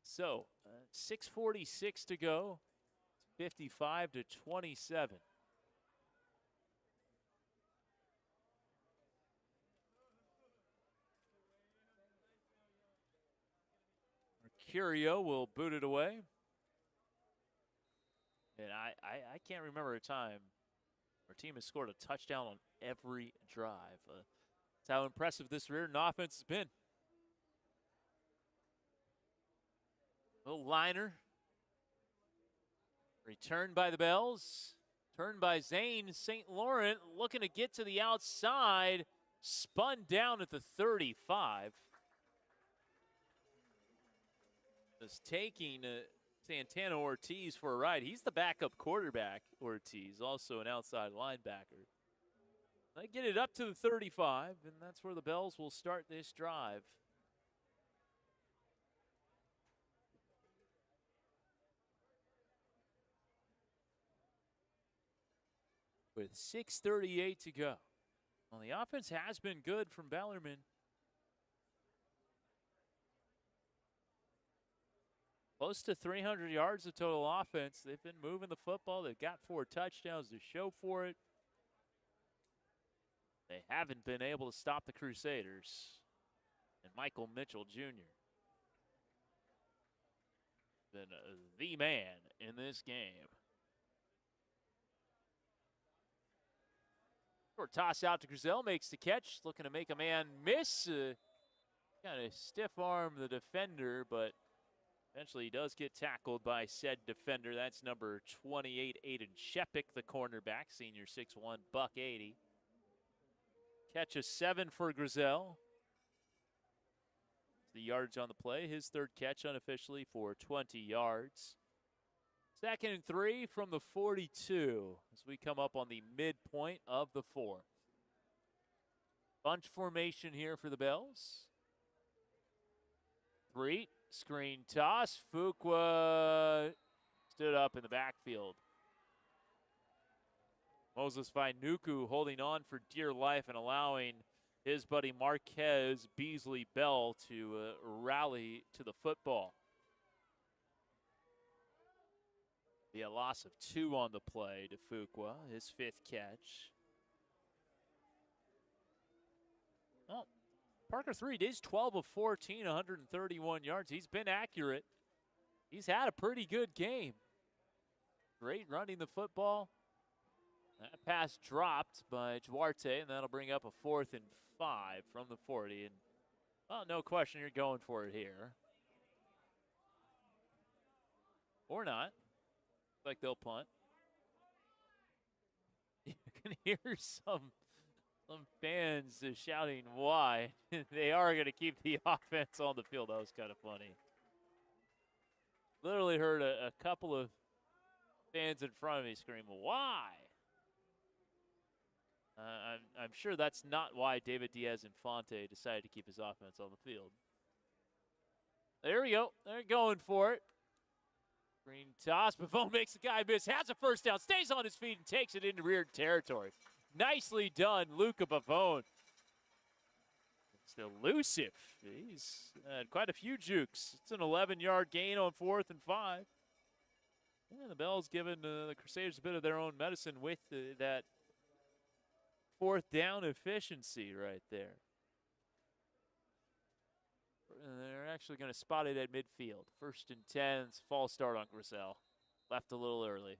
[SPEAKER 1] So, 6:46 to go. 55 to 27. Mercurio will boot it away. And I can't remember a time our team has scored a touchdown on every drive. That's how impressive this Rearden offense has been. Little liner. Returned by the Bells. Turned by Zane. St. Laurent looking to get to the outside. Spun down at the 35. Is taking Santana Ortiz for a ride. He's the backup quarterback, Ortiz, also an outside linebacker. They get it up to the 35, and that's where the Bells will start this drive. With 6:38 to go. Well, the offense has been good from Bellarmine. Close to 300 yards of total offense. They've been moving the football. They've got 4 touchdowns to show for it. They haven't been able to stop the Crusaders. And Michael Mitchell Jr. been the man in this game. Short toss out to Grizel, makes the catch, looking to make a man miss. Kind of stiff arm the defender, but eventually he does get tackled by said defender. That's number 28, Aiden Shepik, the cornerback, senior 6'1", buck 80. Catch of 7 for Grizel. The yards on the play, his third catch unofficially for 20 yards. 2nd and 3 from the 42 as we come up on the midpoint of the 4th. Bunch formation here for the Bells. 3, screen toss. Fuqua stood up in the backfield. Moses Vainuku holding on for dear life and allowing his buddy Marquez Beasley Bell to rally to the football. Be a loss of 2 on the play to Fuqua, his 5th catch. Well, Parker 3 is 12 of 14, 131 yards. He's been accurate. He's had a pretty good game. Great running the football. That pass dropped by Duarte, and that'll bring up a 4th and 5 from the 40. And, well, no question you're going for it here. Or not. Like they'll punt. You can hear some fans shouting why. They are going to keep the offense on the field. That was kind of funny. Literally heard a couple of fans in front of me scream, "Why?" I'm sure that's not why David Diaz-Infante decided to keep his offense on the field. There we go. They're going for it. Green toss. Pavone makes the guy miss. Has a first down. Stays on his feet and takes it into Rearden territory. Nicely done, Luca Pavone. It's elusive. He's had quite a few jukes. It's an 11-yard gain on 4th and 5. Yeah, the Bells giving the Crusaders a bit of their own medicine with that 4th down efficiency right there. They're actually going to spot it at midfield. 1st and 10, false start on Grizel. Left a little early.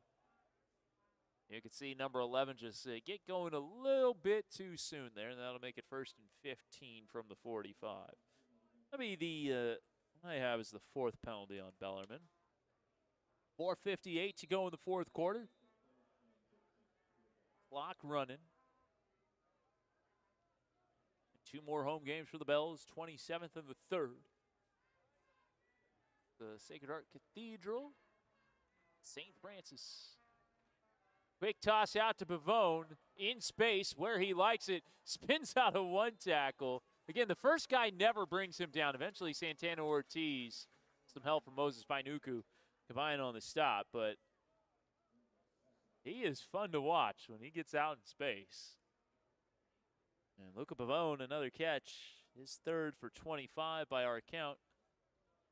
[SPEAKER 1] You can see number 11 just get going a little bit too soon there, and that'll make it 1st and 15 from the 45. I have is the 4th penalty on Bellarmine. 4:58 to go in the 4th quarter. Clock running. 2 more home games for the Bells, 27th and the 3rd. The Sacred Heart Cathedral, St. Francis. Quick toss out to Pavone in space where he likes it. Spins out a 1 tackle. Again, the first guy never brings him down. Eventually, Santana Ortiz, some help from Moses Vainuku, combined on the stop. But he is fun to watch when he gets out in space. And Luca Pavone, another catch. His 3rd for 25 by our count.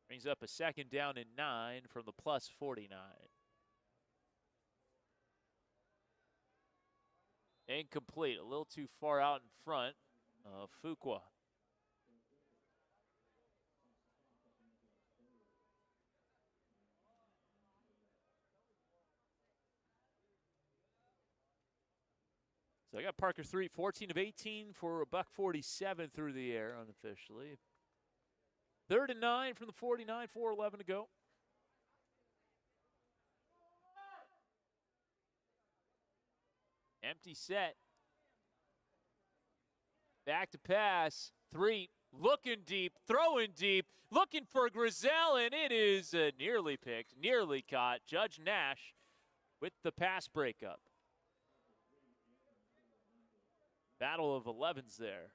[SPEAKER 1] Brings up a 2nd down and 9 from the plus 49. Incomplete, a little too far out in front of Fuqua. So I got Parker 3, 14 of 18 for a buck 47 through the air unofficially. 3rd and 9 from the 49, 4:11 to go. Empty set. Back to pass. 3, looking deep, throwing deep, looking for Grizel, and it is nearly picked, nearly caught. Judge Nash with the pass breakup. Battle of 11s there.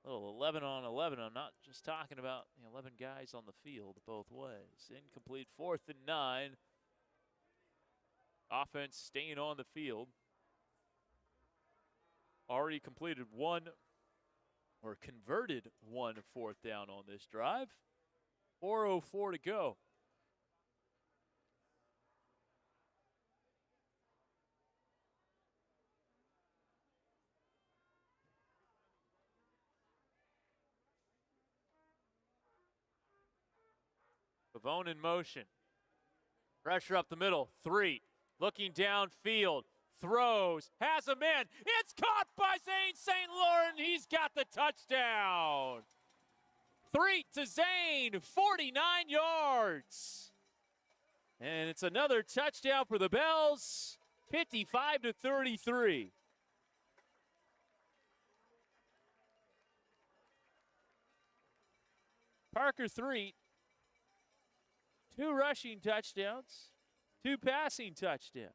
[SPEAKER 1] A little 11 on 11. I'm not just talking about 11 guys on the field both ways. Incomplete, 4th and 9. Offense staying on the field. Already completed converted one 4th down on this drive. 4:04 to go. Pavone in motion. Pressure up the middle. 3. Looking downfield. Throws. Has a man. It's caught by Zane St. Laurent. He's got the touchdown. 3 to Zane. 49 yards. And it's another touchdown for the Bells. 55 to 33. Parker 3. 2 rushing touchdowns, 2 passing touchdowns.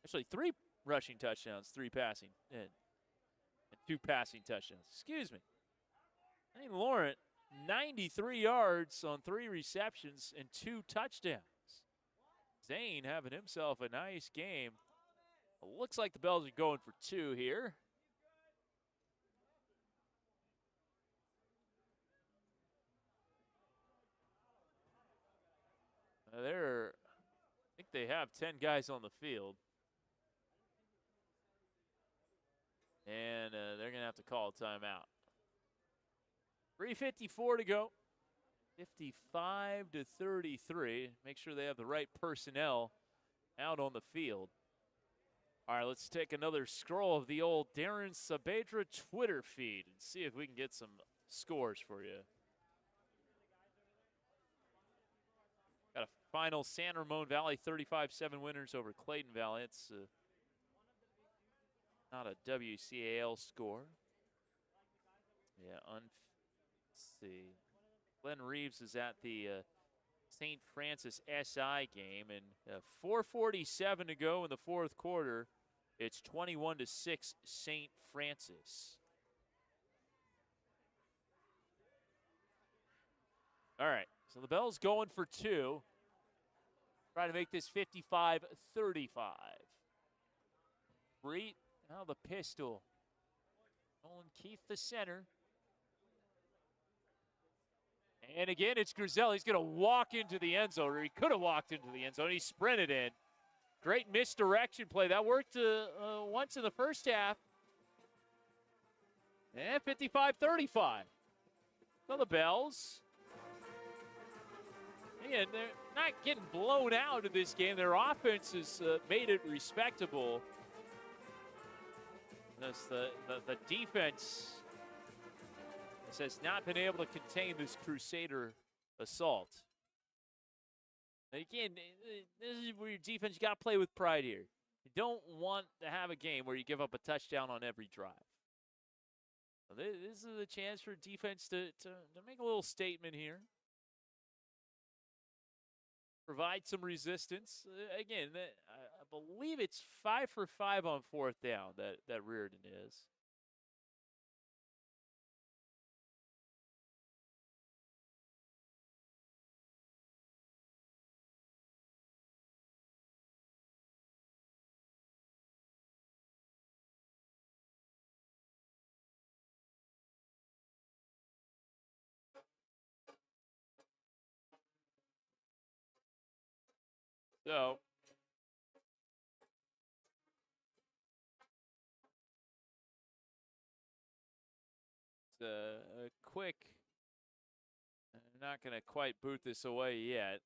[SPEAKER 1] Actually, 3 rushing touchdowns, 3 passing, and 2 passing touchdowns. Excuse me. St. Laurent, 93 yards on 3 receptions and 2 touchdowns. Zane having himself a nice game. Looks like the Bells are going for 2 here. I think they have 10 guys on the field. And they're going to have to call a timeout. 3:54 to go. 55 to 33. Make sure they have the right personnel out on the field. All right, let's take another scroll of the old Darren Saavedra Twitter feed and see if we can get some scores for you. Got a final San Ramon Valley 35-7 winners over Clayton Valley. It's not a WCAL score. Yeah, let's see. Glenn Reeves is at the St. Francis SI game, and 4:47 to go in the 4th quarter. It's 21-6 St. Francis. All right, so the Bells going for 2. Trying to make this 55-35. Reed, now the pistol. Nolan Keith, the center. And again, it's Grizel. He's going to walk into the end zone, or he could have walked into the end zone. He sprinted in. Great misdirection play. That worked once in the first half. And 55-35. So the Bells, again, they're not getting blown out of this game. Their offense has made it respectable. The defense has not been able to contain this Crusader assault. And again, this is where your defense, you got to play with pride here. You don't want to have a game where you give up a touchdown on every drive. So this is a chance for defense to make a little statement here. Provide some resistance. Again, I believe it's 5 for 5 on 4th down that Rearden is. So it's a quick, I'm not going to quite boot this away yet.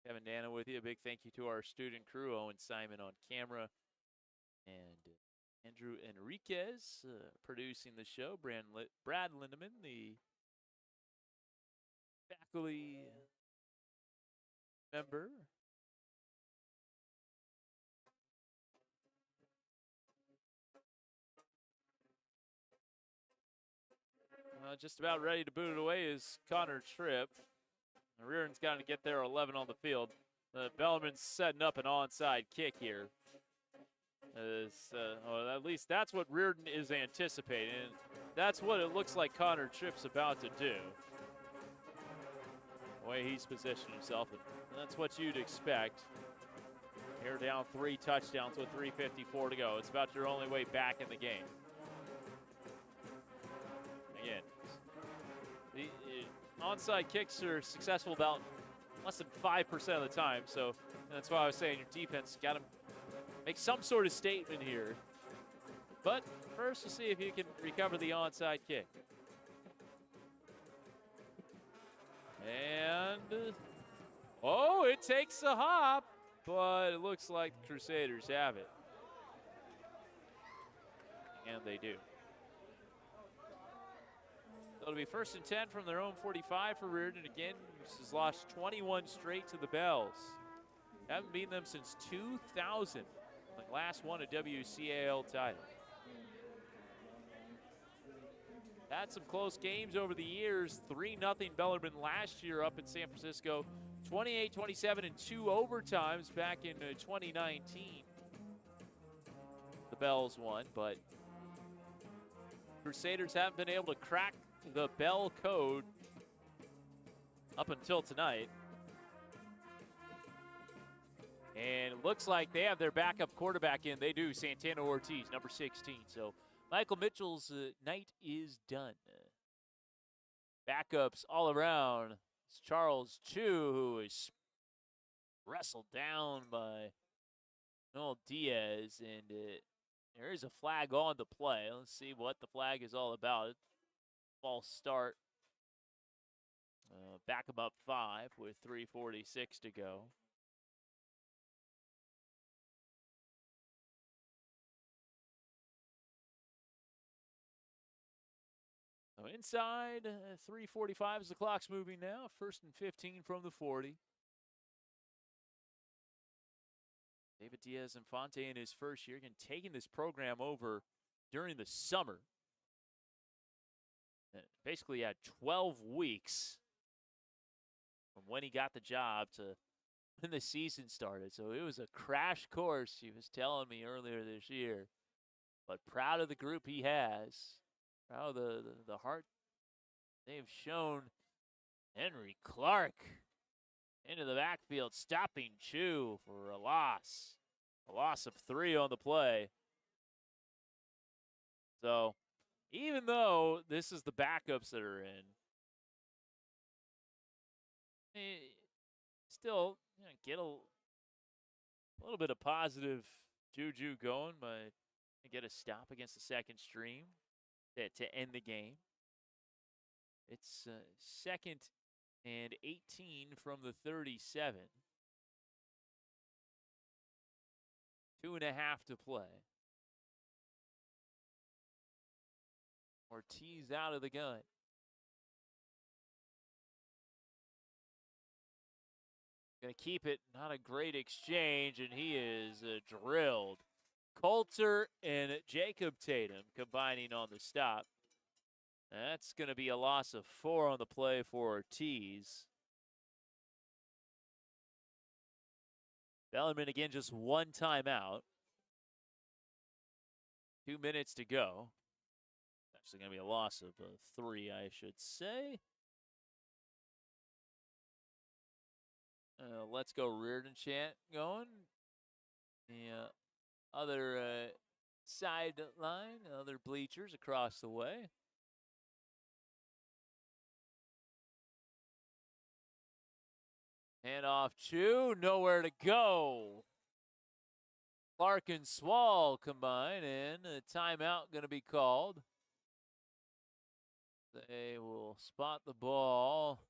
[SPEAKER 1] Kevin Dana with you. A big thank you to our student crew, Owen Simon on camera, and Andrew Enriquez producing the show. Brad Lindeman, the faculty member. Just about ready to boot it away is Connor Tripp. Rearden's got to get there 11 on the field. Bellarmine's setting up an onside kick here. Well, at least that's what Rearden is anticipating. And that's what it looks like Connor Tripp's about to do. The way he's positioned himself, and that's what you'd expect. Here down 3 touchdowns with 3:54 to go. It's about your only way back in the game. Again, the onside kicks are successful about less than 5% of the time, so that's why I was saying your defense got to make some sort of statement here. But first, we'll see if he can recover the onside kick. And, oh, it takes a hop, but it looks like the Crusaders have it. And they do. So it'll be 1st and 10 from their own 45 for Rearden. Again, this has lost 21 straight to the Bells. Haven't beaten them since 2000. The last won a WCAL title. Had some close games over the years. 3-0 Bellarmine last year up in San Francisco. 28-27 and 2 overtimes back in 2019. The Bells won, but Crusaders haven't been able to crack the Bell code up until tonight. And it looks like they have their backup quarterback in. They do, Santana Ortiz, number 16. So Michael Mitchell's night is done. Backups all around. It's Charles Chu, who is wrestled down by Noel Diaz. And there is a flag on the play. Let's see what the flag is all about. False start. Back them up 5 with 3:46 to go. So inside 3:45 as the clock's moving now. 1st and 15 from the 40. David Diaz-Infante in his first year, again, taking this program over during the summer. And basically had 12 weeks from when he got the job to when the season started. So it was a crash course, he was telling me earlier this year. But proud of the group he has. Proud of the heart they've shown. Henry Clark into the backfield, stopping Chu for a loss. A loss of 3 on the play. So even though this is the backups that are in, still get a little bit of positive juju going by get a stop against the second stream to end the game. It's 2nd and 18 from the 37. 2.5 to play. Ortiz out of the gun. Going to keep it. Not a great exchange, and he is drilled. Coulter and Jacob Tatum combining on the stop. That's going to be a loss of 4 on the play for Ortiz. Bellarmine again, just 1 timeout. 2 minutes to go. Actually going to be a loss of 3, I should say. Let's go Rearden chant going. The other sideline, other bleachers across the way. Hand off Chu, nowhere to go. Clark and Swall combine, and a timeout going to be called. They will spot the ball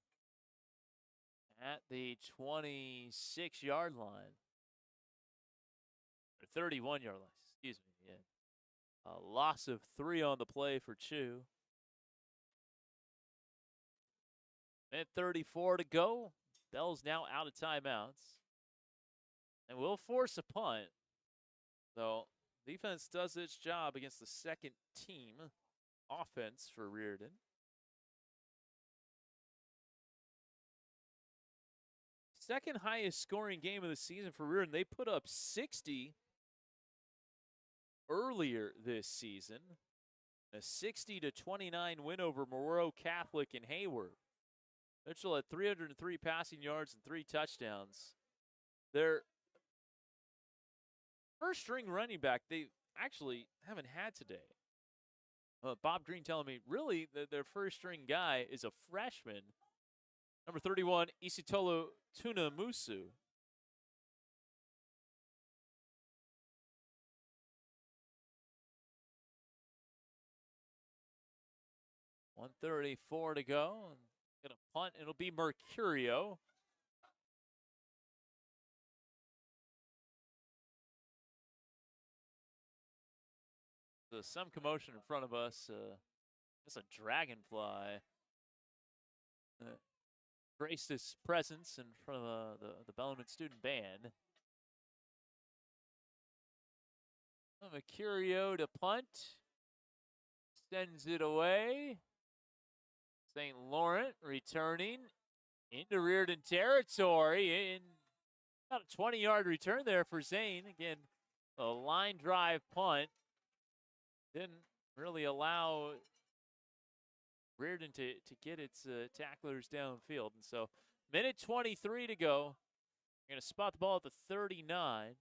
[SPEAKER 1] at the 26-yard line. Or 31-yard line, excuse me. Yeah. A loss of 3 on the play for Chu. And 34 to go. Bell's now out of timeouts. And will force a punt. So defense does its job against the second team offense for Rearden. Second highest scoring game of the season for Rearden. They put up 60 earlier this season. A 60-29 win over Moreau Catholic in Hayward. Mitchell had 303 passing yards and 3 touchdowns. Their first string running back, they actually haven't had today. Bob Green telling me, really, their first string guy is a freshman. Number 31, Isitolo Tunamusu. 1:34 to go. Gonna punt. It'll be Mercurio. There's some commotion in front of us. It's a dragonfly. Graced his presence in front of the Bellarmine student band. Mercurio to punt. Sends it away. St. Laurent returning into Rearden territory. In about a 20-yard return there for Zane. Again, a line drive punt. Didn't really allow Rearden to get its tacklers downfield. And so, minute 23 to go. We're going to spot the ball at the 39.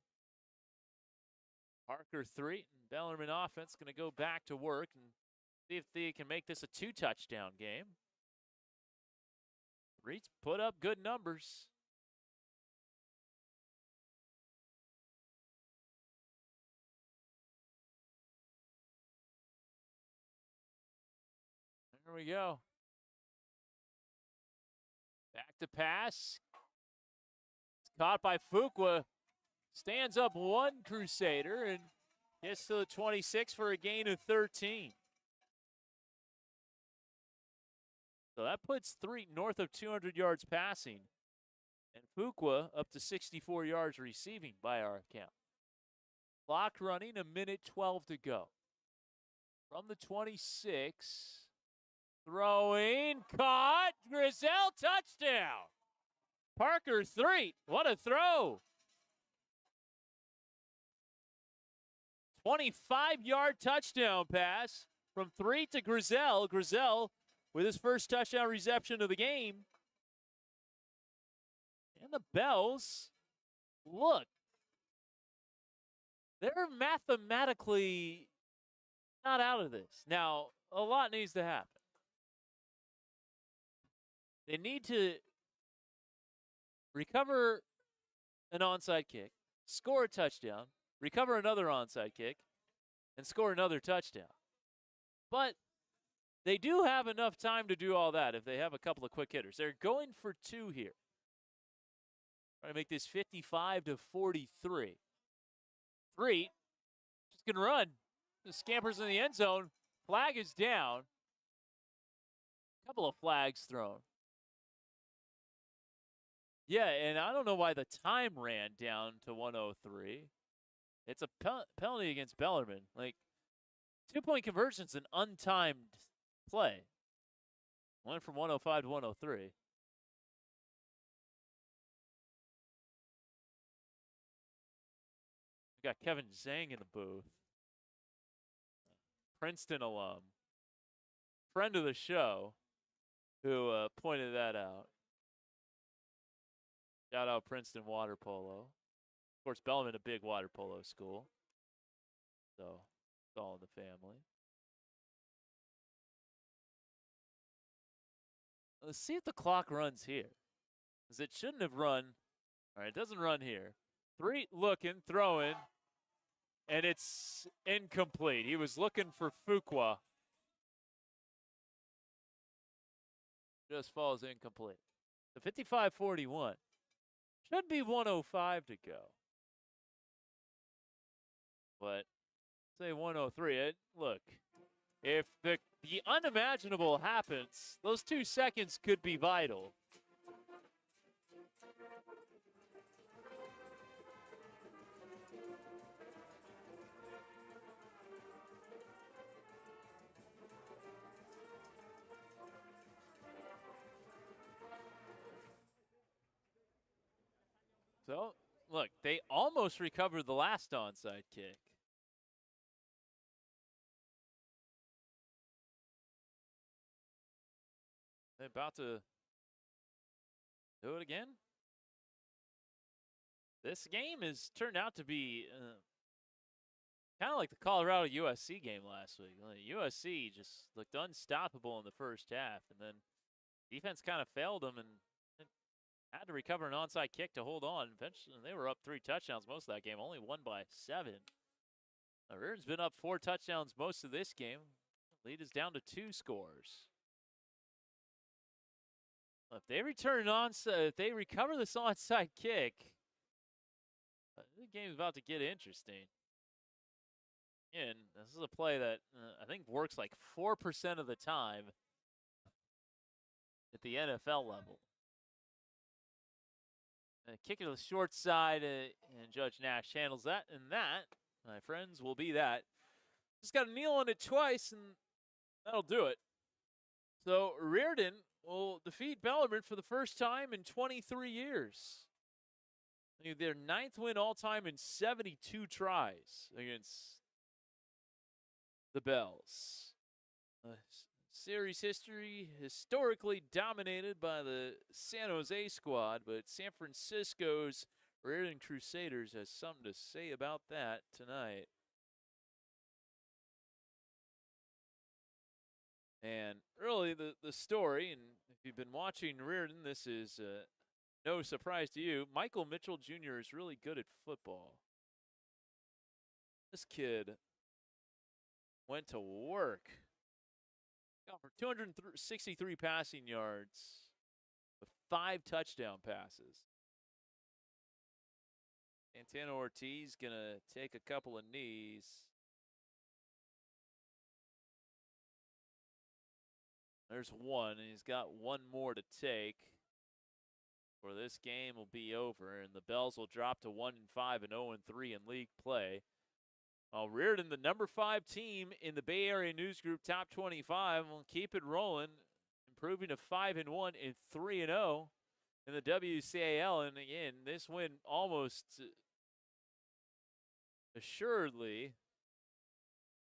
[SPEAKER 1] Parker Threet and Bellarmine offense going to go back to work and see if they can make this a 2-touchdown game. Threet's put up good numbers. There we go. Back to pass. It's caught by Fuqua. Stands up one Crusader and gets to the 26 for a gain of 13. So that puts Threet north of 200 yards passing. And Fuqua up to 64 yards receiving by our account. Clock running, a minute 12 to go. From the 26. Throwing, caught, Griselle, touchdown. Parker Threet, what a throw. 25-yard touchdown pass from Threet to Griselle. Griselle with his first touchdown reception of the game. And the Bells, look, they're mathematically not out of this. Now, a lot needs to happen. They need to recover an onside kick, score a touchdown, recover another onside kick, and score another touchdown. But they do have enough time to do all that if they have a couple of quick hitters. They're going for 2 here. Trying to make this 55-43. Threet just going to run. The scampers in the end zone. Flag is down. Couple of flags thrown. Yeah, and I don't know why the time ran down to 103. It's a penalty against Bellarmine. Like, 2-point conversion's an untimed play. Went from 105 to 103. We got Kevin Zhang in the booth. Princeton alum. Friend of the show who pointed that out. Shout out Princeton water polo. Of course, Bellarmine, a big water polo school. So, it's all in the family. Let's see if the clock runs here. Because it shouldn't have run. All right, it doesn't run here. Threet looking, throwing. And it's incomplete. He was looking for Fuqua. Just falls incomplete. The 55-41. Should be 105 to go. But say 103. Look, if the unimaginable happens, those 2 seconds could be vital. So, look, they almost recovered the last onside kick. They're about to do it again. This game has turned out to be kind of like the Colorado USC game last week. USC just looked unstoppable in the first half, and then defense kind of failed them and had to recover an onside kick to hold on. Eventually, they were up 3 touchdowns most of that game, only won by 7. Rearden's been up 4 touchdowns most of this game. Lead is down to 2 scores. If they return if they recover this onside kick, the game's about to get interesting. And this is a play that I think works like 4% of the time at the NFL level. Kick it to the short side, and Judge Nash handles that. And that, my friends, will be that. Just got to kneel on it twice, and that'll do it. So Rearden will defeat Bellarmine for the first time in 23 years. Their 9th win all-time in 72 tries against the Bells. Series history historically dominated by the San Jose squad, but San Francisco's Riordan Crusaders has something to say about that tonight. And really the story, and if you've been watching Riordan, this is no surprise to you. Michael Mitchell Jr. is really good at football. This kid went to work. Got for 263 passing yards with 5 touchdown passes. Santana Ortiz going to take a couple of knees. There's one, and he's got one more to take. Or this game will be over, and the Bells will drop to 1-5 and 0-3 in league play. Riordan, the number 5 team in the Bay Area News Group Top 25, will keep it rolling, improving to 5-1 and 3-0 in the WCAL. And again, this win almost assuredly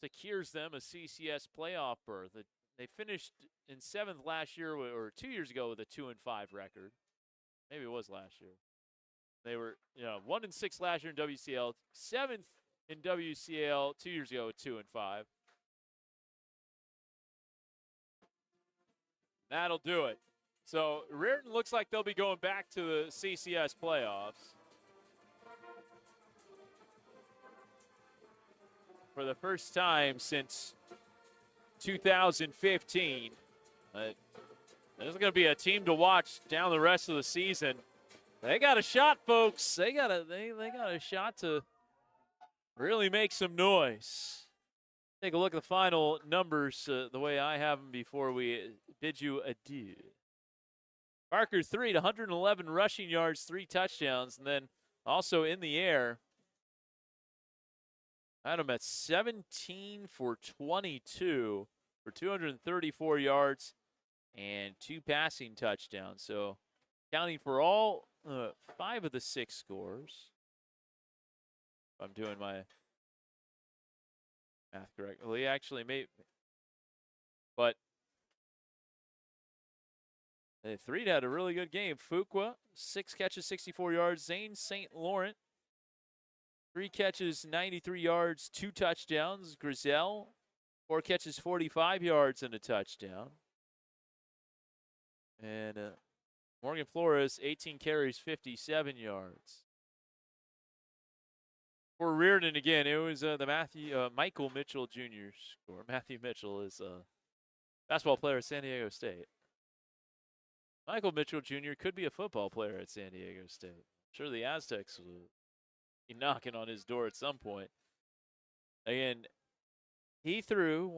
[SPEAKER 1] secures them a CCS playoff berth. They finished in 7th last year, or 2 years ago, with a 2-5 record. Maybe it was last year. They were 1-6 last year in WCL, 7th in WCL 2 years ago with 2-5. That'll do it. So Riordan looks like they'll be going back to the CCS playoffs for the first time since 2015. There's going to be a team to watch down the rest of the season. They got a shot, folks. They got a shot to really make some noise. Take a look at the final numbers the way I have them before we bid you adieu. Parker 3 to 111 rushing yards, 3 touchdowns, and then also in the air, I had him at 17 for 22 for 234 yards and 2 passing touchdowns. So counting for all 5 of the 6 scores. I'm doing my math correctly. Actually, maybe. But 3 had a really good game. Fuqua, 6 catches, 64 yards. Zane St. Laurent, 3 catches, 93 yards, 2 touchdowns. Grizel, 4 catches, 45 yards, and a touchdown. And Morgan Flores, 18 carries, 57 yards. For Riordan, again, it was the Michael Mitchell Jr. score. Matthew Mitchell is a basketball player at San Diego State. Michael Mitchell Jr. could be a football player at San Diego State. I'm sure the Aztecs will be knocking on his door at some point. Again, he threw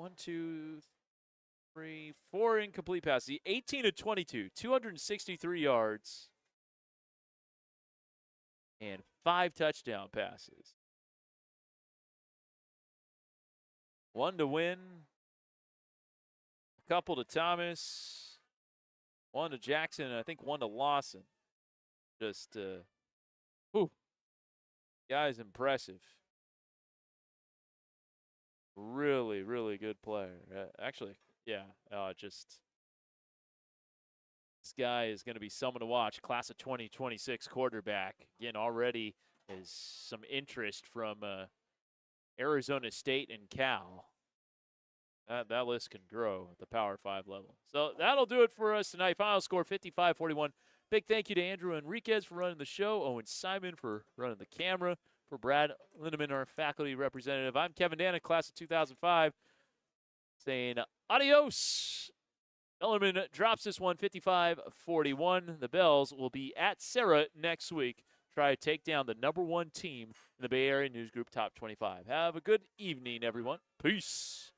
[SPEAKER 1] 4 incomplete passes. 18 of 22, 263 yards, and 5 touchdown passes. 1 to Wynn, a couple to Thomas, 1 to Jackson, and I think 1 to Lawson. Just, guy's impressive. Really, really good player. Actually, yeah, this guy is going to be someone to watch. Class of 2026 quarterback. Again, already is some interest from Arizona State and Cal. That list can grow at the Power 5 level. So that'll do it for us tonight. Final score 55-41. Big thank you to Andrew Enriquez for running the show. Owen Simon for running the camera. For Brad Lindeman, our faculty representative, I'm Kevin Dana, class of 2005, saying adios Bellarmine drops this one 55-41. The Bells will be at Sarah next week. Try to take down the #1 team in the Bay Area News Group Top 25. Have a good evening, everyone. Peace.